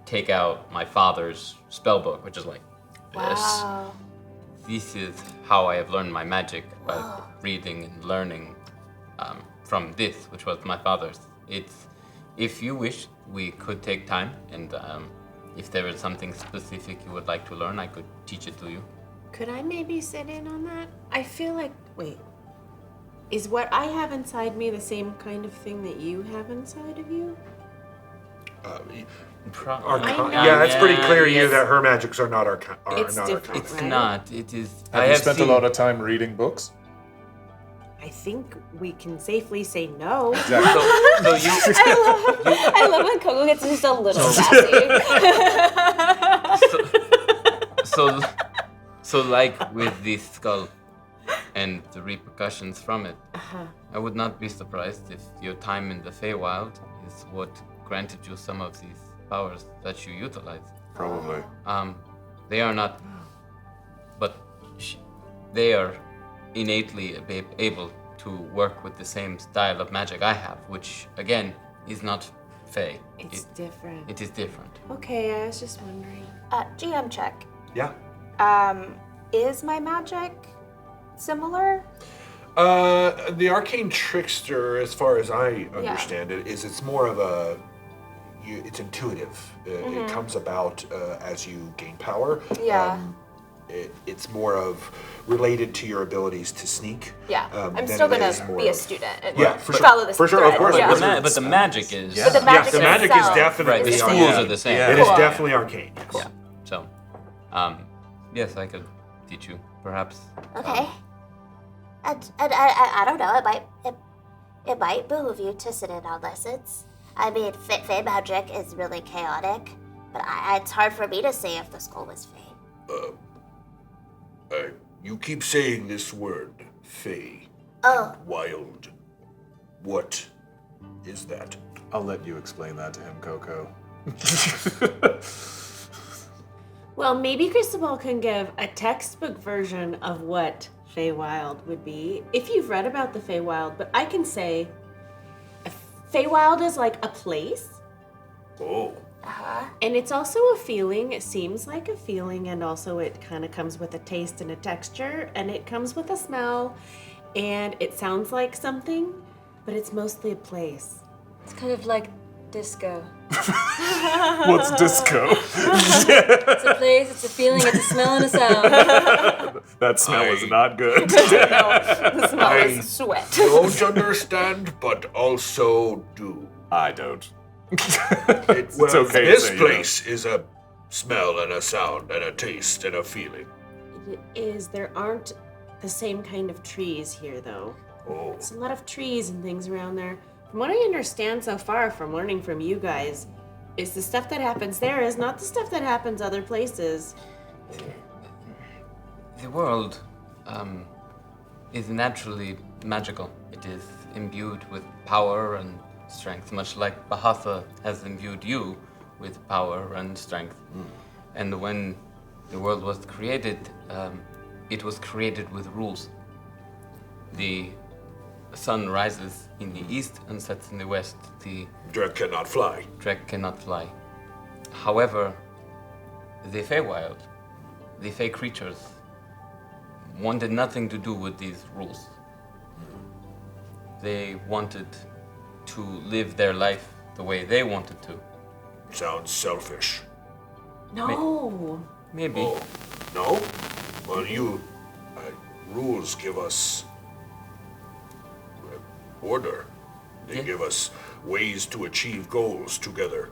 take out my father's spell book, which is Wow. this is how I have learned my magic by reading and learning from this, which was my father's. If you wish, we could take time, and if there is something specific you would like to learn, I could teach it to you. Could I maybe sit in on that? I feel like, wait, is what I have inside me the same kind of thing that you have inside of you? It's pretty clear to you that her magics are not It's not different, It's right? not. It is. Have you spent a lot of time reading books? I think we can safely say no. Exactly. I love when KoKo gets just a little sassy. So like with the skull and the repercussions from it, I would not be surprised if your time in the Feywild is what granted you some of these powers that you utilize. Probably. They are not, but they are innately able to work with the same style of magic I have, which again is not Fey. It's different. It is different. Okay, I was just wondering. GM check. Yeah. Is my magic similar? The arcane trickster, as far as I understand it, is it's more of it's intuitive. It comes about as you gain power. Yeah. It's more of related to your abilities to sneak. Yeah. I'm than still it gonna is more be a of- student and for sure. follow this For sure, of thread. course. Yeah. But the magic is. But the magic, the magic is itself definitely Right, the is schools arcane. are the same. It is Cool. definitely arcane. Yes. Yeah. So, yes, I could teach you, perhaps. Okay. I don't know. It might behoove you to sit in on lessons. I mean, Fey magic is really chaotic. But it's hard for me to say if the skull was Fae. You keep saying this word, Fae. Oh. Wild. What is that? I'll let you explain that to him, KoKo. Well, maybe Cristobal can give a textbook version of what Feywild would be, if you've read about the Feywild, but I can say Feywild is like a place. Oh. And it's also a feeling. It seems like a feeling, and also it kind of comes with a taste and a texture, and it comes with a smell, and it sounds like something, but it's mostly a place. It's kind of like disco. What's disco? It's a place, it's a feeling, it's a smell and a sound. That smell is not good. The smell is sweat. Don't understand, but also do. I don't. It's okay to This say you place is a smell and a sound and a taste and a feeling. It is. There aren't the same kind of trees here, though. Oh. It's a lot of trees and things around there. From what I understand so far from learning from you guys, is the stuff that happens there is not the stuff that happens other places. The world is naturally magical. It is imbued with power and strength, much like Bahatha has imbued you with power and strength. And when the world was created, it was created with rules. The sun rises in the east and sets in the west. The Drek cannot fly. Drek cannot fly. However, the Feywild, the Fey creatures, wanted nothing to do with these rules. They wanted to live their life the way they wanted to. Sounds selfish. No. Maybe. Oh, no? Well, rules give us order. They give us ways to achieve goals together.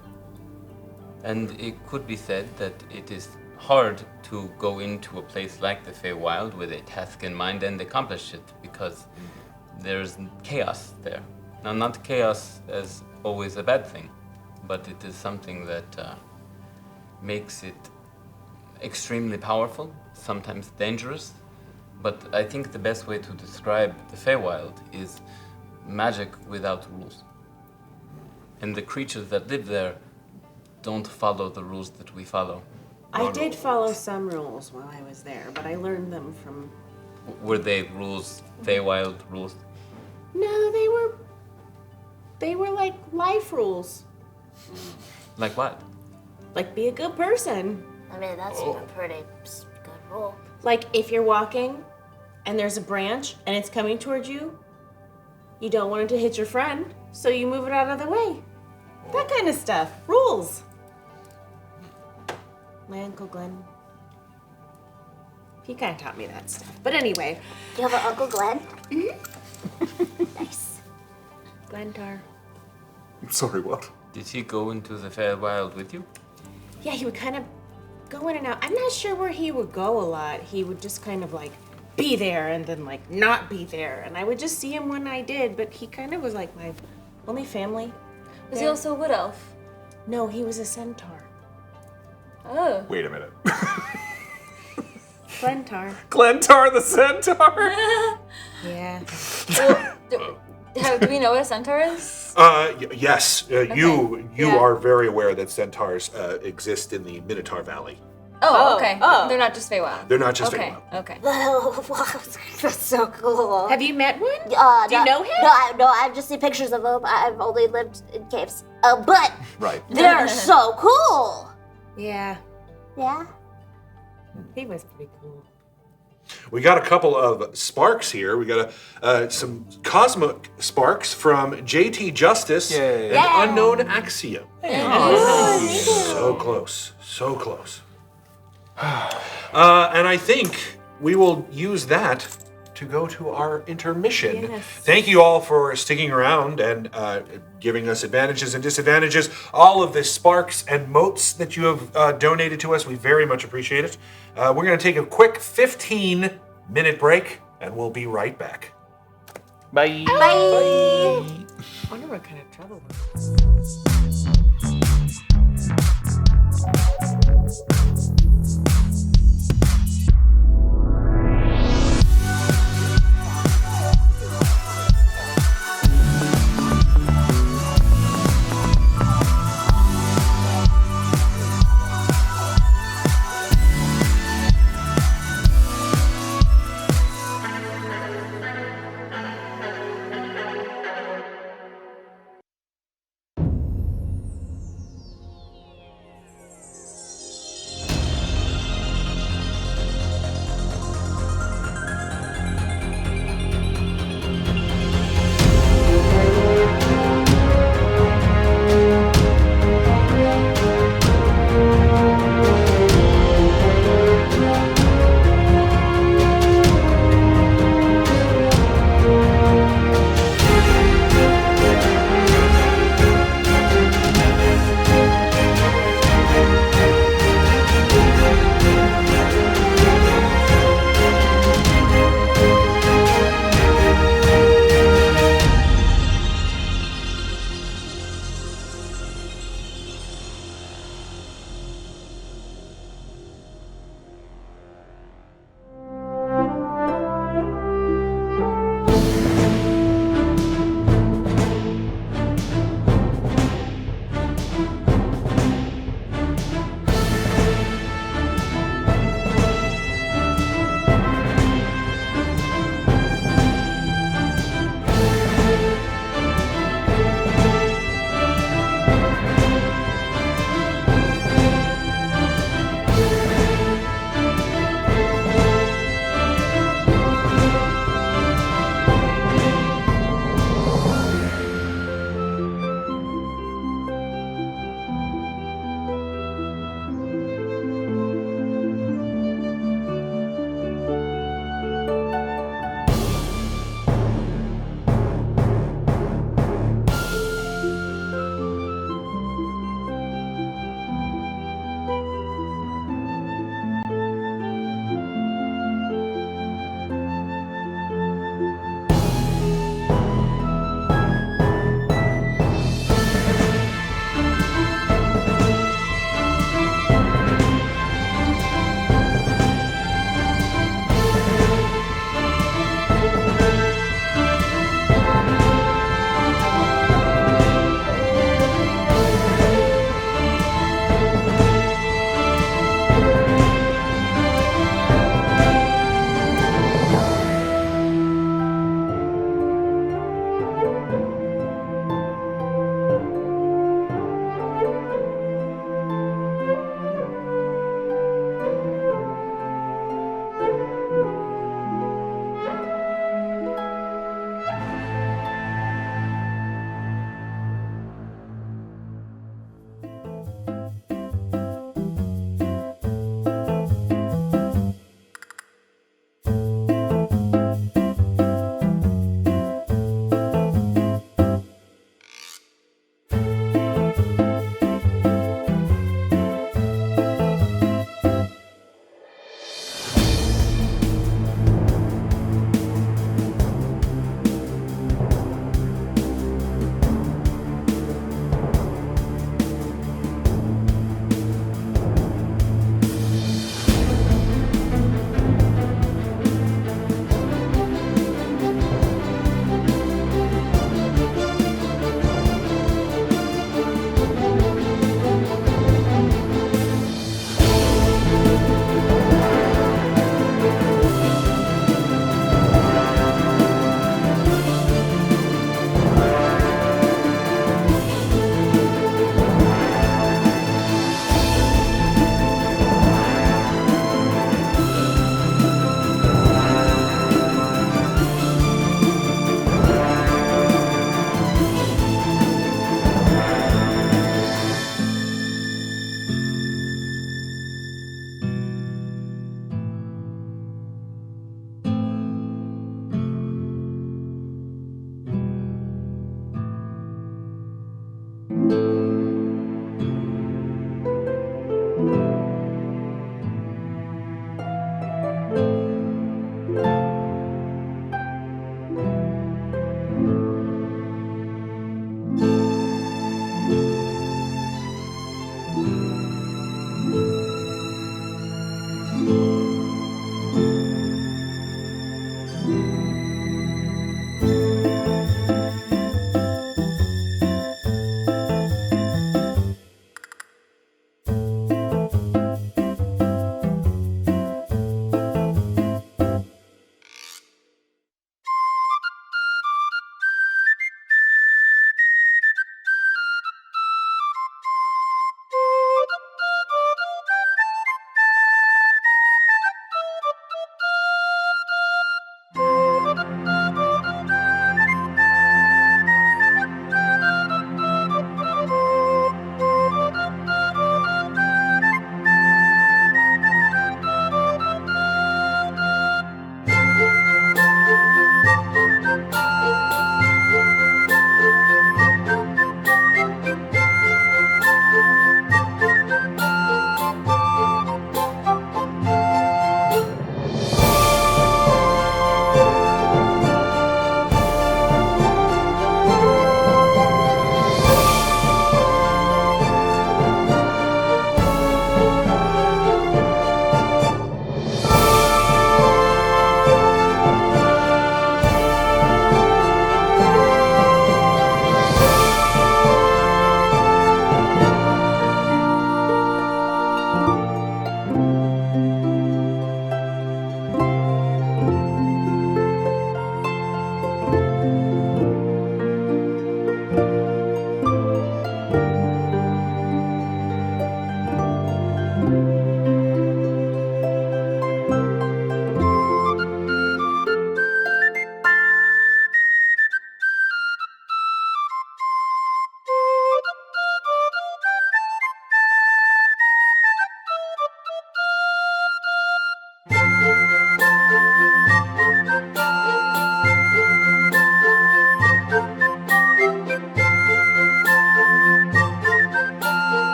And it could be said that it is hard to go into a place like the Feywild with a task in mind and accomplish it because there's chaos there. Now, not chaos as always a bad thing, but it is something that makes it extremely powerful, sometimes dangerous. But I think the best way to describe the Feywild is magic without rules. And the creatures that live there don't follow the rules that we follow. I did follow some rules while I was there, but I learned them from... Were they rules, Feywild rules? No, they were like life rules. Like what? Like be a good person. I mean, that's a pretty good rule. Like if you're walking and there's a branch and it's coming towards you, you don't want it to hit your friend, so you move it out of the way. That kind of stuff. Rules. My Uncle Glenn. He kind of taught me that stuff. But anyway. Do you have an Uncle Glenn? Nice. Glentar. I'm sorry, what? Did he go into the Feywild with you? Yeah, he would kind of go in and out. I'm not sure where he would go a lot. He would just kind of like be there and then like not be there. And I would just see him when I did, but he kind of was like my only family. Was he also a wood elf? No, he was a centaur. Oh. Wait a minute. Glentar. Glentar the centaur? Yeah. Well, do we know what a centaur is? Yes. You are very aware that centaurs exist in the Minotaur Valley. Oh, okay. They're not just Feywild. They're not just okay. Feywild. Okay. That's so cool. Have you met one? Do you know him? No, I've just seen pictures of them. I've only lived in caves. But Right. they're so cool. Yeah. Yeah. He was pretty cool. We got a couple of sparks here. We got some cosmic sparks from JT Justice and Unknown Axiom. So close. So close. And I think we will use that to go to our intermission. Yes. Thank you all for sticking around and giving us advantages and disadvantages. All of the sparks and motes that you have donated to us, we very much appreciate it. We're going to take a quick 15-minute break, and we'll be right back. Bye. Bye. I wonder what kind of trouble.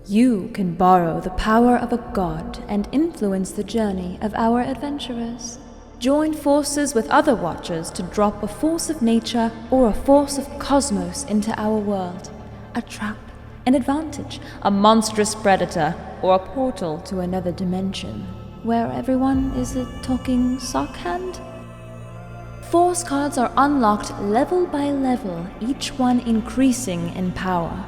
You can borrow the power of a god and influence the journey of our adventurers. Join forces with other watchers to drop a force of nature or a force of cosmos into our world. A trap, an advantage, a monstrous predator, or a portal to another dimension, where everyone is a talking sock hand. Force cards are unlocked level by level, each one increasing in power.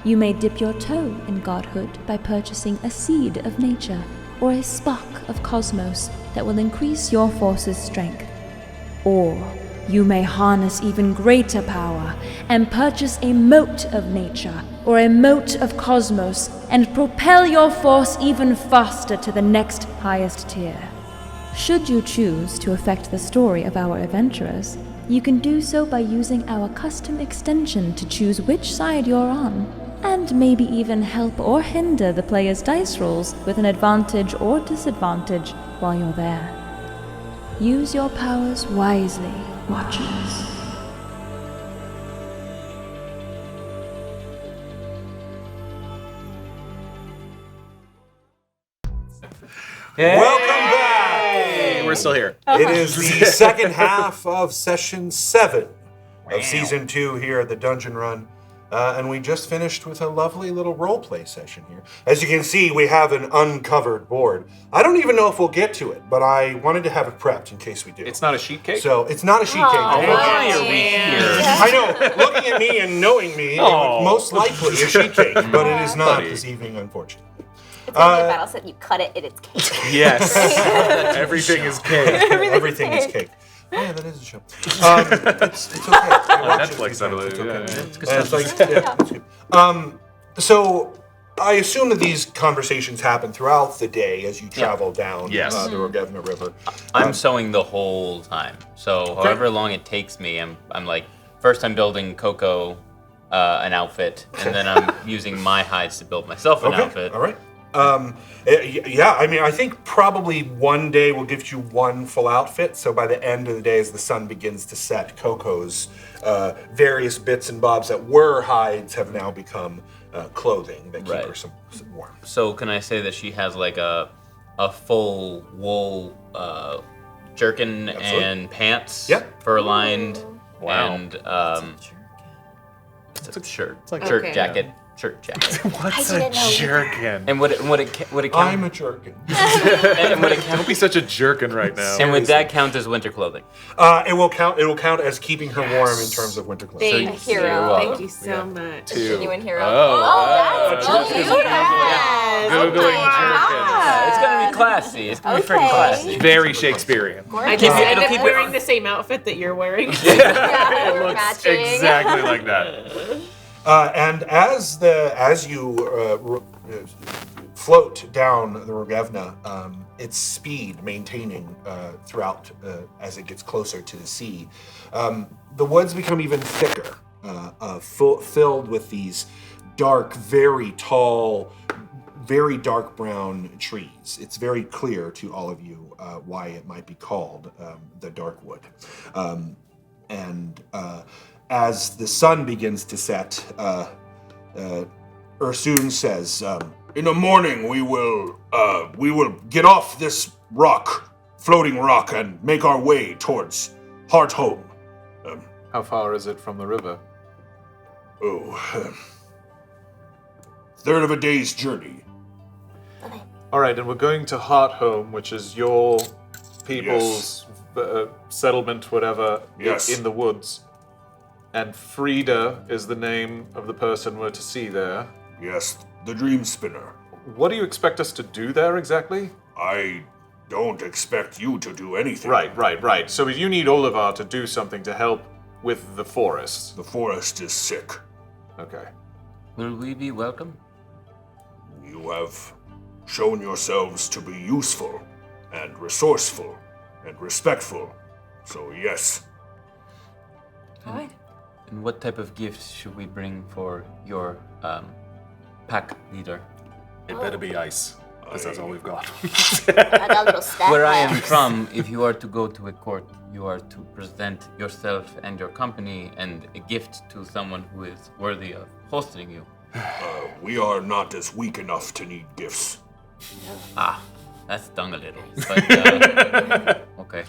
You may dip your toe in godhood by purchasing a seed of nature or a spark of cosmos that will increase your force's strength. Or you may harness even greater power and purchase a mote of nature or a mote of cosmos and propel your force even faster to the next highest tier. Should you choose to affect the story of our adventurers, you can do so by using our custom extension to choose which side you're on, and maybe even help or hinder the player's dice rolls with an advantage or disadvantage while you're there. Use your powers wisely, Watchers. Welcome back! We're still here. It is the second half of session 7 of season 2 here at the Dungeon Run. And we just finished with a lovely little roleplay session here. As you can see, we have an uncovered board. I don't even know if we'll get to it, but I wanted to have it prepped in case we do. It's not a sheet cake? So, it's not a sheet cake. Why are we here? I know, looking at me and knowing me, it would most likely a sheet cake, but it is not this evening, unfortunately. It's gonna be a battle set. You cut it and it's cake. Yes. Everything is cake. Everything is cake. Oh, yeah, that is a show. It's okay. Netflix, I believe. It's good. So I assume that these conversations happen throughout the day as you travel down the Rogevna River. I'm sewing the whole time. So however long it takes me, I'm like, first I'm building KoKo an outfit, and then I'm using my hides to build myself an outfit. All right. I mean, I think probably one day will give you one full outfit. So by the end of the day, as the sun begins to set, KoKo's various bits and bobs that were hides have now become clothing that keep her some warm. So can I say that she has like a full wool jerkin and pants, fur-lined, and it's a shirt. It's like shirt jacket. Shirt jacket. What's a jerkin? And would it count? I'm a jerkin. And would it count? Don't be such a jerkin right now. And would that count as winter clothing? It will count. It will count as keeping her warm in terms of winter clothing. Thank you. Thank you so much. Genuine hero. That's Googling jerkin. It's gonna be classy. It's gonna be freaking classy. Very Shakespearean. I just end up wearing the same outfit that you're wearing. It looks exactly like that. And as you float down the Rogevna, its speed maintaining throughout as it gets closer to the sea, the woods become even thicker, filled with these dark, very tall, very dark brown trees. It's very clear to all of you why it might be called the Darkwood. As the sun begins to set, Ursoon says, "In the morning we will get off this floating rock, and make our way towards Heart Home." How far is it from the river? Third of a day's journey. All right, and we're going to Heart Home, which is your people's settlement, whatever, in the woods. And Frida is the name of the person we're to see there. Yes, the Dream Spinner. What do you expect us to do there exactly? I don't expect you to do anything. Right. So you need Olivar to do something to help with the forest. The forest is sick. Okay. Will we be welcome? You have shown yourselves to be useful and resourceful and respectful, so yes. All right. And what type of gifts should we bring for your pack leader? It better be ice, because that's all we've got. I got a little staff. Where I am from, if you are to go to a court, you are to present yourself and your company and a gift to someone who is worthy of hosting you. We are not as weak enough to need gifts. Ah, that stung a little. But, okay.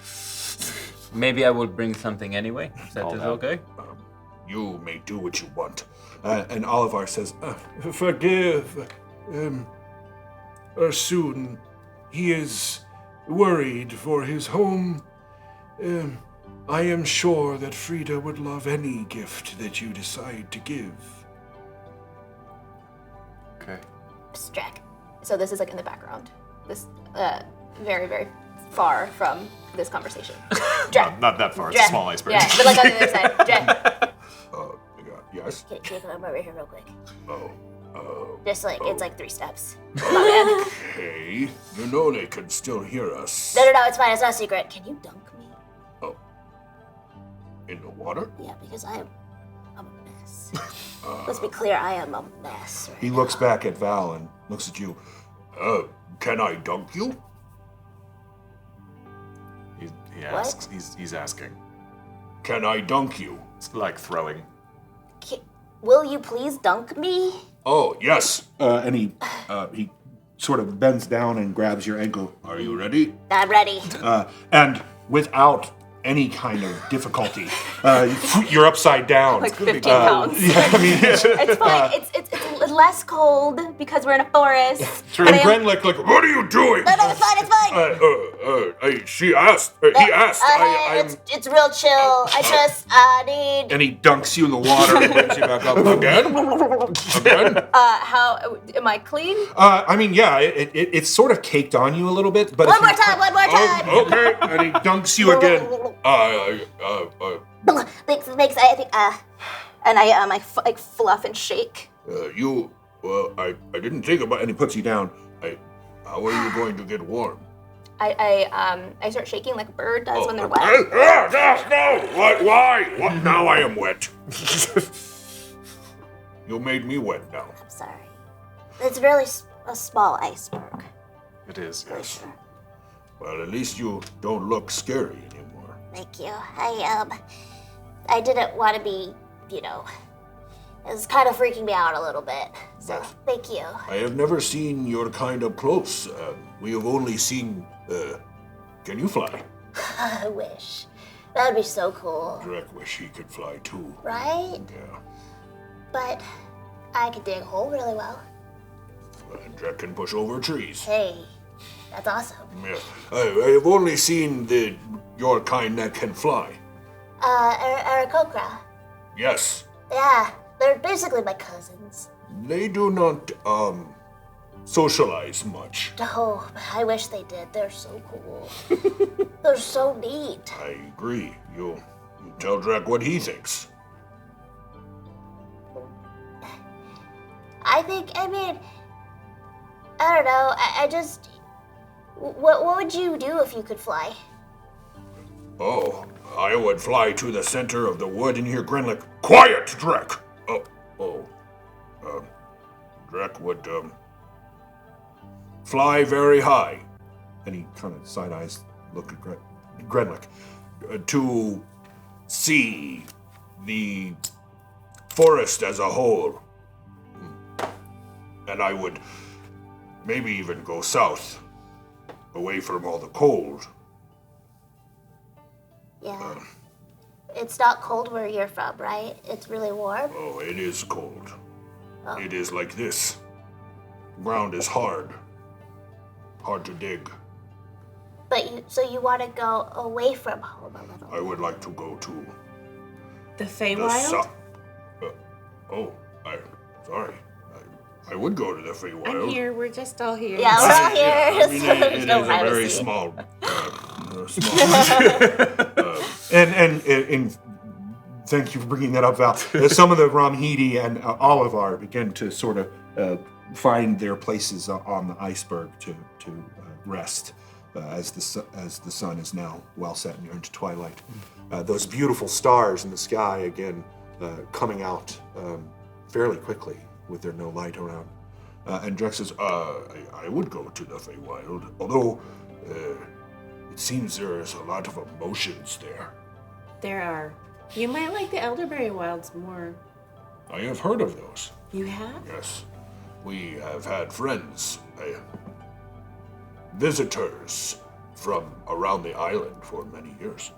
Maybe I will bring something anyway, if that is okay. You may do what you want. And Olivar says, "Forgive Ursoon. He is worried for his home. I am sure that Frida would love any gift that you decide to give." Okay. Strack. So this is like in the background. This very, very far from this conversation. Not that far. It's a small iceberg. Yeah, but like on the other side. Dre. Yes? Can you come over here real quick? Oh. Just like, it's like 3 steps. Hey, you know they can still hear us. No, it's fine. It's not a secret. Can you dunk me? Oh. In the water? Yeah, because I'm a mess. Let's be clear, I am a mess. Right? He looks back at Val and looks at you. Can I dunk you? He asks. He's asking. Can I dunk you? It's like throwing. Will you please dunk me? Oh, yes. And he sort of bends down and grabs your ankle. Are you ready? I'm ready. And without any kind of difficulty, you're upside down. Like 15 pounds. Yeah, I mean, It's fine. It's less cold because we're in a forest. and Grenlick, like, what are you doing? No, it's fine. She asked. He asked. It's real chill. I just need. And he dunks you in the water and brings you back up again. Again. How am I clean? I mean, yeah, it's sort of caked on you a little bit, but One more time. Okay, and he dunks you again. Makes I think And I like fluff and shake. I didn't think about. And he puts you down. How are you going to get warm? I start shaking like a bird does when they're wet. No! Why? What? Now I am wet. You made me wet now. I'm sorry. It's really a small iceberg. It is, yes. Sure. Well, at least you don't look scary anymore. Thank you. I didn't want to be, it was kind of freaking me out a little bit. So thank you. I have never seen your kind up close. We have only seen. Can you fly? I wish. That'd be so cool. Drek wish he could fly too. Right? Yeah. But I could dig a hole really well. And Drek can push over trees. Hey, that's awesome. Yeah. I have only seen your kind that can fly. Ursakka. Yes. Yeah, they're basically my cousins. They do not socialize much. Oh, but I wish they did. They're so cool. They're so neat. I agree. You tell Drek what he thinks. I don't know. I just. What would you do if you could fly? Oh, I would fly to the center of the wood and hear Grenlick. Quiet, Drek! Drek would, fly very high. And he kind of side eyes look at Grenlick. To see the forest as a whole. And I would maybe even go south, away from all the cold. Yeah. It's not cold where you're from, right? It's really warm? Oh, it is cold. Oh. It is like this. Ground is hard. Hard to dig. But you want to go away from home a little? I would like to go to The the Feywild? Sorry. I would go to the Feywild. I'm here. We're just all here. Yeah, we're all here. I mean, it is No a very privacy. small. And in Thank you for bringing that up, Val. Some of the Ramhidi and Olivar begin to sort of find their places on the iceberg to rest as the sun is now well set and you're into twilight. Those beautiful stars in the sky again coming out fairly quickly with there no light around. And Drex says, I would go to the Feywild, although it seems there is a lot of emotions there. There are. You might like the Elderberry Wilds more. I have heard of those. You have? Yes. We have had friends, visitors from around the island for many years.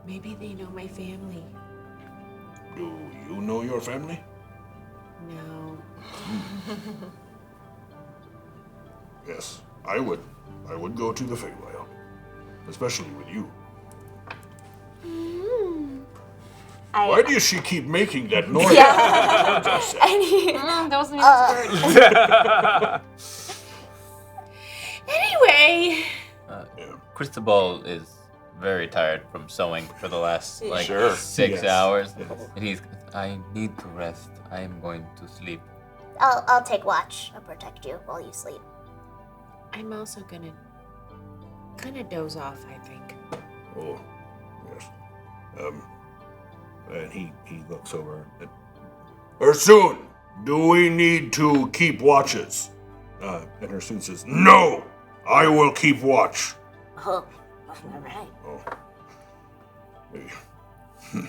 Maybe they know my family. Do you know your family? No. Yes, I would. I would go to the Feywild, especially with you. Why does she keep making that noise? That wasn't even a word. Anyway. Cristobal is very tired from sewing for the last 6 hours. And I need to rest. I am going to sleep. I'll take watch and protect you while you sleep. I'm also gonna kind of doze off, I think. Oh, yes. And he looks over at Ursoon, do we need to keep watches? and Ursoon says, No! I will keep watch. Oh, all right.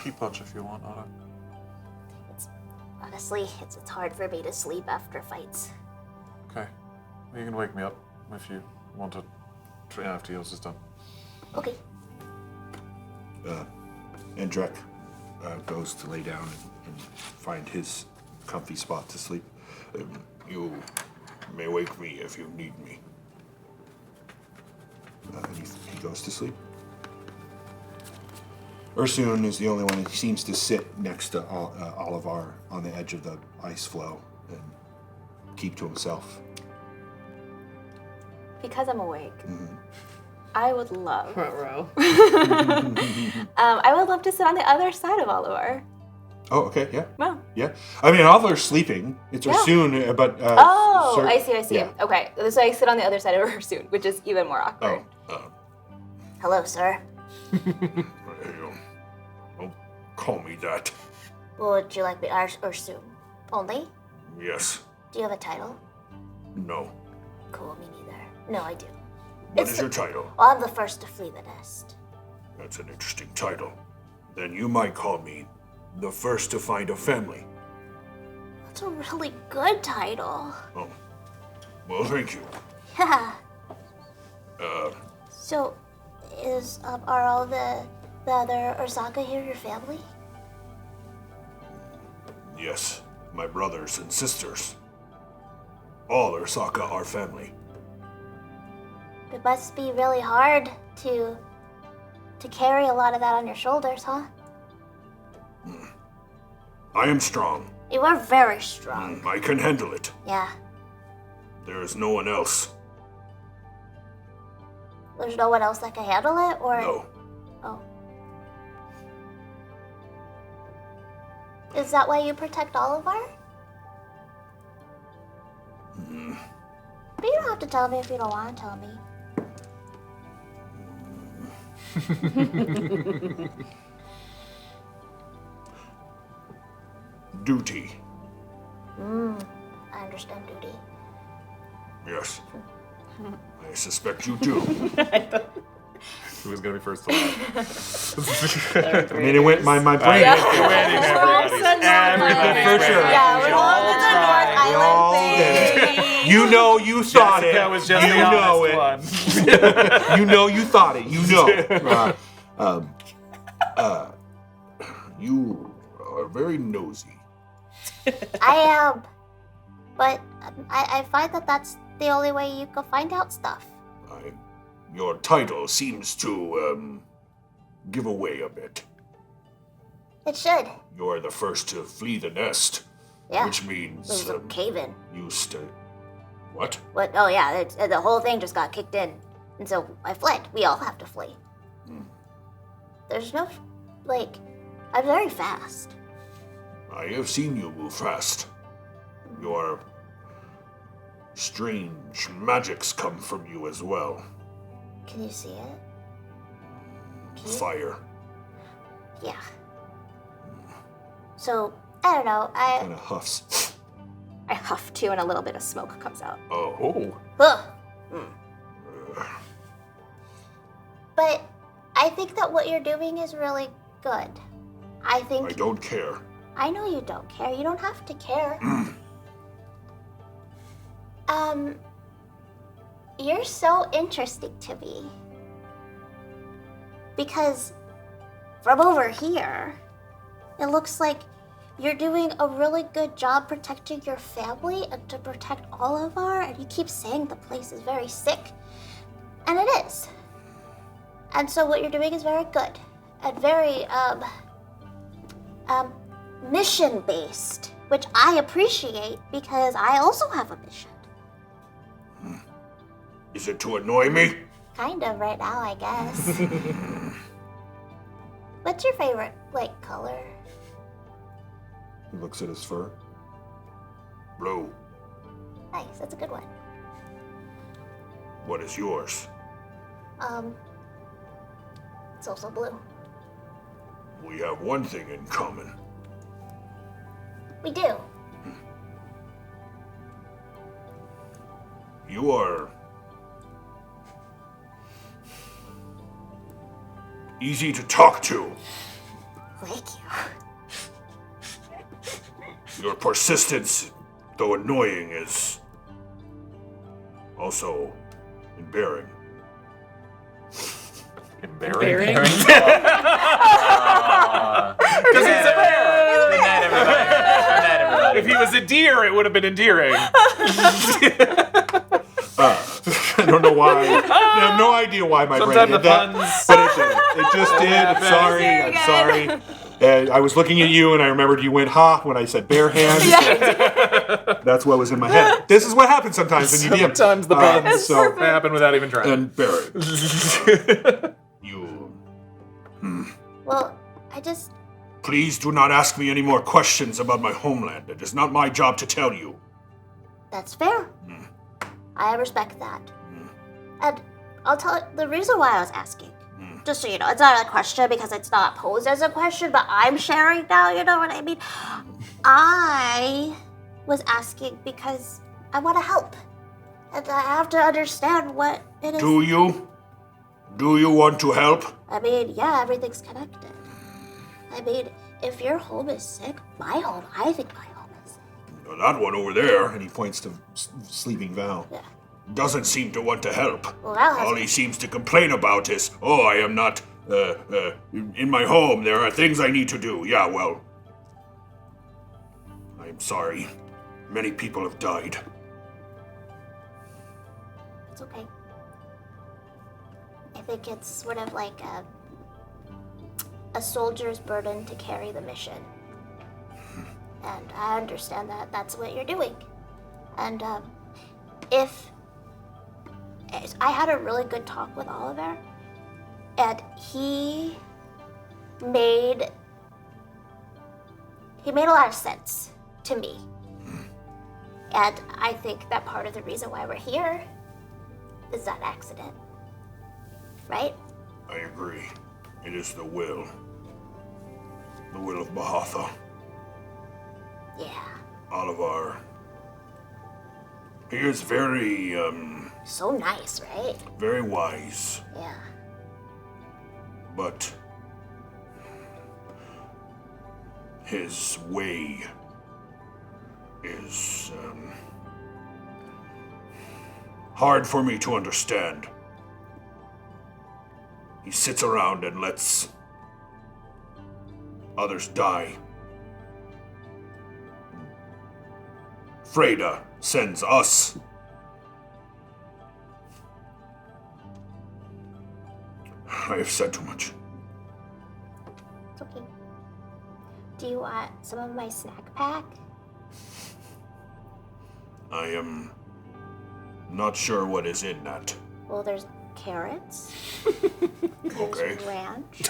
Keep watch if you want, Otto. Honestly, it's hard for me to sleep after fights. Okay. You can wake me up if you want to train after yours is done. Okay. and Drek goes to lay down and find his comfy spot to sleep. You may wake me if you need me. And he goes to sleep. Ursoon is the only one that seems to sit next to Olivar on the edge of the ice floe and keep to himself. Because I'm awake, I would love. Row. I would love to sit on the other side of Oliver. Oh, okay, yeah. Wow. Yeah. I mean, Oliver's sleeping. It's Yeah. Ursoon, but... I see. Yeah. Okay, so I sit on the other side of Ursoon, which is even more awkward. Hello, sir. Don't call me that. Would you like me Ursoon? Only? Yes. Do you have a title? No. Cool, me neither. No, I do. What is your title? Well, I'm the first to flee the nest. That's an interesting title. Then you might call me the first to find a family. That's a really good title. Oh. Well, thank you. Yeah. Uh, So, are all the other Ursakka here your family? yes. My brothers and sisters. All Ursakka are family. It must be really hard to carry a lot of that on your shoulders, huh? I am strong. You are very strong. I can handle it. Yeah. There is no one else. There's no one else that can handle it, or? No. Oh. Is that why you protect Oliver? But you don't have to tell me if you don't want to tell me. Duty. I understand duty. Yes. I suspect you do. Who was gonna be first to laugh? I mean, it went, my brain went We're all set for sure. Yeah, we're all in the North Island thing. You know you thought it. That was just you the know honest it. one. You know you thought it. You know. You are very nosy. I am. But I find that that's the only way you can find out stuff. Your title seems to, give away a bit. It should. You're the first to flee the nest. Yeah. Which means, It was a cave-in. you What? What? Oh yeah, the whole thing just got kicked in. And so I fled. We all have to flee. There's no, I'm very fast. I have seen you move fast. Your strange magics come from you as well. Can you see it? Fire. Yeah. So, I don't know, Kind of huffs. I huff too, and a little bit of smoke comes out. Oh. Ugh. But I think that what you're doing is really good. I don't care. I know you don't care. You don't have to care. You're so interesting to me. Because from over here, it looks like you're doing a really good job protecting your family and to protect all of and you keep saying the place is very sick. And it is. And so what you're doing is very good and very, mission-based, which I appreciate because I also have a mission. Is it to annoy me? Kind of right now, I guess. What's your favorite, color? He looks at his fur. Blue. Nice, that's a good one. What is yours? It's also blue. We have one thing in common. We do. You are easy to talk to. Thank you. Your persistence, though annoying, is also embarrassing. Embarrassing? Because he's a bear! Good night, everybody. Good night, everybody. If he was a deer, it would have been endearing. I don't know why. I have no idea why my brain Sometimes did the that. puns. But it did. It just did. I'm sorry. I'm sorry. I was looking at you and I remembered you went ha when I said bare hands. That's what was in my head. This is what happens sometimes when you DM. Sometimes the puns so happen without even trying. And Barry. You. Well, I just... Please do not ask me any more questions about my homeland. It is not my job to tell you. That's fair. I respect that. And I'll tell you the reason why I was asking. Just so you know, it's not a question because it's not posed as a question, but I'm sharing now, you know what I mean? I was asking because I want to help. And I have to understand what it is. Do you? Do you want to help? I mean, yeah, everything's connected. I mean, if your home is sick, I think my home is sick. That one over there And he points to sleeping Val. Yeah. doesn't seem to want to help. Well, that has All he seems to complain about is, oh, I am not, in my home, there are things I need to do. Yeah, well, I'm sorry. Many people have died. It's okay. I think it's sort of like a soldier's burden to carry the mission. And I understand that that's what you're doing. And if I had a really good talk with Oliver, and he made a lot of sense to me. And I think that part of the reason why we're here is that accident. Right? I agree. It is the will. The will of Mahatha. Yeah. Oliver. He is very, So nice, right? very wise. Yeah. But his way is hard for me to understand. He sits around and lets others die. Freda sends us. I have said too much. It's okay. Do you want some of my snack pack? I am not sure what is in that. Well, there's carrots. Okay. There's ranch.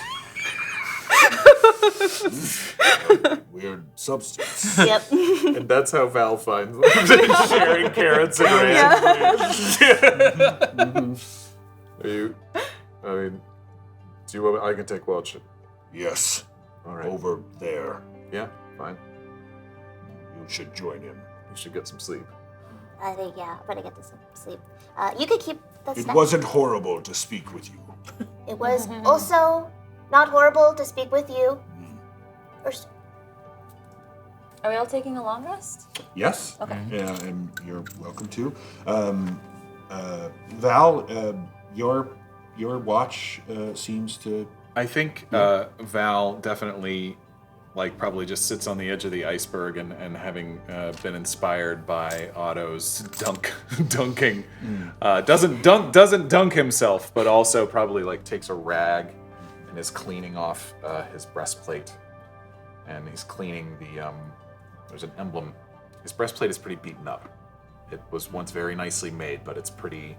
Weird substance. Yep. And that's how Val finds them. Sharing carrots and raisins. Are you? I mean, do you want? I can take watch. Yes. All right. Over there. Yeah, fine. You should join him. You should get some sleep. I think, yeah, I better get this sleep. You could keep the It snack. wasn't horrible to speak with you. It was also not horrible to speak with you. Are we all taking a long rest? Yes. Okay. Yeah, and you're welcome to. Val, your watch seems to. I think Val definitely, like, probably just sits on the edge of the iceberg and having been inspired by Otto's dunking, doesn't dunk himself, but also probably like takes a rag and is cleaning off his breastplate, and he's cleaning the. There's an emblem. His breastplate is pretty beaten up. It was once very nicely made, but it's pretty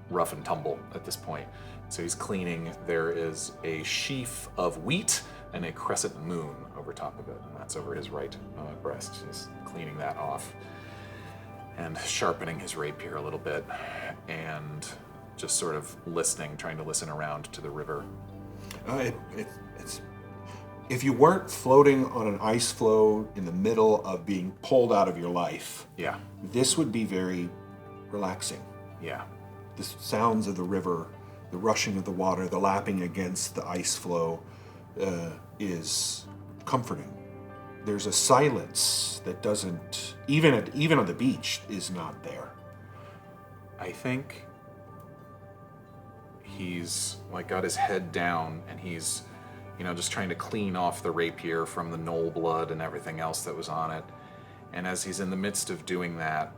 rough and tumble at this point. So he's cleaning. There is a sheaf of wheat and a crescent moon over top of it, and that's over his right breast. He's cleaning that off and sharpening his rapier a little bit, and just sort of listening, trying to listen around to the river. It's. If you weren't floating on an ice floe in the middle of being pulled out of your life, Yeah, this would be very relaxing. yeah. The sounds of the river, the rushing of the water, the lapping against the ice floe is comforting. There's a silence that doesn't, even on the beach, is not there. I think he's like got his head down and he's, just trying to clean off the rapier from the gnoll blood and everything else that was on it. And as he's in the midst of doing that,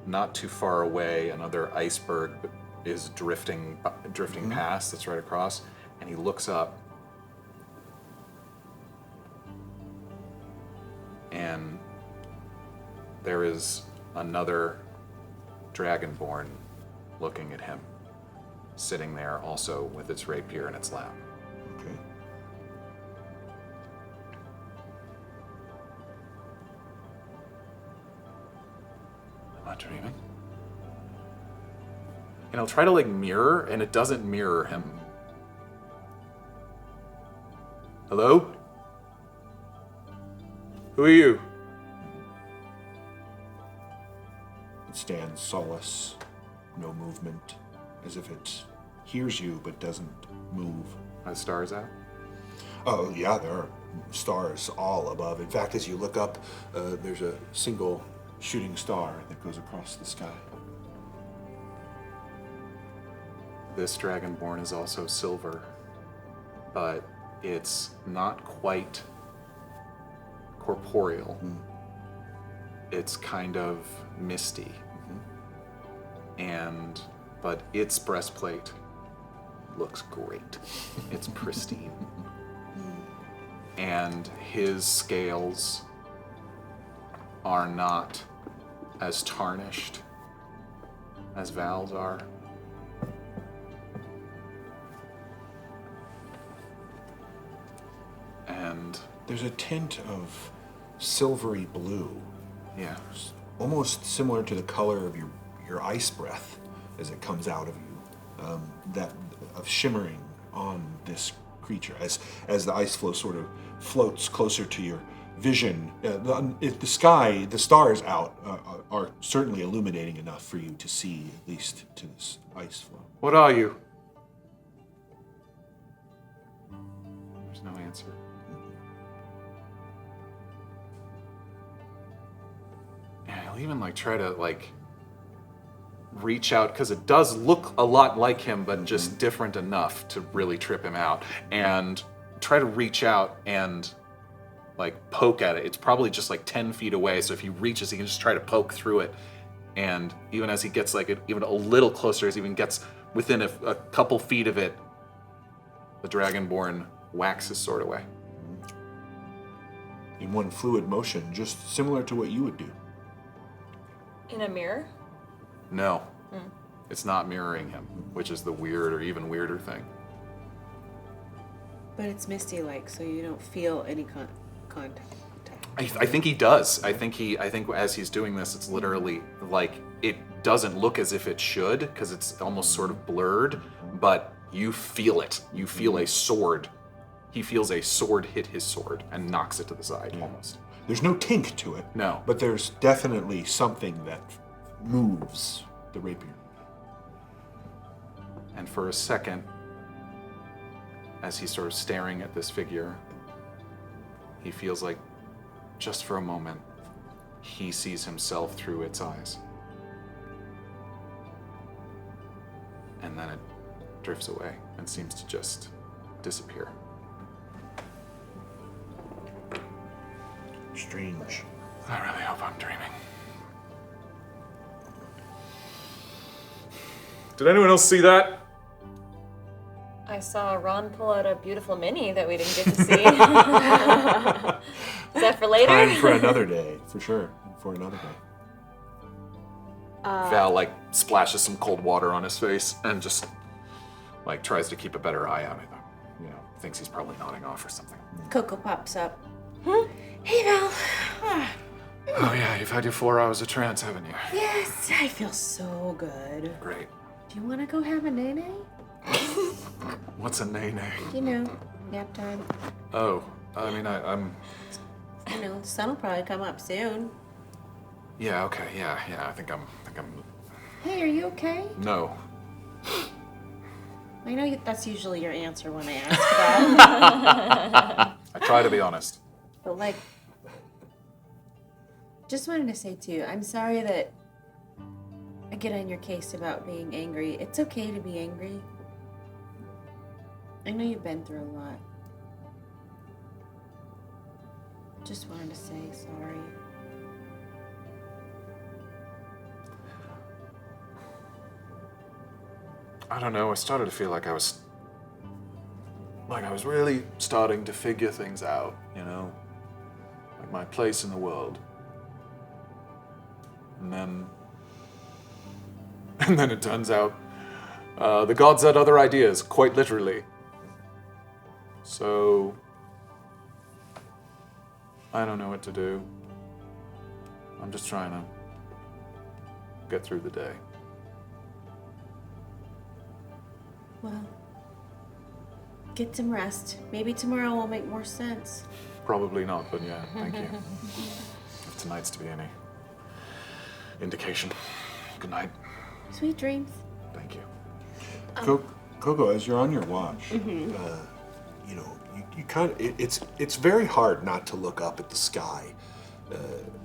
not too far away, another iceberg is drifting past. That's right across, and he looks up, and there is another dragonborn looking at him, sitting there also with its rapier in its lap. Okay. I'm not dreaming. And I'll try to mirror, and it doesn't mirror him. Hello? Who are you? It stands solace, no movement, as if it hears you but doesn't move. Are the stars out? Oh, yeah, there are stars all above. In fact, as you look up, there's a single shooting star that goes across the sky. This dragonborn is also silver, but it's not quite corporeal. It's kind of misty. But its breastplate looks great. It's pristine. And his scales are not as tarnished as Val's are. And there's a tint of silvery blue. Yeah. Almost similar to the color of your ice breath as it comes out of you. That of shimmering on this creature as the ice floe sort of floats closer to your vision. The sky, the stars out are certainly illuminating enough for you to see at least to this ice floe. What are you? There's no answer. And I'll even try to reach out, because it does look a lot like him, but just different enough to really trip him out, and try to reach out and poke at it. It's probably just 10 feet away, so if he reaches, he can just try to poke through it. And even as he gets even a little closer, as he even gets within a couple feet of it, the dragonborn whacks his sword away. In one fluid motion, just similar to what you would do. In a mirror? No, it's not mirroring him, which is the weird or even weirder thing. But it's misty-like, so you don't feel any contact. I think he does. I think as he's doing this, it's literally like it doesn't look as if it should because it's almost sort of blurred, but you feel it. You feel a sword. He feels a sword hit his sword and knocks it to the side almost. There's no tink to it. No. But there's definitely something that moves the rapier. And for a second, as he's sort of staring at this figure, he feels like, just for a moment, he sees himself through its eyes. And then it drifts away and seems to just disappear. Strange. I really hope I'm dreaming. Did anyone else see that? I saw Ron pull out a beautiful mini that we didn't get to see. Is that for later? Time for another day, for sure. For another day. Val splashes some cold water on his face and just tries to keep a better eye on it. Thinks he's probably nodding off or something. KoKo pops up. Hey, Val. Oh yeah, you've had your 4 hours of trance, haven't you? Yes, I feel so good. Great. Do you want to go have a nay-nay? What's a nay-nay? You know, nap time. Oh, I mean, I'm... You know, the sun will probably come up soon. Yeah, okay, yeah, I think I'm... Hey, are you okay? No. I know that's usually your answer when I ask that. I try to be honest. But just wanted to say too, I'm sorry that I get on your case about being angry. It's okay to be angry. I know you've been through a lot. Just wanted to say sorry. I don't know, I started to feel like I was really starting to figure things out, like my place in the world. And then it turns out the gods had other ideas, quite literally. So I don't know what to do. I'm just trying to get through the day. Well, get some rest. Maybe tomorrow will make more sense. Probably not, but yeah, thank you. If tonight's to be any indication. Good night. Sweet dreams. Thank you. KoKo, as you're on your watch, you kind of it's very hard not to look up at the sky.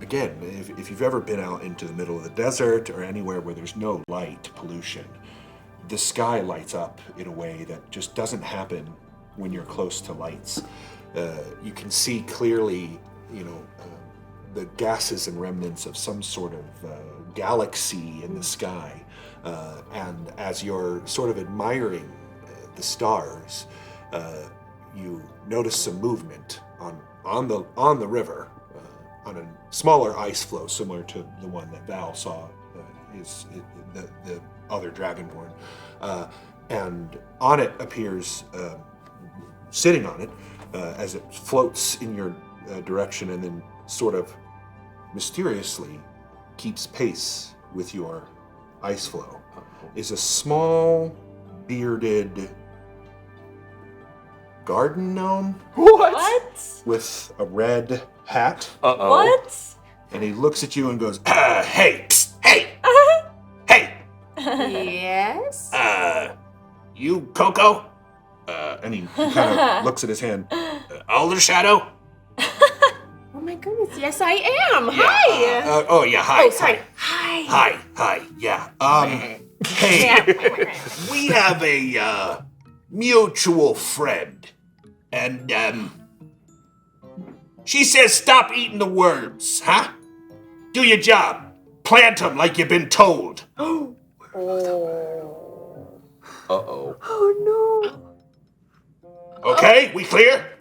Again, if you've ever been out into the middle of the desert or anywhere where there's no light pollution, the sky lights up in a way that just doesn't happen when you're close to lights. You can see clearly, the gases and remnants of some sort of galaxy in the sky. And as you're sort of admiring the stars, you notice some movement on the river, on a smaller ice floe similar to the one that Val saw, the other Dragonborn. And on it appears, sitting on it, as it floats in your direction and then sort of mysteriously keeps pace with your ice floe, is a small, bearded garden gnome. What? With a red hat. Uh-oh. What? And he looks at you and goes, hey, psst, hey, hey. Yes? You KoKo? And he kind of looks at his hand. Aldershadow? Oh my goodness, yes I am. Yeah, Hi. oh yeah, hi. Oh, sorry. Hi. Hi, yeah. Hey, we have a mutual friend, and she says stop eating the worms, huh? Do your job. Plant them like you've been told. Uh-oh. Oh no. Okay, we clear?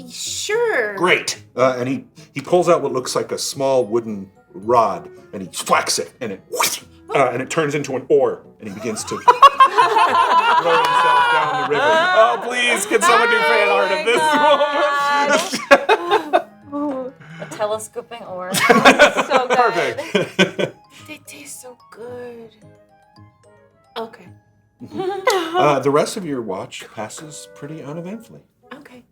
Sure. Great. And he pulls out what looks like a small wooden rod, and he whacks it, and it turns into an oar, and he begins to throw himself down the river. Oh, please, can someone do fan art of this moment? A telescoping orb. So good. Perfect. They taste so good. Okay. The rest of your watch passes pretty uneventfully. Okay.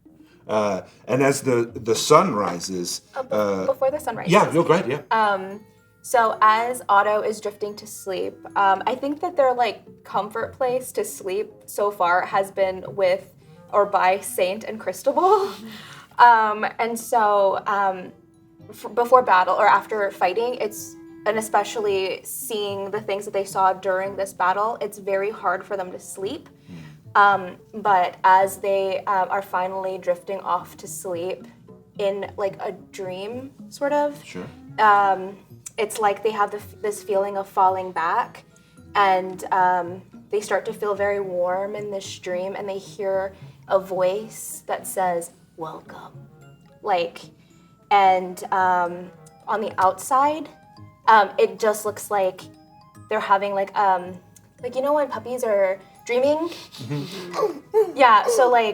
And as the sun rises, Before the sun rises. yeah, go ahead, yeah. So as Otto is drifting to sleep, I think that their comfort place to sleep so far has been with or by Saint and Cristobal. And so before battle or after fighting, and especially seeing the things that they saw during this battle, it's very hard for them to sleep. But as they are finally drifting off to sleep in a dream, sort of, Sure. it's like they have this feeling of falling back, and they start to feel very warm in this dream, and they hear a voice that says, "Welcome." And on the outside, it just looks like they're having when puppies are dreaming? Yeah, so My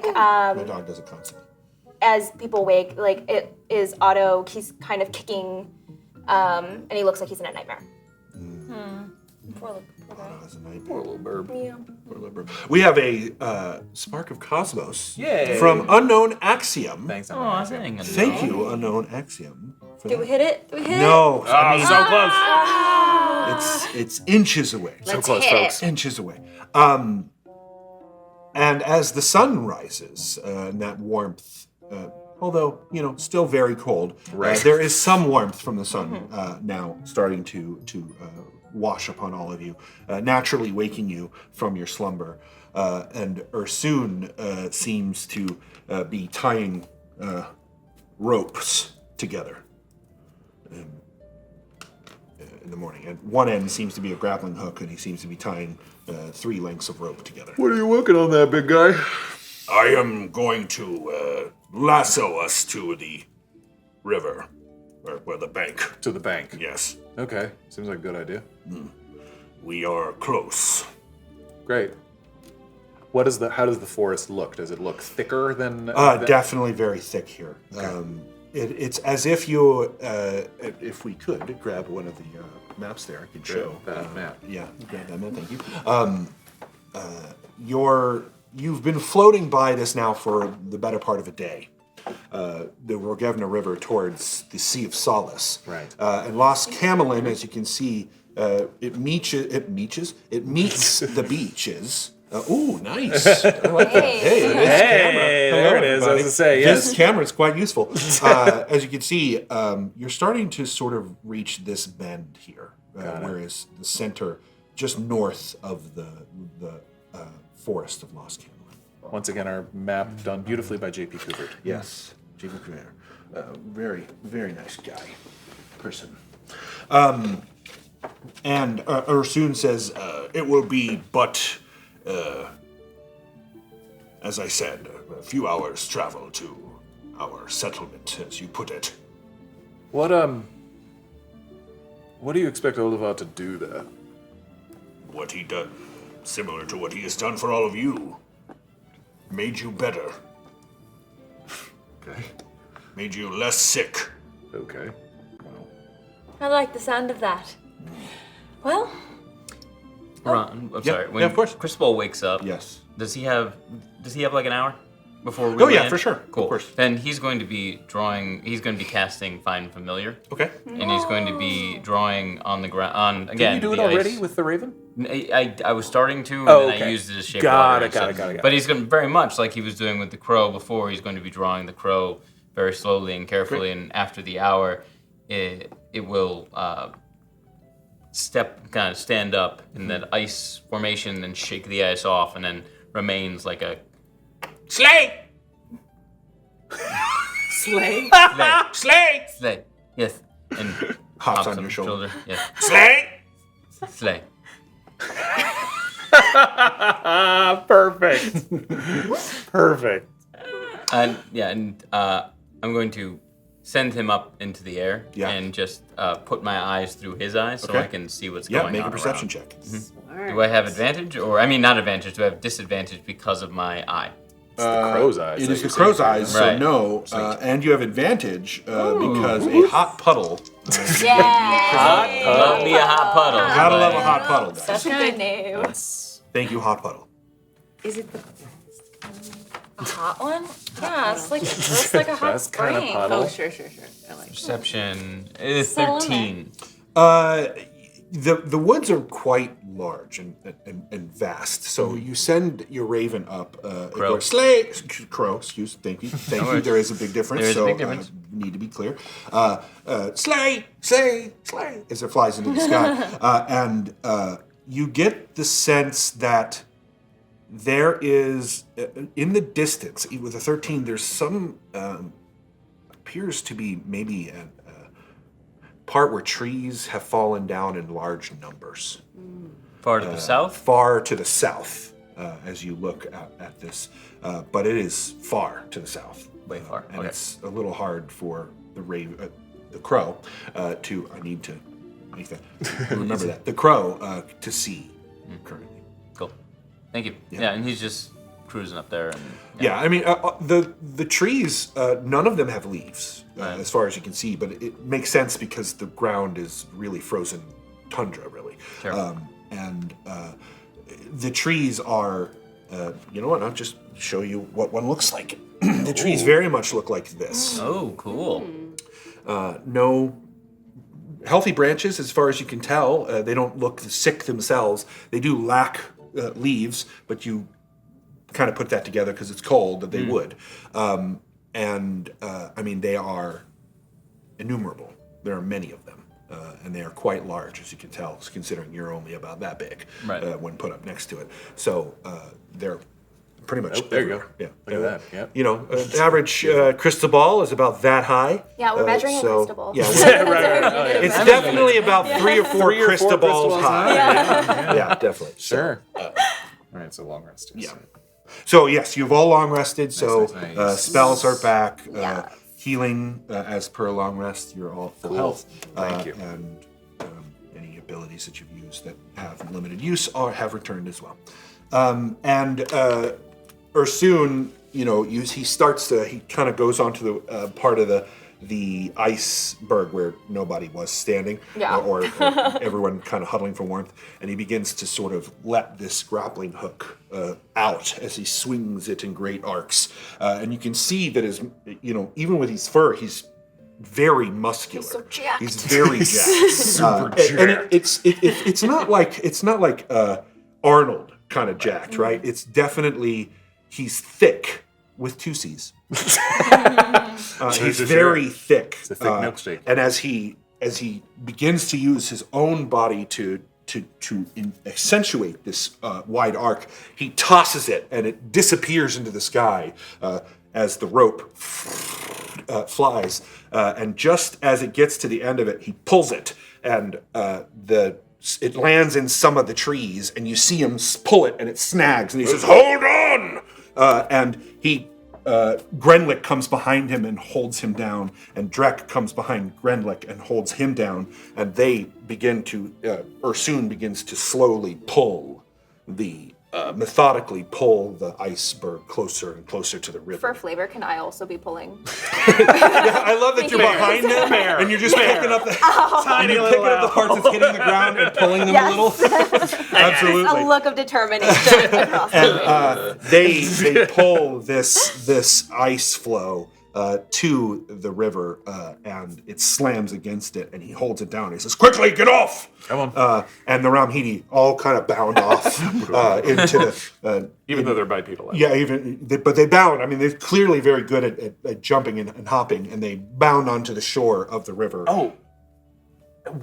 dog does it constantly. as people wake, it is Otto, he's kind of kicking, and he looks like he's in a nightmare. Poor guy. That's a nightmare. Poor little burb. Yeah. Poor little bird. We have a spark of cosmos Yay. from Unknown Axiom. Thanks. Oh, dang. Thank you, Unknown Axiom. for Did that. we hit it? Did we hit it? No, I mean, So close. it's inches away. So close, folks. Inches away. And as the sun rises, and that warmth, although still very cold, Right. there is some warmth from the sun now starting to wash upon all of you, naturally waking you from your slumber. And Ursoon seems to be tying ropes together in the morning. And one end seems to be a grappling hook, and he seems to be tying 3 lengths of rope together. What are you working on there, big guy? I am going to lasso us to the river, or the bank. To the bank. Yes, Okay. Seems like a good idea. we are close. Great. How does the forest look? Does it look thicker than? Definitely very thick here. It's as if you, if we could grab one of the maps there, I can show that map. Yeah, grab that map. Thank you. You've been floating by this now for the better part of a day. The Rogevna River towards the Sea of Solace. Right. And Los Camelin, as you can see, it meets the beaches. Ooh, nice. I like that. Hey, this camera. there Hello, it is. I was everybody. gonna say, This yes. camera is quite useful. As you can see, you're starting to sort of reach this bend here, whereas the center, just north of the forest of Los Camelin. Once again, our map done beautifully by J.P. Couvert. Yes, Jimmy Creator. Very, very nice guy, person. And Ursoon says, it will be but, as I said, a few hours travel to our settlement, as you put it. What do you expect Olivar to do there? What he done, similar to what he has done for all of you. Made you better. Okay. Made you less sick. Okay. Well, I like the sound of that. Well, Ron, I'm sorry. When yeah, of course. Cristobal wakes up, Yes. does he have like an hour before we Oh, yeah, land? for sure. Cool. Of course. Then he's going to be casting Find Familiar. Okay. And he's going to be drawing on the ground. Again, did you do it the already ice. with the Raven? I was starting to, and Oh, then I okay. used it as shape Got water. it, got it. But he's going to, very much like he was doing with the crow before, he's going to be drawing the crow very slowly and carefully, and after the hour, it will stand up in that ice formation and shake the ice off, and then remains like a Slay! Slay. Slay! slay. Yes. And Hops on your shoulder. Yes. Slay! Slay. Perfect. Perfect. And I'm going to send him up into the air Yeah. and just put my eyes through his eyes so Okay. I can see what's going on. Make a perception around. check. Do I have advantage, or I mean not advantage? Do I have disadvantage because of my eye? It's the crow's eyes. It that is the you're crow's seeing. eyes, so Right. no. And you have advantage because a hot puddle. Love me a hot puddle. Gotta love a hot puddle, guys. That's a good name. Thank you, hot puddle. Is it the A hot one? Yeah, it's like a hot Best kind of spring. puddle. Oh, sure. I like it. Perception is Slemon. 13. The woods are quite large and vast, so you send your raven up. Crow. Crow. Thank you. There is a big difference. There is a so, big difference. Need to be clear. Slay, as it flies into the sky, and you get the sense that there is in the distance with a 13. There's some appears to be maybe a part where trees have fallen down in large numbers. Far to the south? Far to the south, as you look at this. But it is far to the south. Way far. And Okay. it's a little hard for the crow to, I need to make that, remember that, the crow to see currently. Cool. Thank you. Yeah, and he's just cruising up there. And, Yeah, I mean, the trees, none of them have leaves, as far as you can see, but it makes sense because the ground is really frozen tundra, really. Sure. And the trees are, you know what, I'll just show you what one looks like. The trees very much look like this. Oh, cool. No healthy branches, as far as you can tell. They don't look sick themselves. They do lack leaves, but you kind of put that together because it's cold that they would. I mean, they are innumerable. There are many of them. And they are quite large, as you can tell, considering you're only about that big when put up next to it. So they're pretty much there you go. everywhere. Yeah. Look at that. Yep. You know, an average Cristobal is about that high. Yeah, we're measuring a so, Cristobal. Yeah, It's it's definitely about 3 or 4 Cristobals high. Yeah, definitely. Sure. All right, so long rest. Yeah. So yes, you've all long rested. So nice. spells are back. Healing as per long rest. You're all full health. Thank you. And any abilities that you've used that have limited use have returned as well. Ursoon, you know, he starts to. He kind of goes onto the part of the iceberg where nobody was standing, or everyone kind of huddling for warmth, and he begins to sort of let this grappling hook out as he swings it in great arcs, and you can see that even with his fur, he's very muscular. He's so jacked. He's very jacked. Super and it's not like Arnold kind of jacked, right? It's definitely he's thick with 2 C's. He's very thick. It's a thick milkshake. And as he begins to use his own body to accentuate this wide arc, he tosses it and it disappears into the sky as the rope flies. And just as it gets to the end of it, he pulls it, and it lands in some of the trees, and you see him pull it, and it snags, and he says, "Hold on!" And Grenlick comes behind him and holds him down, and Drek comes behind Grenlick and holds him down, and they begin to, Ursoon begins to slowly methodically pull the iceberg closer and closer to the river. For flavor, can I also be pulling? Yeah, I love that you're behind them and you're just picking up the Tiny you're little picking up the parts that's hitting the ground and pulling them a little. A Absolutely. look of determination across the face. They pull this ice flow to the river, and it slams against it, and he holds it down. He says, "Quickly, get off!" Come on. And the Ramhidi all kind of bound off into the. Even though they're bipedal. Yeah, but they bound. I mean, they're clearly very good at jumping and hopping, and they bound onto the shore of the river. Oh,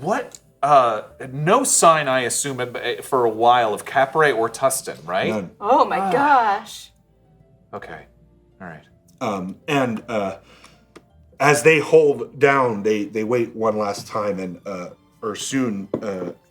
what? No sign, I assume, for a while of Capre or Tustin, right? None. Oh my gosh. Okay. All right. And as they hold down, they wait one last time, and Ursoon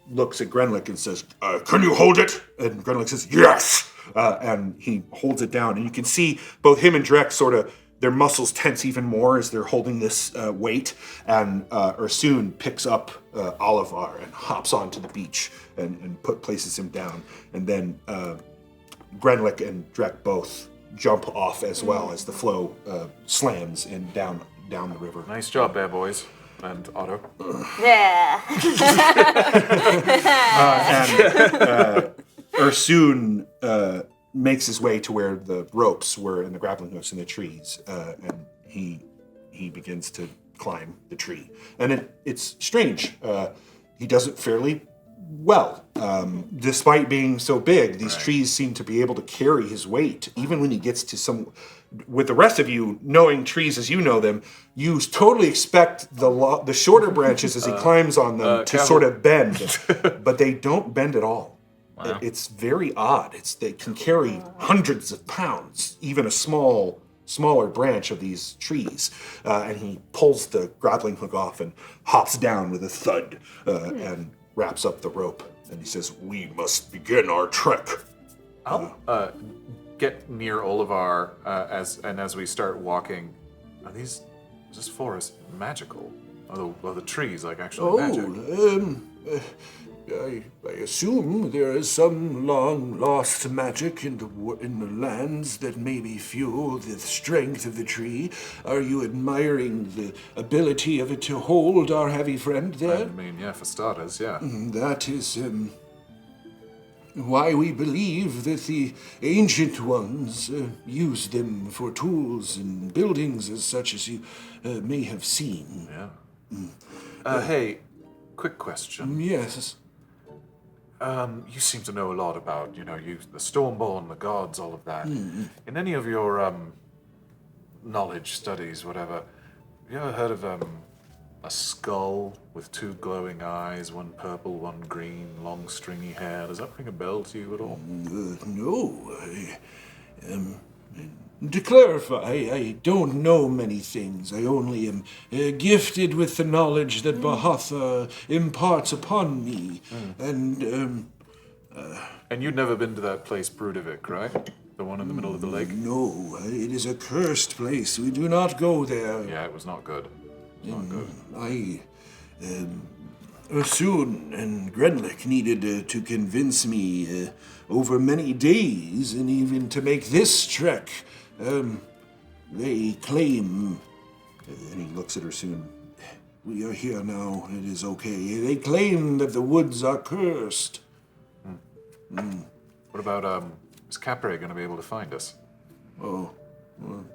looks at Grenlick and says, "Can you hold it?" And Grenlick says, "Yes!" And he holds it down, and you can see both him and Drek sort of their muscles tense even more as they're holding this weight, and Ursoon picks up Olivar and hops onto the beach and places him down, and then Grenlick and Drek both jump off as well as the flow slams and down the river. Nice job there, boys. And Otto. Yeah. And Ursoon makes his way to where the ropes were and the grappling hooks in the trees, and he begins to climb the tree. And it's strange. He does it fairly well. Despite being so big, these trees seem to be able to carry his weight. Even when he gets to with the rest of you, knowing trees as you know them, you totally expect the shorter branches as he climbs on them to sort of bend, but they don't bend at all. Wow. It's very odd. They can carry hundreds of pounds, even a smaller branch of these trees. And he pulls the grappling hook off and hops down with a thud and wraps up the rope. And he says, "We must begin our trek." I'll get near Olivar as we start walking. Is this forest magical? Are the trees like actually magic? I assume there is some long-lost magic in the lands that maybe fuel the strength of the tree. Are you admiring the ability of it to hold our heavy friend there? I mean, yeah, for starters, yeah. That is why we believe that the ancient ones used them for tools and buildings as such as you may have seen. Yeah. Hey, quick question. Yes. You seem to know a lot about, the Stormborn, the gods, all of that. In any of your knowledge studies, whatever, you ever heard of a skull with two glowing eyes, one purple, one green, long stringy hair? Does that ring a bell to you at all? No. To clarify, I don't know many things. I only am gifted with the knowledge that Bahatha imparts upon me. And you'd never been to that place, Brudevik, right? The one in the middle of the lake? No, it is a cursed place. We do not go there. Yeah, it was not good. Not good. Ursoon and Grenlick needed to convince me over many days, and even to make this trek. They claim, and he looks at Ursoon, we are here now, it is okay. They claim that the woods are cursed. What about, is Capre going to be able to find us? Oh, well,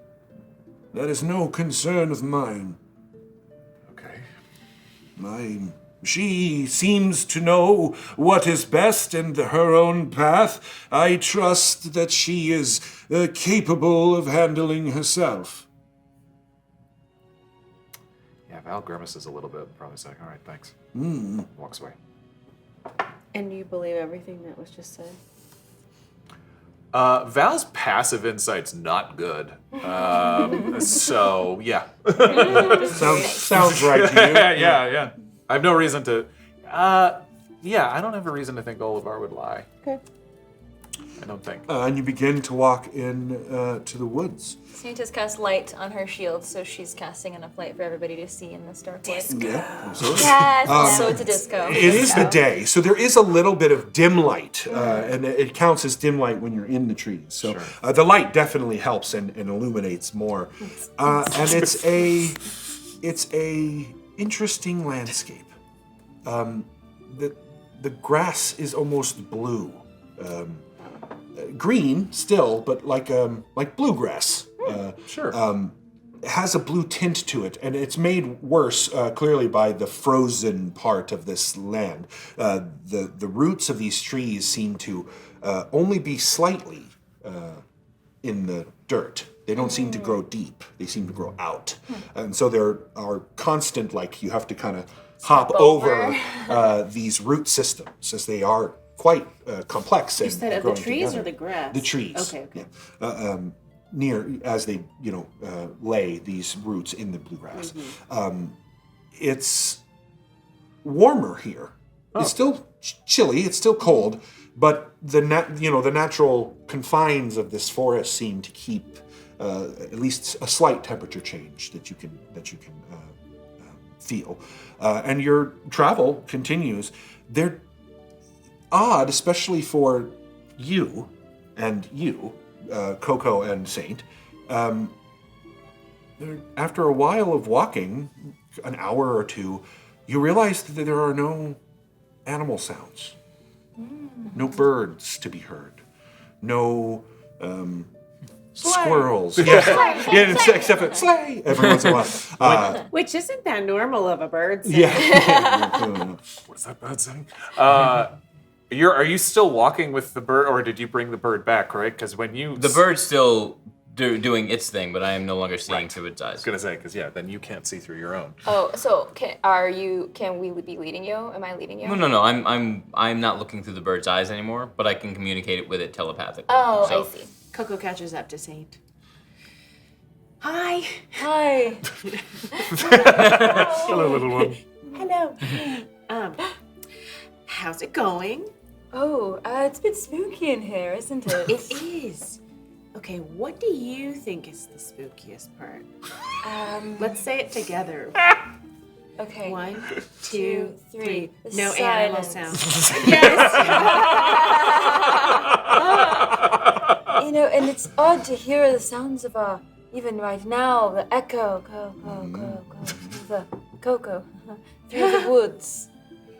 that is no concern of mine. Okay. She seems to know what is best and her own path. I trust that she is capable of handling herself. Yeah, Val grimaces a little bit, probably like, all right, thanks. Walks away. And you believe everything that was just said? Val's passive insight's not good. So, yeah. Sounds right to you. Yeah. I have no reason to... I don't have a reason to think Olivar would lie. Okay. I don't think. And you begin to walk in to the woods. Santa's cast light on her shield, so she's casting enough light for everybody to see in this dark wood. Yeah, absolutely. Yes, so it's a disco. It is the day, so there is a little bit of dim light, and it counts as dim light when you're in the trees. So the light definitely helps and illuminates more. And it's a interesting landscape. The grass is almost blue. Green still, but like bluegrass. It has a blue tint to it, and it's made worse clearly by the frozen part of this land. The roots of these trees seem to only be slightly in the dirt. They don't seem to grow deep. They seem to grow out. And so there are constant, you have to kind of hop over these root systems, as they are quite complex. You and said of the trees together. Or the grass? The trees. Okay. Yeah. Near as they, lay these roots in the bluegrass. It's warmer here. It's still chilly. It's still cold, but the natural confines of this forest seem to keep at least a slight temperature change that you can feel. And your travel continues. They're odd, especially for you, KoKo and Saint. After a while of walking, an hour or two, you realize that there are no animal sounds. No birds to be heard. No squirrels. Except for sleigh every once in a while. Which isn't that normal of a bird sound. Yeah. What's that bird saying? Are you still walking with the bird, or did you bring the bird back? Right? Because when you The bird's still doing its thing, but I am no longer seeing through its eyes. I was gonna say, because then you can't see through your own. Oh, so can we be leading you? Am I leading you? No. I'm not looking through the bird's eyes anymore, but I can communicate with it telepathically. Oh, So- I see. KoKo catches up to Saint. Hi. Hi. Hello, little one. Hello. How's it going? Oh, it's a bit spooky in here, isn't it? It is. Okay, what do you think is the spookiest part? Let's say it together. Okay. 1, 2, 3. The No animal silence. sounds. Yes. And it's odd to hear the sounds of even right now, the echo, the KoKo, through the woods.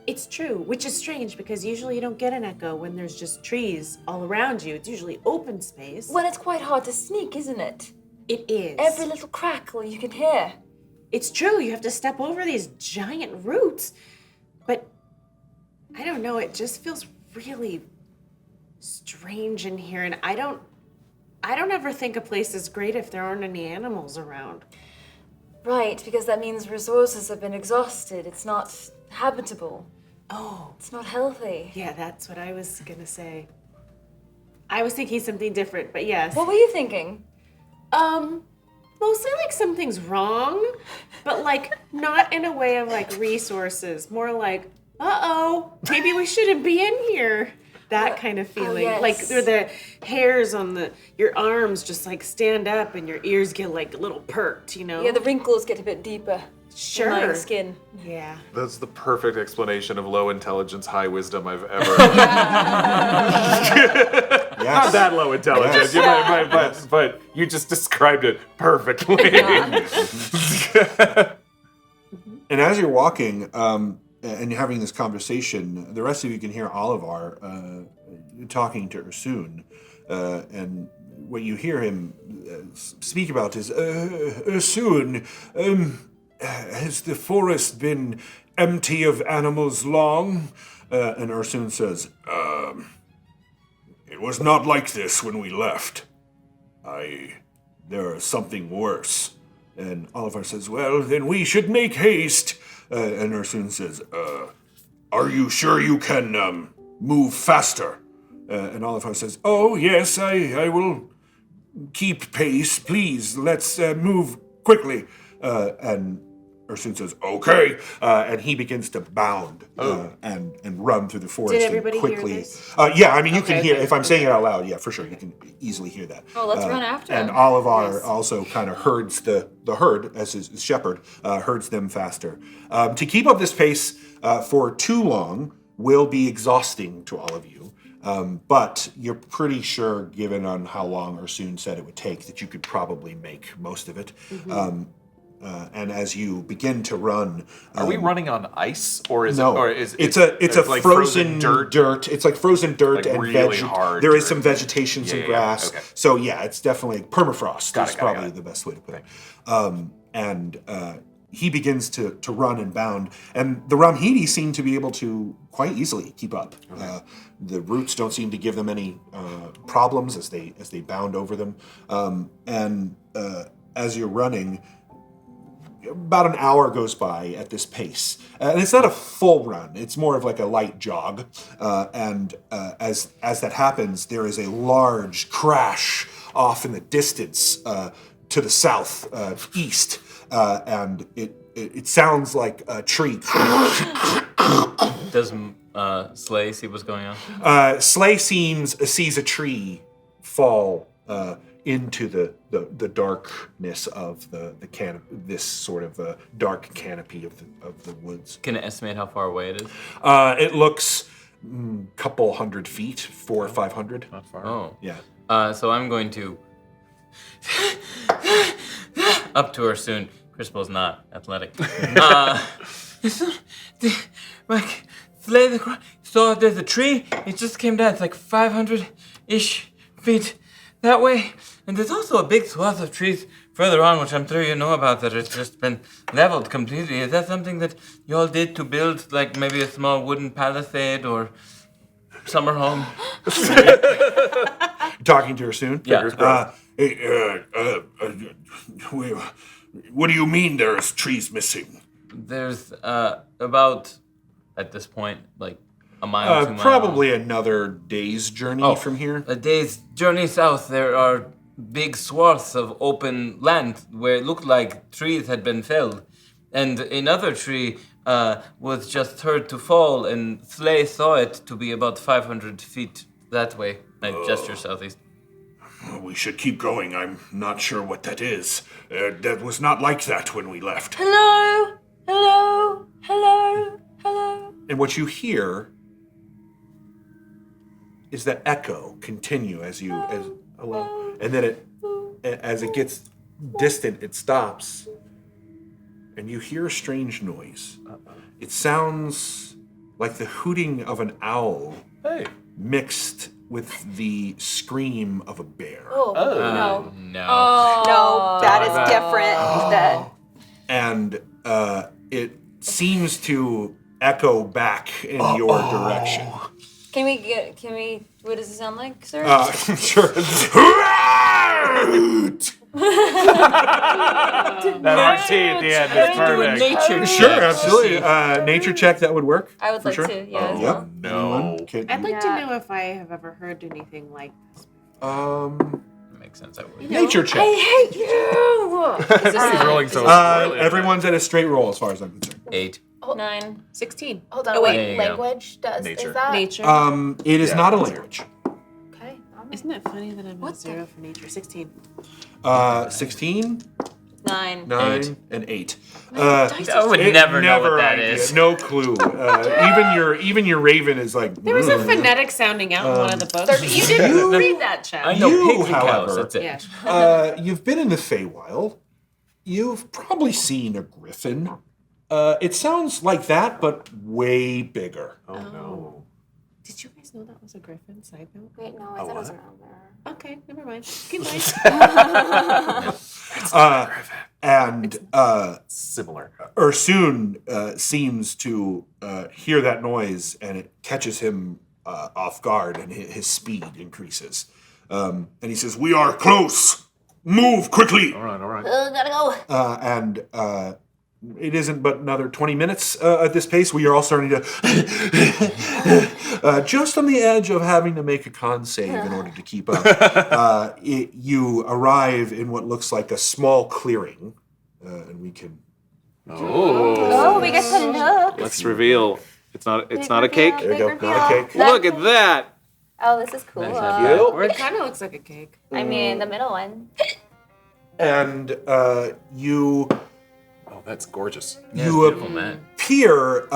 It's true, which is strange because usually you don't get an echo when there's just trees all around you. It's usually open space. Well, it's quite hard to sneak, isn't it? It is. Every little crackle you can hear. It's true, you have to step over these giant roots. But I don't know, it just feels really strange in here, and I don't ever think a place is great if there aren't any animals around. Right, because that means resources have been exhausted. It's not habitable. Oh. It's not healthy. Yeah, that's what I was gonna say. I was thinking something different, but yes. What were you thinking? Mostly like something's wrong, but like not in a way of like resources. More like, uh-oh, maybe we shouldn't be in here. That kind of feeling. yes. Like the hairs on your arms just like stand up and your ears get like a little perked, you know? Yeah, the wrinkles get a bit deeper. Sure. In my skin. Yeah. That's the perfect explanation of low intelligence, high wisdom I've ever. Not that low intelligence, Yes. but you just described it perfectly. And as you're walking and you're having this conversation, the rest of you can hear Olivar talking to Ursoon. And what you hear him speak about is, Ursoon, has the forest been empty of animals long? And Ursoon says, it was not like this when we left. There is something worse. And Oliver says, well, then we should make haste. And Ursoon says, are you sure you can move faster? And Oliver says, oh, yes, I will keep pace. Please, let's move quickly. And Ursoon says, okay. And he begins to bound and run through the forest. Did everybody quickly. hear this? Yeah, I mean, you can Okay, hear, okay, if I'm saying it out loud, yeah, for sure, you can easily hear that. Oh, let's run after And him. Olivar Yes. also kind of herds the herd, as his shepherd, herds them faster. To keep up this pace for too long will be exhausting to all of you. But you're pretty sure, given on how long Ursoon said it would take, that you could probably make most of it. And as you begin to run, Are we running on ice, or is no, it? Or is it's a like frozen dirt. It's like frozen dirt Like and really hard There is dirt. some vegetation, some Yeah, grass. okay. So yeah, it's definitely permafrost. Got Is it, got it, probably got it. the best way to put it. And he begins to run and bound, and the Ramhidi seem to be able to quite easily keep up. The roots don't seem to give them any problems as they bound over them. And as you're running, about an hour goes by at this pace. And it's not a full run, it's more of like a light jog. And as that happens, there is a large crash off in the distance to the south, east. And it sounds like a tree. Does Slay see what's going on? Slay sees a tree fall into the darkness of the this sort of dark canopy of the woods. Can I estimate how far away it is? It looks couple 100 feet, 400 or 500. Not far. Oh. Yeah. So I'm going to up to her soon. Crispal's not athletic. Like, slay the crow. So there's a tree. It just came down. It's like 500-ish feet that way. And there's also a big swath of trees further on, which I'm sure you know about, that it's just been leveled completely. Is that something that y'all did to build, like, maybe a small wooden palisade or summer home? Talking to her soon? Yeah. What do you mean there's trees missing? There's about, at this point, like a mile, 2 miles. Probably another day's journey from here. A day's journey south, there are big swaths of open land where it looked like trees had been felled. And another tree was just heard to fall, and Slay saw it to be about 500 feet that way. I gesture southeast. We should keep going. I'm not sure what that is. That was not like that when we left. Hello? Hello? Hello? Hello? And what you hear is that echo continue as hello, and then as it gets distant, it stops, and you hear a strange noise. It sounds like the hooting of an owl mixed with the scream of a bear. Oh, no. No. No, that is different. And it seems to echo back in your direction. Can we, what does it sound like, sir? Sure. That RT at the end is perfect. Nature Sure, check. absolutely. Nature check, that would work. I would for like sure. to, yeah, as well. No. I'd like to know if I have ever heard anything like this. Makes sense, I would. Nature check. I hate you! Is this rolling so poorly. Everyone's at a straight roll as far as I'm concerned. 8. 9. 16? Hold on, Oh, wait. There you go. language does, Nature. is that? Nature. It is not a language. Okay. Isn't it funny that I'm at 0 for nature? 16. 16, 9. 9, and 8. I would never know what that idea. is. No clue. Even your raven is like. There was a phonetic sounding out in one of the books. You didn't read that, I chat. know You, pigs and cows, however, that's it. Yeah. You've been in the Feywild. You've probably seen a griffin. It sounds like that, but way bigger. Oh no. Did you guys know that was a griffin? Side note. Wait, no, I thought it was an owl. Okay, never mind. Keep going. And Similar. Ursoon seems to hear that noise, and it catches him off guard, and his speed increases. And he says, "We are close. Move quickly." All right. Gotta go. And it isn't but another 20 minutes at this pace. We are all starting to just on the edge of having to make a con save in order to keep up. You arrive in what looks like a small clearing, and we can. Oh, we get to look. Let's reveal. It's not a cake. There you go. Not a cake. Look at that. Oh, this is cool. It kind of looks like a cake. I mean, the middle one. And you. Oh, that's gorgeous. Yeah, You it's beautiful, man. appear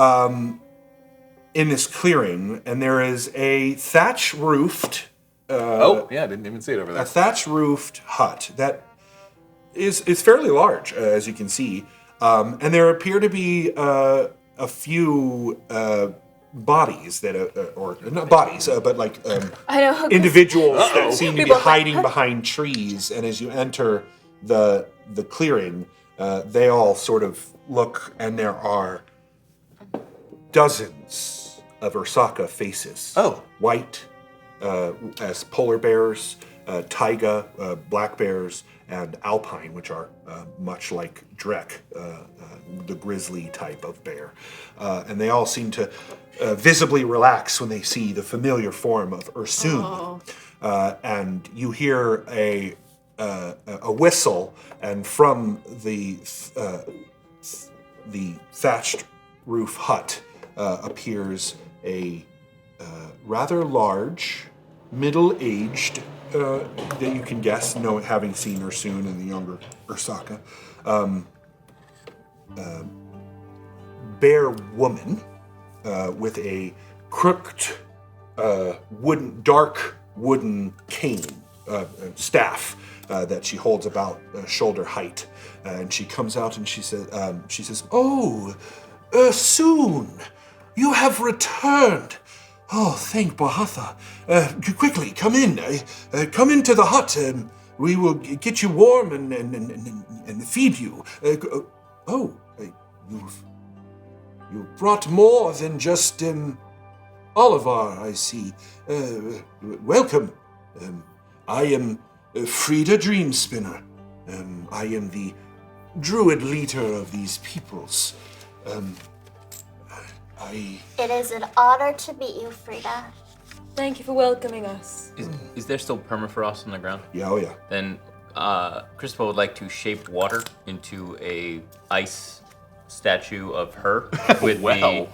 in this clearing, and there is a thatch-roofed. Oh, yeah, I didn't even see it over A there. thatch-roofed hut that is fairly large, as you can see, and there appear to be a few bodies that, or not bodies, but like I know. individuals that seem to be hiding behind trees. And as you enter the clearing, they all sort of look, and there are dozens of Ursakka faces. Oh. White, as polar bears, taiga, black bears, and alpine, which are much like Drek, the grizzly type of bear. And they all seem to visibly relax when they see the familiar form of Ursoon. And you hear a whistle, and from the thatched roof hut appears a rather large middle-aged, that you can guess, having seen Ursoon and the younger Ursakka, bear woman with a crooked, dark wooden cane, staff that she holds about shoulder height, and she comes out and she says, "Oh, Ursoon, you have returned. Oh, thank Bahatha. Quickly, come in. Come into the hut. We will get you warm and feed you. You brought more than just Olivar, I see. Welcome. I am Frida Dreamspinner. I am the druid leader of these peoples. It is an honor to meet you, Frida. Thank you for welcoming us. Is there still permafrost on the ground? Yeah, oh yeah. Then Cristobal would like to shape water into a ice statue of her with not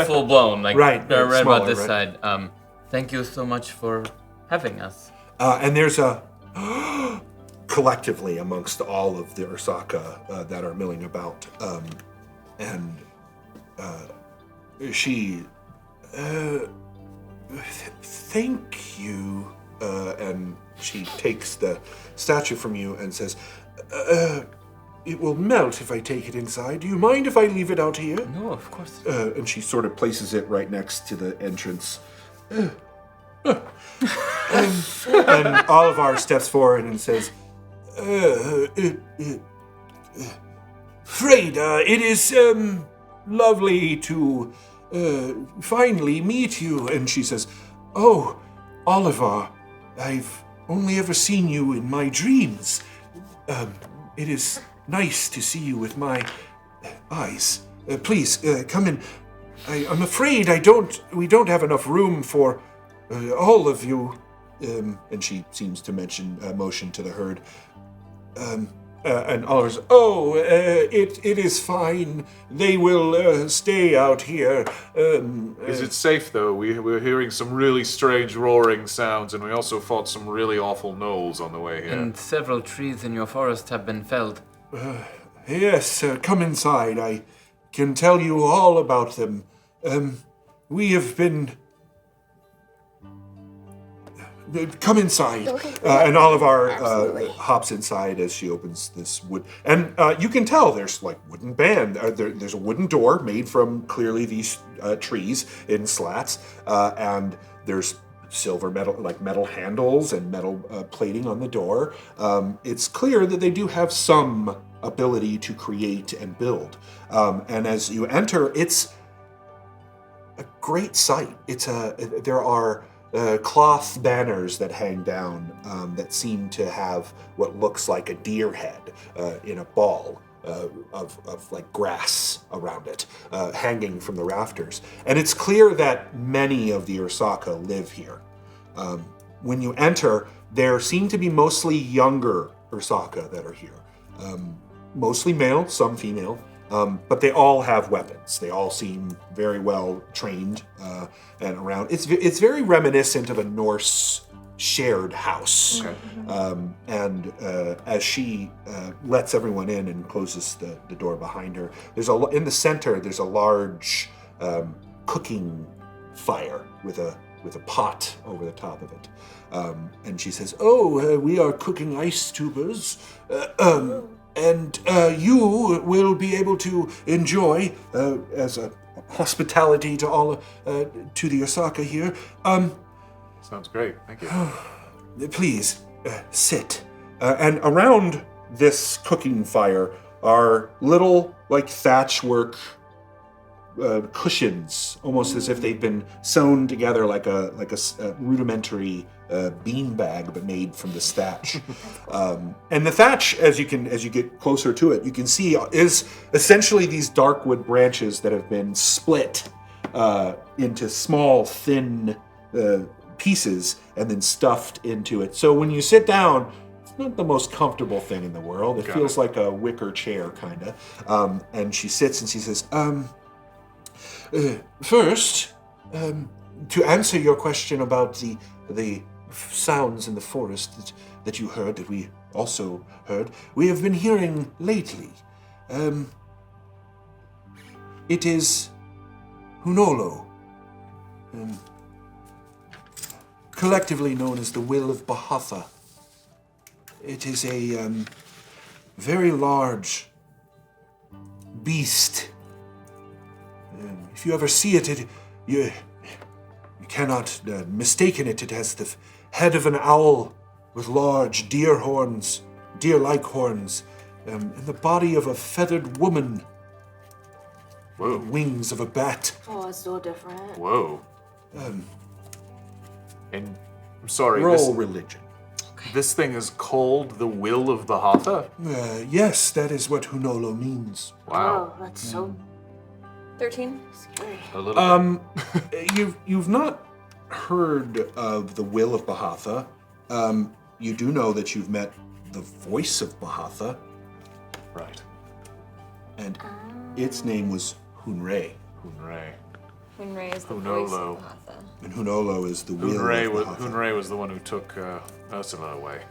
full blown, like right smaller, about this side. Thank you so much for having us. And there's a collectively amongst all of the Ursakka that are milling about, and she thank you, and she takes the statue from you and says, it will melt if I take it inside. Do you mind if I leave it out here? No, of course. And she sort of places it right next to the entrance. And Olivar steps forward and says, Frida, it is lovely to finally meet you. And she says, oh, Olivar, I've only ever seen you in my dreams. It is nice to see you with my eyes. Please, come in. I'm afraid we don't have enough room for all of you. And she seems to motion to the herd. And Oliver's, it is fine. They will stay out here. Is it safe, though? We're hearing some really strange roaring sounds, and we also fought some really awful gnolls on the way here. And several trees in your forest have been felled. Yes, come inside. I can tell you all about them. We have been... Come inside. And Olivar hops inside as she opens this wood. And you can tell there's like wooden band. There's a wooden door made from clearly these trees in slats. And there's silver metal handles and metal plating on the door. It's clear that they do have some ability to create and build. And as you enter, it's a great sight. There are cloth banners that hang down that seem to have what looks like a deer head in a ball of like grass around it, hanging from the rafters. And it's clear that many of the Ursakka live here. When you enter, there seem to be mostly younger Ursakka that are here. Mostly male, some female. But they all have weapons. They all seem very well trained and around. It's very reminiscent of a Norse shared house. Okay. And as she lets everyone in and closes the door behind her, in the center there's a large cooking fire with a pot over the top of it. And she says, we are cooking ice tubers. And you will be able to enjoy, as a hospitality to all, to the Ursakka here. Sounds great. Thank you. Please, sit. And around this cooking fire are little, like, thatchwork cushions, almost as if they've been sewn together like a rudimentary beanbag, but made from this thatch. And the thatch, as you get closer to it, you can see is essentially these Darkwood branches that have been split into small, thin pieces and then stuffed into it. So when you sit down, it's not the most comfortable thing in the world. It feels like a wicker chair, kind of. And she sits and she says, first, to answer your question about the sounds in the forest that you heard, that we also heard, we have been hearing lately. It is Hunolo, collectively known as the Will of Bahatha. It is a very large beast. If you ever see it, you cannot mistake it. It has the head of an owl with large deer-like horns, and the body of a feathered woman. Whoa. Wings of a bat. Oh, it's so different. Whoa. And I'm sorry. Roll religion. This thing is called the Will of Bahatha? Yes, that is what Hunolo means. Wow. Oh, that's so 13. scary. A little bit. You've not heard of the Will of Bahatha. You do know that you've met the voice of Bahatha, Right. and its name was Hunre. Hunre. Hunre is the Hunolo. voice of Bahatha. And Hunolo is the Will of Bahatha. Hunre was the one who took Ursula away.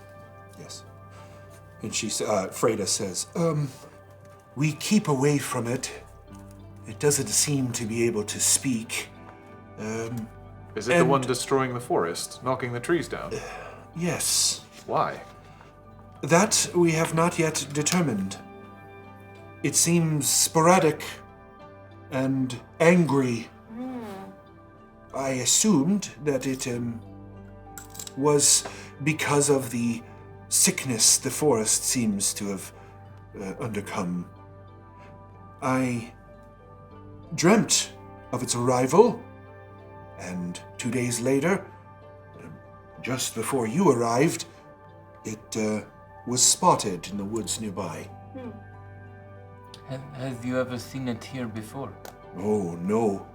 Yes. And Freda says, we keep away from it. It doesn't seem to be able to speak. Is it the one destroying the forest, knocking the trees down? Yes. Why? That we have not yet determined. It seems sporadic and angry. I assumed that it was because of the sickness the forest seems to have undergone. I dreamt of its arrival, and 2 days later, just before you arrived, it was spotted in the woods nearby. Have you ever seen it here before? Oh, no.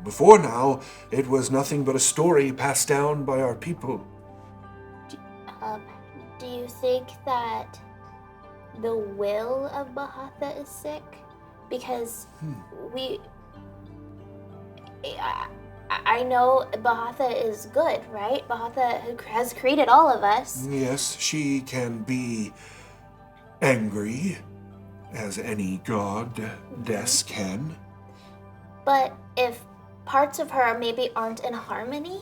Before now, it was nothing but a story passed down by our people. Do you think that the will of Bahatha is sick? Because I know Bahatha is good, right? Bahatha has created all of us. Yes, she can be angry, as any goddess can. But if parts of her maybe aren't in harmony,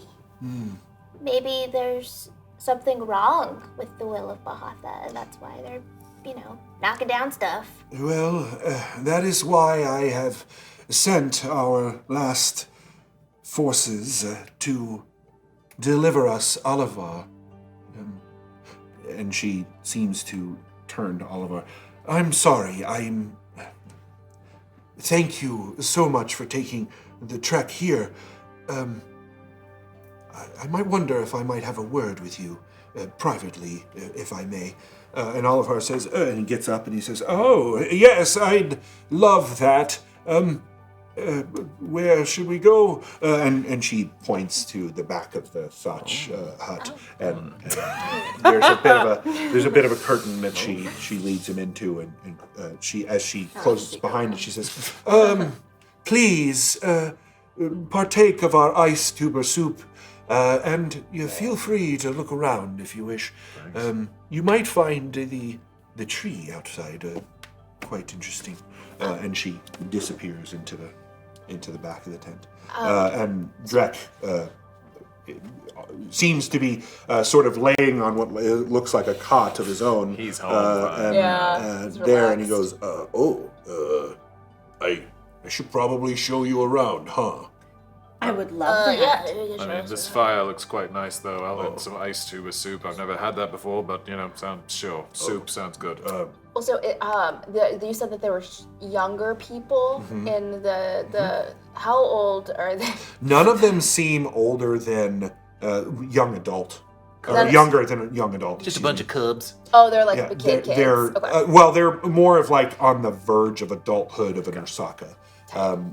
maybe there's something wrong with the will of Bahatha, and that's why they're, knocking down stuff. Well, that is why I have sent our last forces to deliver us Oliver. And she seems to turn to Oliver. I'm sorry, Thank you so much for taking the trek here. I might wonder if I might have a word with you, privately, if I may. And Oliver says, and he gets up and he says, oh, yes, I'd love that. Where should we go? And she points to the back of the thatch hut, and there's a bit of a curtain that she leads him into, and she, as she closes behind it, she says, please partake of our ice tuber soup, and you feel free to look around if you wish. You might find the tree outside quite interesting. And she disappears into the back of the tent. And Drek seems to be sort of laying on what looks like a cot of his own. He's home. There, and he goes, I should probably show you around, huh? I would love that. I mean, this fire looks quite nice, though. I'll eat some ice tuber soup. I've never had that before, but, soup sounds good. Also, you said that there were younger people in the. How old are they? None of them seem older than young adult. Or younger than a young adult. Just a bunch of cubs. Oh, they're like the kids. They're Okay. They're more of like on the verge of adulthood of an Ursakka,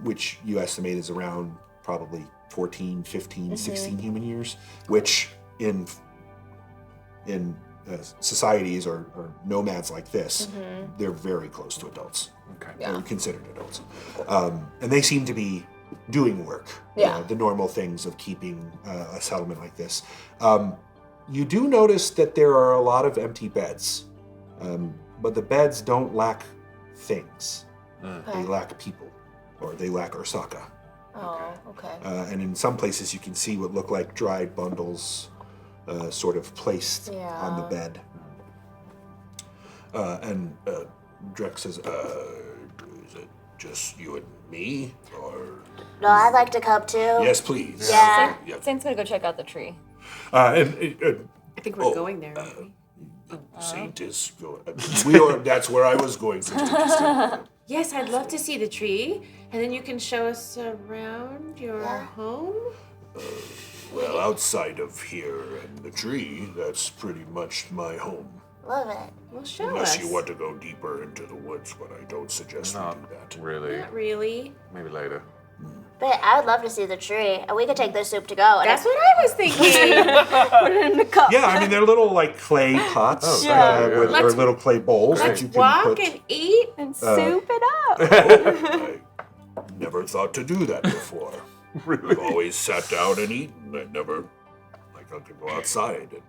which you estimate is around probably 14, 15, 16 human years, which in societies or nomads like this, they're very close to adults. Okay. They're considered adults. And they seem to be doing work. Yeah. The normal things of keeping a settlement like this. You do notice that there are a lot of empty beds, but the beds don't lack things. They lack people, or they lack Ursakka. Oh, okay. And in some places you can see what look like dried bundles sort of placed on the bed. And Drek says, is it just you and me? Or... No, I'd like to come too. Yes, please. Yeah. Saint's gonna go check out the tree. I think we're going there, aren't we? Saint is going. That's where I was going to take this. Yes, I'd love to see the tree, and then you can show us around your home. Well, outside of here and the tree, that's pretty much my home. Love it. Well, show Unless us. you want to go deeper into the woods, but I don't suggest we do that. Really? Not really. Maybe later. But I would love to see the tree, and we could take this soup to go. And That's what I was thinking. Put it in the cup. Yeah, I mean, they're little like clay pots or little clay bowls that Let's you can walk put. and eat. And soup it up. I never thought to do that before. Really? I've always sat down and eaten. I never, like, I could go outside.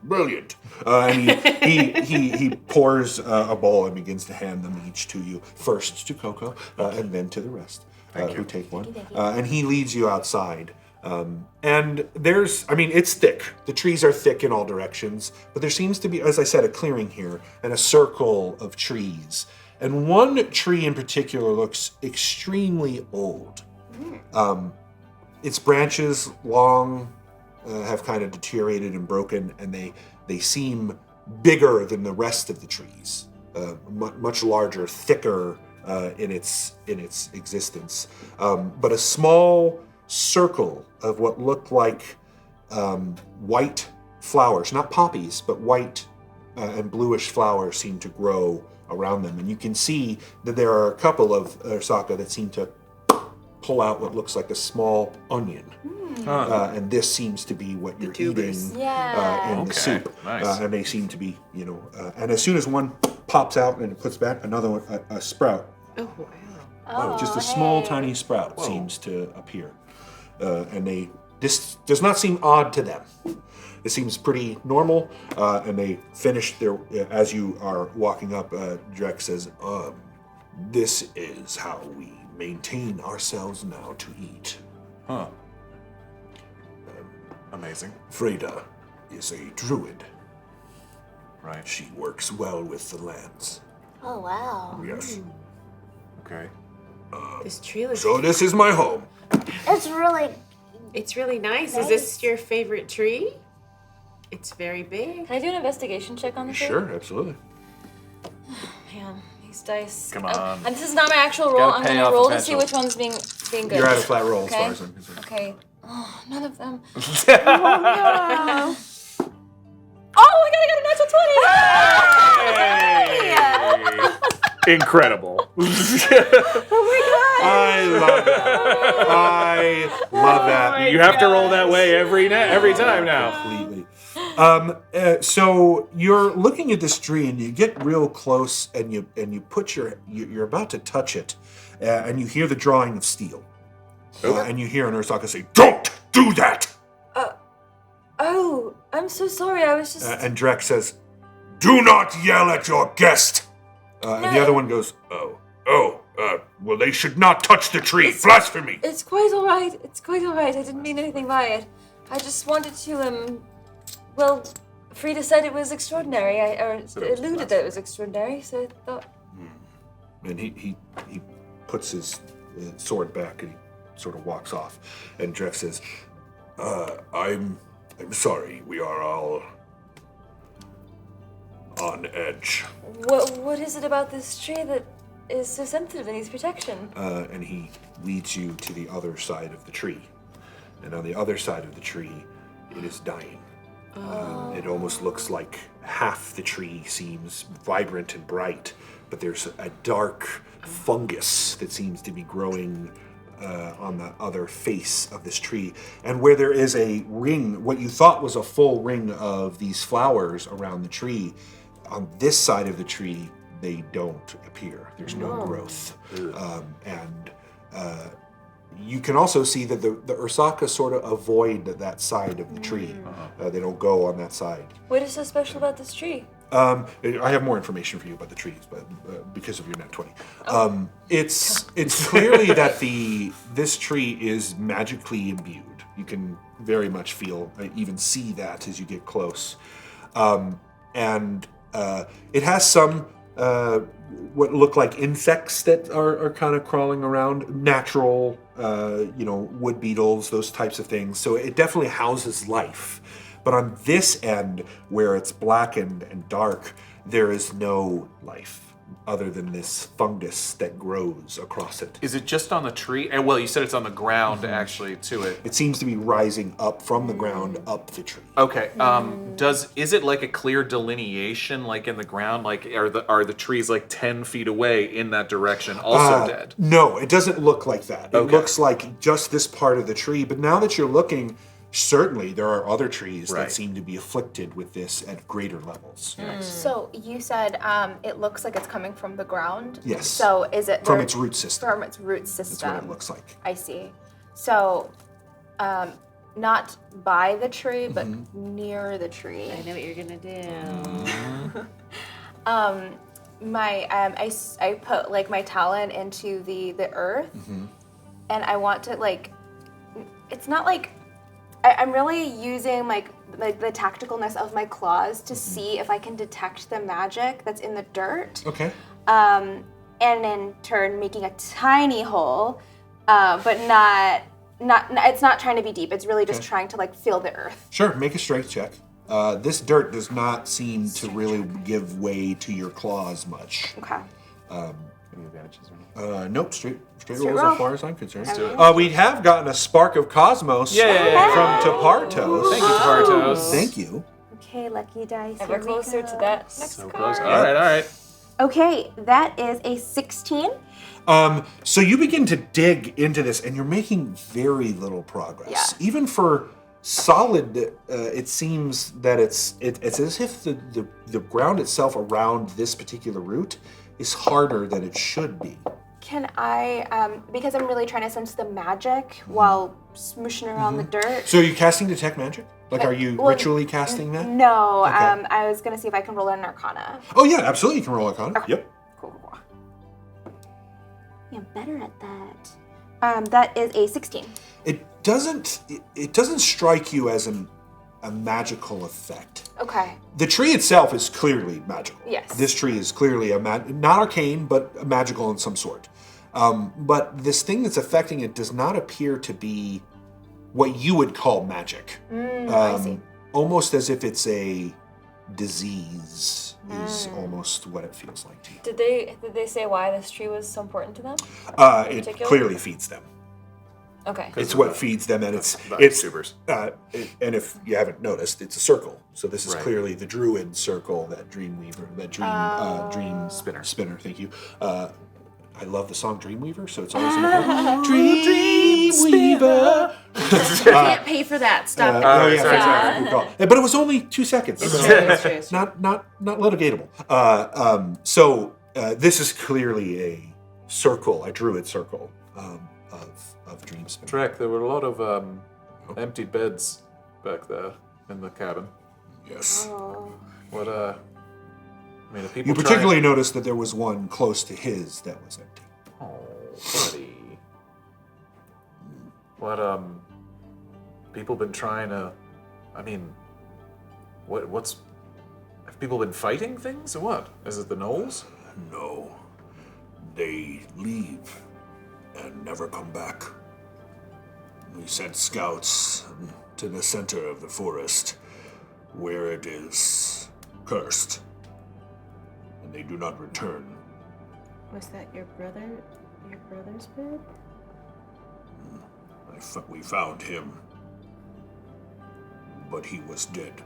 Brilliant. And he pours a bowl and begins to hand them each to you. First to KoKo, and then to the rest, who take one. And he leads you outside. And there's, I mean, it's thick. The trees are thick in all directions, but there seems to be, as I said, a clearing here and a circle of trees. And one tree in particular looks extremely old. Its branches, long, have kind of deteriorated and broken, and they seem bigger than the rest of the trees, much larger, thicker in its existence. But a small circle of what looked like white flowers, not poppies, but white and bluish flowers seem to grow around them, and you can see that there are a couple of Ursakka that seem to pull out what looks like a small onion. And this seems to be what you're eating in the soup. Nice. And they seem to be, and as soon as one pops out and it puts back, another one, a sprout. Oh, wow. Just a small, tiny sprout seems to appear. And this does not seem odd to them. It seems pretty normal, and they finish their, as you are walking up, Drek says, this is how we maintain ourselves now to eat. Huh. Amazing. Freda is a druid. Right. She works well with the lands. Oh, wow. Yes. Okay. This tree looks. So this is my home. It's really nice. Is this your favorite tree? It's very big. Can I do an investigation check on the tree? Sure, absolutely. Man, these dice. Come on. And this is not my actual roll. I'm pay gonna off roll to potential. see which one's being good. You're at a flat roll Okay. as far as I'm concerned. Okay. Oh, none of them. Oh my god, I got a natural 20! Incredible. I love that. I love that. You have to roll that way every time now. Completely. So you're looking at this tree and you get real close and you put you're about to touch it, and you hear the drawing of steel, and you hear an Ursakka say, "Don't do that!" Oh, I'm so sorry. I was just. And Drek says, "Do not yell at your guest." And the other one goes, well, they should not touch the tree. Blasphemy. It's quite all right. It's quite all right. I didn't mean anything by it. I just wanted to, well, Frida said it was extraordinary, or alluded that it was extraordinary, so I thought... and he puts his sword back and he sort of walks off. And Drek says, I'm sorry. We are all on edge. What is it about this tree that is so sensitive and needs protection? and he leads you to the other side of the tree. And on the other side of the tree, it is dying. It almost looks like half the tree seems vibrant and bright, but there's a dark fungus that seems to be growing on the other face of this tree. And where there is a ring, what you thought was a full ring of these flowers around the tree, on this side of the tree, they don't appear. There's no growth. And you can also see that the Ursakka sort of avoid that side of the tree. They don't go on that side. What is so special about this tree? I have more information for you about the trees, but because of your net 20, it's clearly that this tree is magically imbued. You can very much feel, even see that as you get close, and it has some what look like insects that are kind of crawling around, natural, wood beetles, those types of things. So it definitely houses life. But on this end, where it's blackened and dark, there is no life other than this fungus that grows across it. Is it just on the tree? And well, you said it's on the ground, actually, to it. It seems to be rising up from the ground up the tree. Okay. Is it like a clear delineation, like in the ground? Like are the trees like 10 feet away in that direction, also dead? No, it doesn't look like that. It looks like just this part of the tree. But now that you're looking, certainly there are other trees that seem to be afflicted with this at greater levels. So you said it looks like it's coming from the ground? Yes. So is it... From its root system. From its root system. That's what it looks like. I see. So not by the tree, but near the tree. I know what you're gonna do. I put like my talon into the earth, and I want to like... It's not like... I'm really using like the tacticalness of my claws to see if I can detect the magic that's in the dirt. Okay. And in turn making a tiny hole, but not it's not trying to be deep. It's really just trying to like feel the earth. Sure, make a strength check. This dirt does not seem to really give way to your claws much. Okay. Any advantages or not? Nope, straight rolls roll. as far as I'm concerned. We have gotten a spark of cosmos from Tapartos. Thank you, Tapartos. Thank you. Okay, lucky dice. Ever closer to that next So card. close. All right. Okay, that is a 16. So you begin to dig into this, and you're making very little progress. Yeah. Even for solid, it seems that it's as if the ground itself around this particular root is harder than it should be. Can I, because I'm really trying to sense the magic while smooshing around the dirt. So are you casting Detect Magic? Like, are you ritually casting that? No, Okay. I was gonna see if I can roll an Arcana. Oh yeah, absolutely. You can roll Arcana. Okay. Yep. Cool. Yeah, I'm better at that. That is a 16. It doesn't strike you as a magical effect. Okay. The tree itself is clearly magical. Yes. This tree is clearly not arcane, but magical in some sort. But this thing that's affecting it does not appear to be what you would call magic. I see. Almost as if it's a disease is almost what it feels like to you. Did they say why this tree was so important to them? It particular? clearly feeds them. Okay. It's what feeds them, and it's supers. And if you haven't noticed, it's a circle. So this is Right. clearly the druid circle, that Dreamweaver, that dream spinner. Thank you. I love the song Dreamweaver, so it's always in the Dreamweaver. Can't pay for that. Stop it. Sorry. Good call. But it was only 2 seconds. So It's true. not litigatable. So this is clearly a circle, a druid circle of dream spinner. Trek, there were a lot of empty beds back there in the cabin. Yes. What are people You particularly noticed that there was one close to his that was empty. Oh, buddy. What people been trying to? I mean, what's? Have people been fighting things or what? Is it the gnolls? No. They leave and never come back. We sent scouts to the center of the forest where it is cursed, and they do not return. Was that your brother's bed? We found him, but he was dead.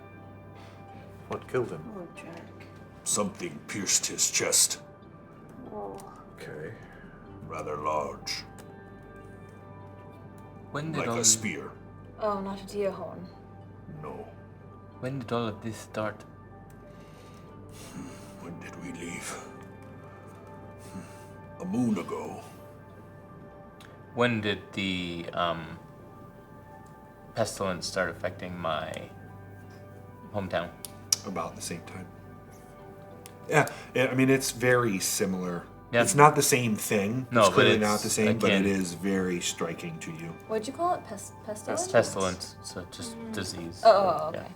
What killed him? Oh, Jack. Something pierced his chest, Okay. rather large, When did like all a spear. Oh, not a deer horn. No. when did all of this start? When did we leave? A moon ago. When did the pestilence start affecting my hometown? About the same time. Yeah, I mean, it's very similar. Yeah. It's not the same thing. No, it's but clearly it's not the same, but akin. it is very striking to you. What'd you call it? Pestilence? Pestilence, so just disease. Oh, okay.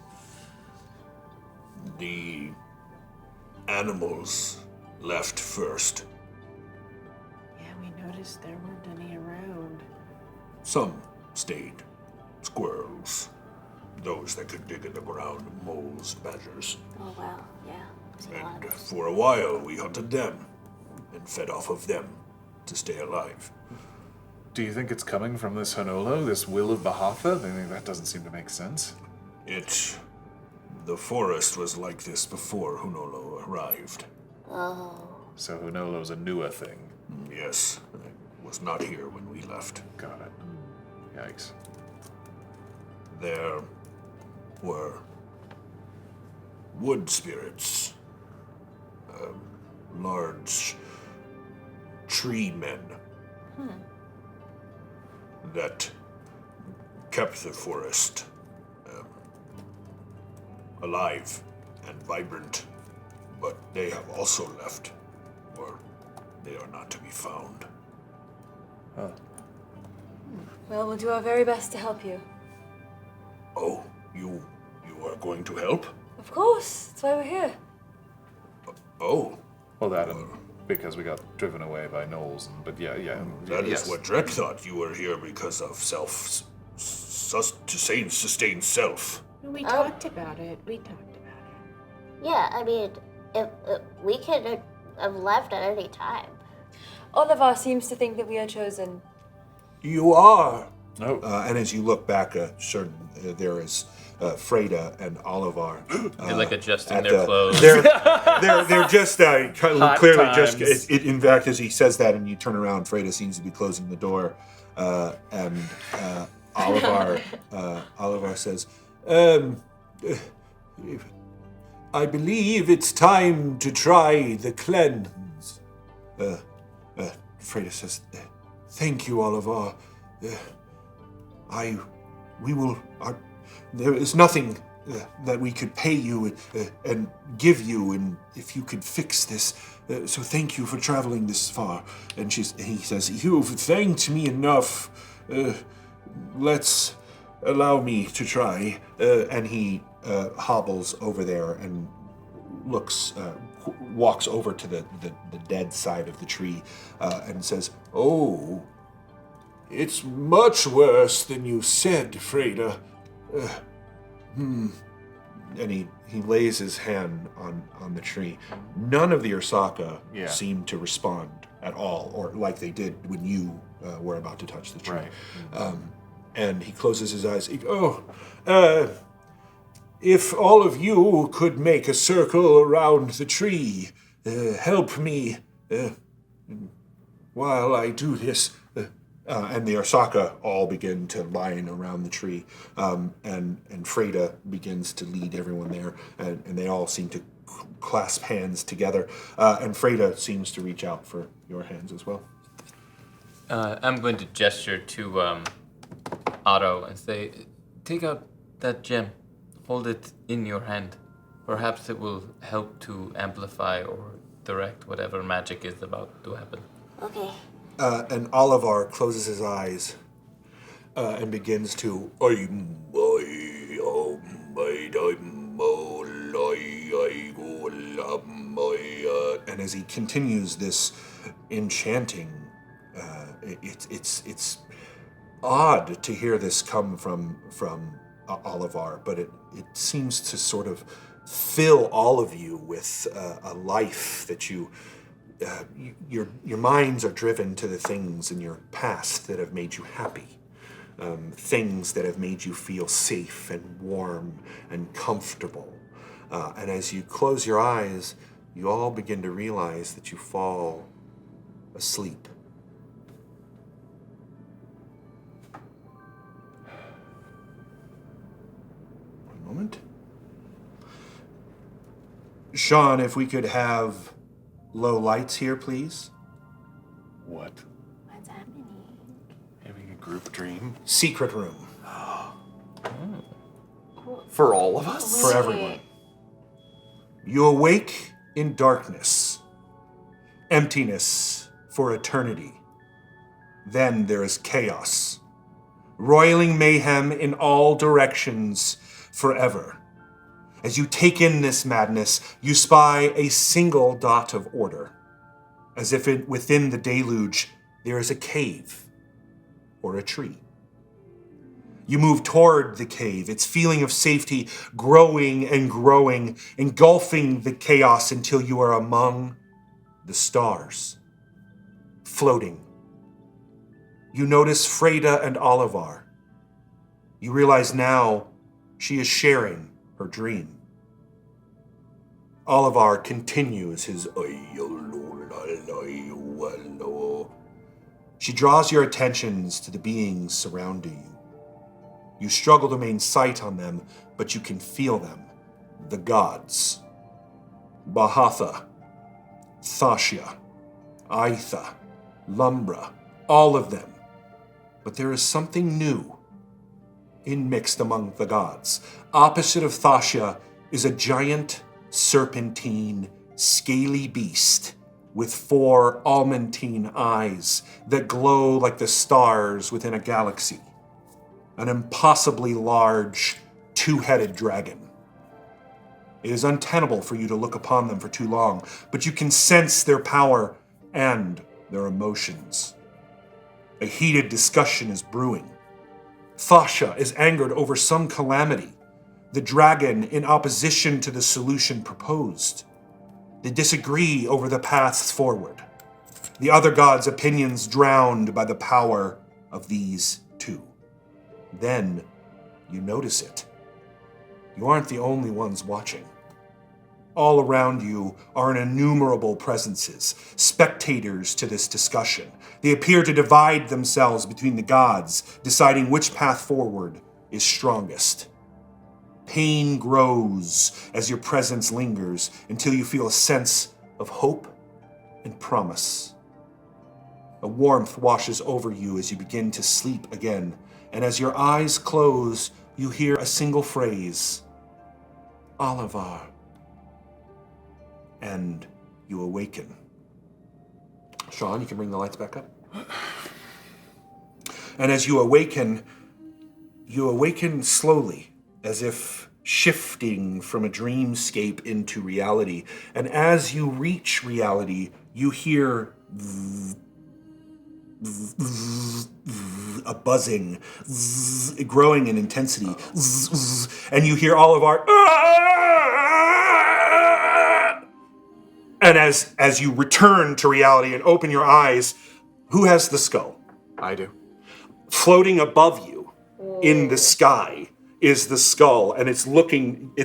The animals left first. Yeah, we noticed there weren't any around. Some stayed. Squirrels. Those that could dig in the ground, moles, badgers. Oh, wow. Yeah. There's a lot And of us. for a while, we hunted them and fed off of them to stay alive. Do you think it's coming from this Honolo, this will of Bahatha? I mean, that doesn't seem to make sense. The forest was like this before Hunolo arrived. Oh. So Honolo's a newer thing. Yes, it was not here when we left. Got it. Yikes. There were wood spirits, large tree men that kept the forest alive and vibrant, but they have also left, or they are not to be found. Well, we'll do our very best to help you. Oh, you are going to help? Of course. That's why we're here. Oh, Well, that and because we got driven away by gnolls. But yeah. that is yes. what Drek thought. You were here because of sustain self. We talked about it. Yeah, I mean, if we could have left at any time. Oliver seems to think that we are chosen. You are. No. And as you look back, there is Freda and Olivar. They're like adjusting at their clothes. They're just kind of Hot clearly times. just. In fact, as he says that, and you turn around, Freda seems to be closing the door, and Olivar says, "I believe it's time to try the cleanse." Freda says, "Thank you, Olivar. There is nothing that we could pay you and give you, and if you could fix this, so thank you for traveling this far." And he says, "You've thanked me enough. Let's allow me to try." And he hobbles over there and walks over to the dead side of the tree and says, "Oh, it's much worse than you said, Freda." And he lays his hand on the tree. None of the Ursakka seem to respond at all, or like they did when you were about to touch the tree. Right. And he closes his eyes. If all of you could make a circle around the tree, help me while I do this. And the Ursakka all begin to line around the tree, and Freda begins to lead everyone there, and they all seem to clasp hands together, and Freda seems to reach out for your hands as well. I'm going to gesture to Otto and say, take out that gem. Hold it in your hand. Perhaps it will help to amplify or direct whatever magic is about to happen. Okay. And Olivar closes his eyes and begins to. And as he continues this enchanting, it's odd to hear this come from Olivar, but it seems to sort of fill all of you with a life that your minds are driven to the things in your past that have made you happy, things that have made you feel safe and warm and comfortable. And as you close your eyes, you all begin to realize that you fall asleep. One moment. Sean, if we could have low lights here, please. What? What's happening? Group dream? Secret room. For all of us? For everyone. You awake in darkness. Emptiness for eternity. Then there is chaos. Roiling mayhem in all directions forever. As you take in this madness, you spy a single dot of order. As if within the deluge there is a cave or a tree. You move toward the cave, its feeling of safety growing and growing, engulfing the chaos until you are among the stars, floating. You notice Freda and Olivar. You realize now she is sharing her dream. Olivar continues his She draws your attentions to the beings surrounding you. You struggle to maintain sight on them, but you can feel them. The gods. Bahatha, Thasha, Aitha, Lumbra, all of them. But there is something new mixed among the gods. Opposite of Thasha is a giant, serpentine, scaly beast with 4 almantine eyes that glow like the stars within a galaxy. An impossibly large, 2-headed dragon. It is untenable for you to look upon them for too long, but you can sense their power and their emotions. A heated discussion is brewing. Thasha is angered over some calamity. The dragon in opposition to the solution proposed. They disagree over the paths forward. The other gods' opinions drowned by the power of these two. Then you notice it. You aren't the only ones watching. All around you are innumerable presences, spectators to this discussion. They appear to divide themselves between the gods, deciding which path forward is strongest. Pain grows as your presence lingers until you feel a sense of hope and promise. A warmth washes over you as you begin to sleep again, and as your eyes close, you hear a single phrase, Olivar. And you awaken. Sean, you can bring the lights back up. And as you awaken slowly, as if shifting from a dreamscape into reality. And as you reach reality, you hear a buzzing, growing in intensity. And you hear all of our... And as you return to reality and open your eyes, who has the skull? I do. Floating above you in the sky is the skull, and it's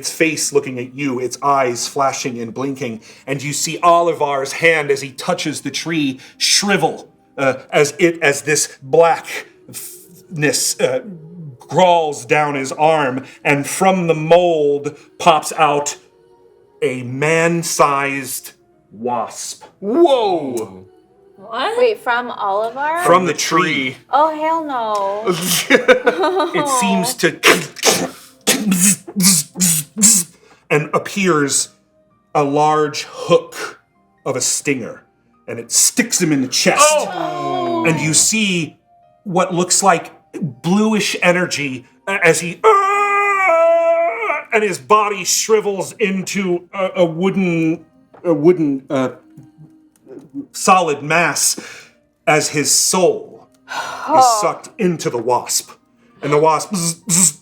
face looking at you, its eyes flashing and blinking, and you see Olivar's hand as he touches the tree shrivel as this blackness crawls down his arm, and from the mold pops out a man-sized wasp. Whoa! What? Wait, from Olivar? From the tree. Oh, hell no. It seems to... and appears a large hook of a stinger. And it sticks him in the chest. Oh. And you see what looks like bluish energy as he... and his body shrivels into a wooden solid mass as his soul is sucked into the wasp. And the wasp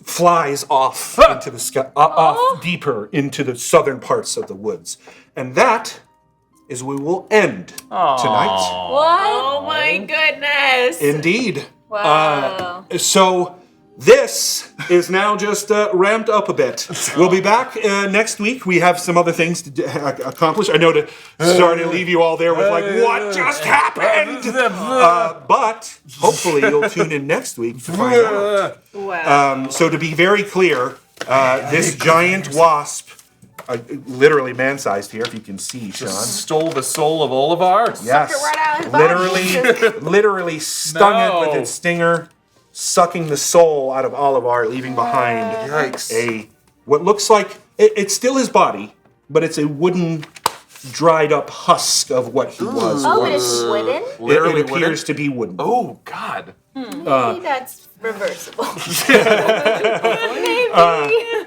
flies off into the sky, off deeper into the southern parts of the woods. And that is where we will end tonight. What? Oh my goodness. Indeed. Wow. So this is now just ramped up a bit. We'll be back next week. We have some other things to accomplish. I know to sorry to leave you all there with like, what just happened? But hopefully you'll tune in next week to find out. Wow. So to be very clear, this giant wasp, literally man-sized here, if you can see, Sean. Stole the soul of Olivar? Yes. Suck it right out of his body. Literally stung it with its stinger. sucking the soul out of Olivar, leaving behind what looks like it's still his body, but it's a wooden, dried up husk of what he was. Oh, but it's wooden? It appears to be wooden. Oh, God. Maybe that's reversible.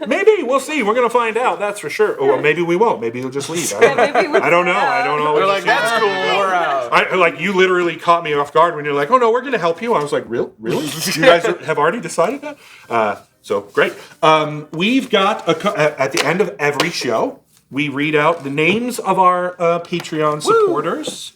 Maybe we'll see. We're gonna find out. That's for sure. Or maybe we won't. Maybe he'll just leave. I don't know. I don't know. They're like, that's cool. We're out. Like you literally caught me off guard when you're like, "Oh no, we're gonna help you." I was like, "Really? You guys have already decided that?" So great. We've got at the end of every show, we read out the names of our Patreon supporters.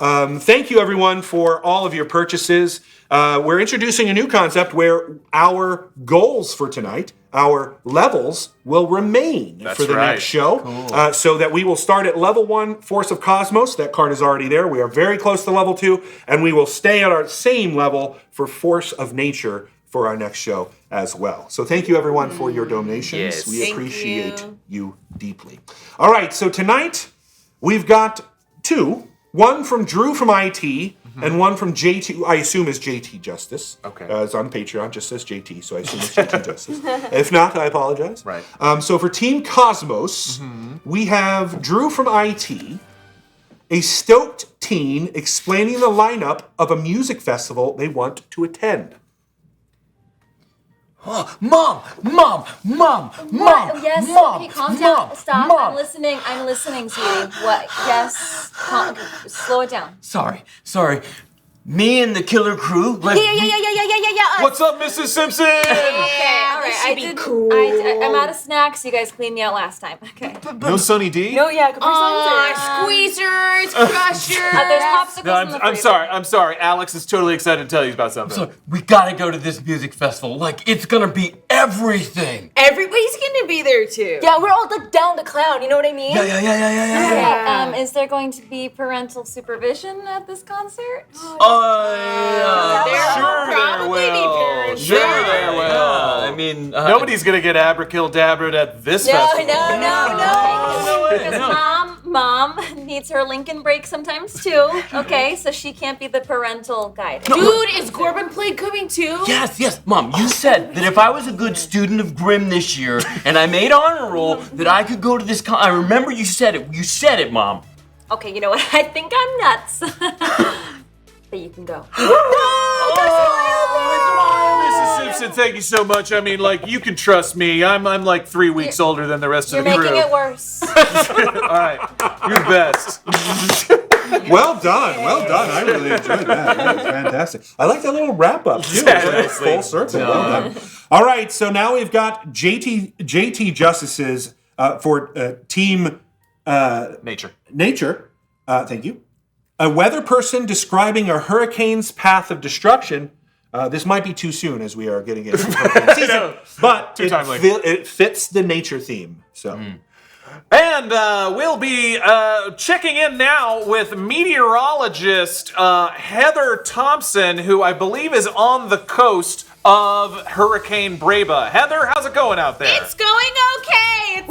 Thank you, everyone, for all of your purchases. We're introducing a new concept where our goals for tonight, our levels, will remain for the next show. Cool. So that we will start at level 1, Force of Cosmos. That card is already there. We are very close to level 2, and we will stay at our same level for Force of Nature for our next show as well. So thank you, everyone, for your donations. Yes. We appreciate you deeply. All right, so tonight we've got 2. One from Drew from IT, and one from JT, I assume is JT Justice. Okay. It's on Patreon, just says JT, so I assume it's JT Justice. If not, I apologize. Right. So for Team Cosmos, we have Drew from IT, a stoked teen explaining the lineup of a music festival they want to attend. Mom! Yes. Mom! Okay, calm down. Mom! Stop. Mom! I'm listening, sweetie. What? Yes. Slow it down. Sorry. Me and the killer crew. Yeah. What's up, Mrs. Simpson? Okay, all right. I'm out of snacks. You guys cleaned me out last time. Okay. No Sunny D? No, yeah. Squeezers, crushers. There's popsicles No, in the I'm freezer. sorry. Alex is totally excited to tell you about something. So we gotta go to this music festival. Like, it's gonna be everything. Everybody's gonna be there too. Yeah, we're all like down to clown. You know what I mean? Yeah. Okay. Is there going to be parental supervision at this concert? Sure there will. I mean, Nobody's gonna get abracadabra at this festival. No. Because mom needs her Lincoln break sometimes too. Okay, so she can't be the parental guide. Dude, is Corbin Plague coming too? Yes, Mom, you said that if I was a good student of Grimm this year and I made honor roll, that I could go to this I remember you said it. You said it, Mom. Okay, you know what? I think I'm nuts. But you can go. Mrs. Simpson, thank you so much. I mean, like, you can trust me. I'm like 3 weeks older than the rest of the crew. You're making it worse. All right, you're the best. Well done. I really enjoyed that. That was fantastic. I like that little wrap up too. Full circle. Well done. All right, so now we've got JT Justices for Team Nature. Thank you. A weather person describing a hurricane's path of destruction. This might be too soon as we are getting into hurricane season, but it fits the nature theme. So. And we'll be checking in now with meteorologist Heather Thompson, who I believe is on the coast of Hurricane Breba. Heather, how's it going out there? It's going okay.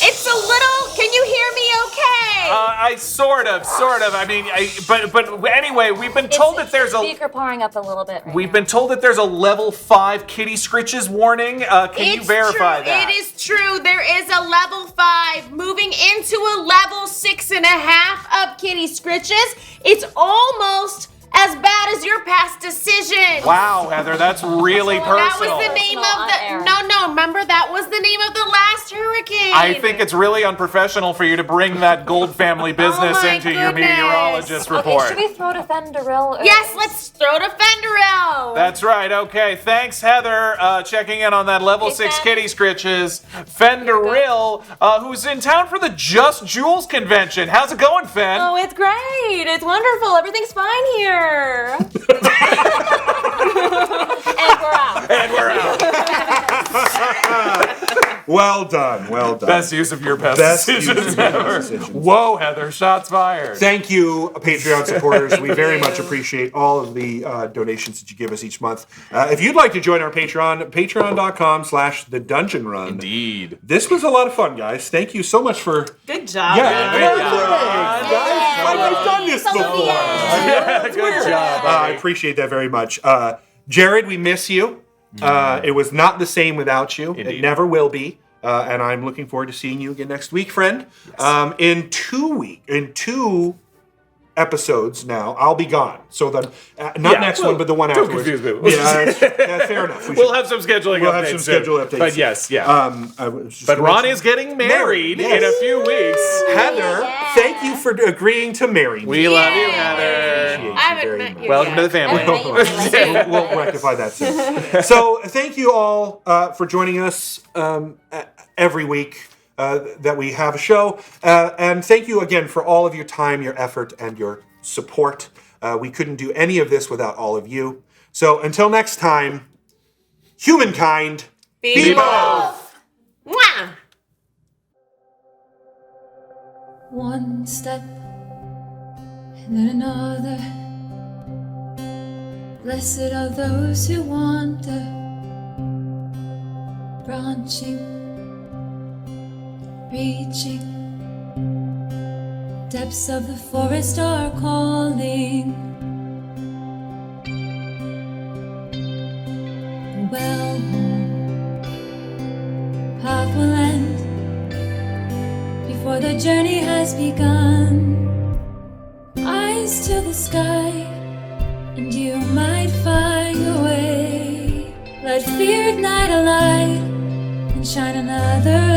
It's a little. Can you hear me okay? I sort of. I mean, but anyway, we've been told that there's a speaker powering up a little bit. We've been told that there's a level 5 kitty scritches warning. Can you verify that? It is true. There is a level 5 moving into a level 6.5 of kitty scritches. It's almost as bad as your past decision. Wow, Heather, that's really personal. That was the name of the. No, remember that was the name of the last hurricane. I think it's really unprofessional for you to bring that Gold family business into your meteorologist report. Okay, should we throw to Fenderil? Yes, let's throw to Fenderil. That's right. Okay, thanks, Heather, checking in on that level 6 kitty scritches. Fenderil, who's in town for the Just Jewels convention. How's it going, Fen? Oh, it's great. It's wonderful. Everything's fine here. And we're out. Well done. Best use of your past decisions ever. Whoa, Heather, shots fired. Thank you, Patreon supporters. We very much appreciate all of the donations that you give us each month. If you'd like to join our Patreon, patreon.com/The Dungeon Run. Indeed. This was a lot of fun, guys. Thank you so much for... Good job. Yeah, great job. Guys, I've done this before. Good job. I appreciate that very much. Jared, we miss you. It was not the same without you. Indeed. It never will be. And I'm looking forward to seeing you again next week, friend. Yes. In 2 episodes now, I'll be gone. So the next one, but the one afterwards. Don't confuse me. Yeah, fair enough. We'll have some scheduling We'll updates. have some schedule updates. But yes, yeah. But Ron is getting married in a few weeks. Heather, thank you for agreeing to marry me. We love you, Heather. I haven't met you Welcome yet. to the family. I haven't met you yet. We'll rectify that soon. So thank you all for joining us every week that we have a show. And thank you again for all of your time, your effort, and your support. We couldn't do any of this without all of you. So until next time, humankind, be both. Mwah! One step and then another. Blessed are those who wander, branching, reaching. Depths of the forest are calling. Well, path will end before the journey has begun. Eyes to the sky, and you might find your way. Let fear ignite a light and shine another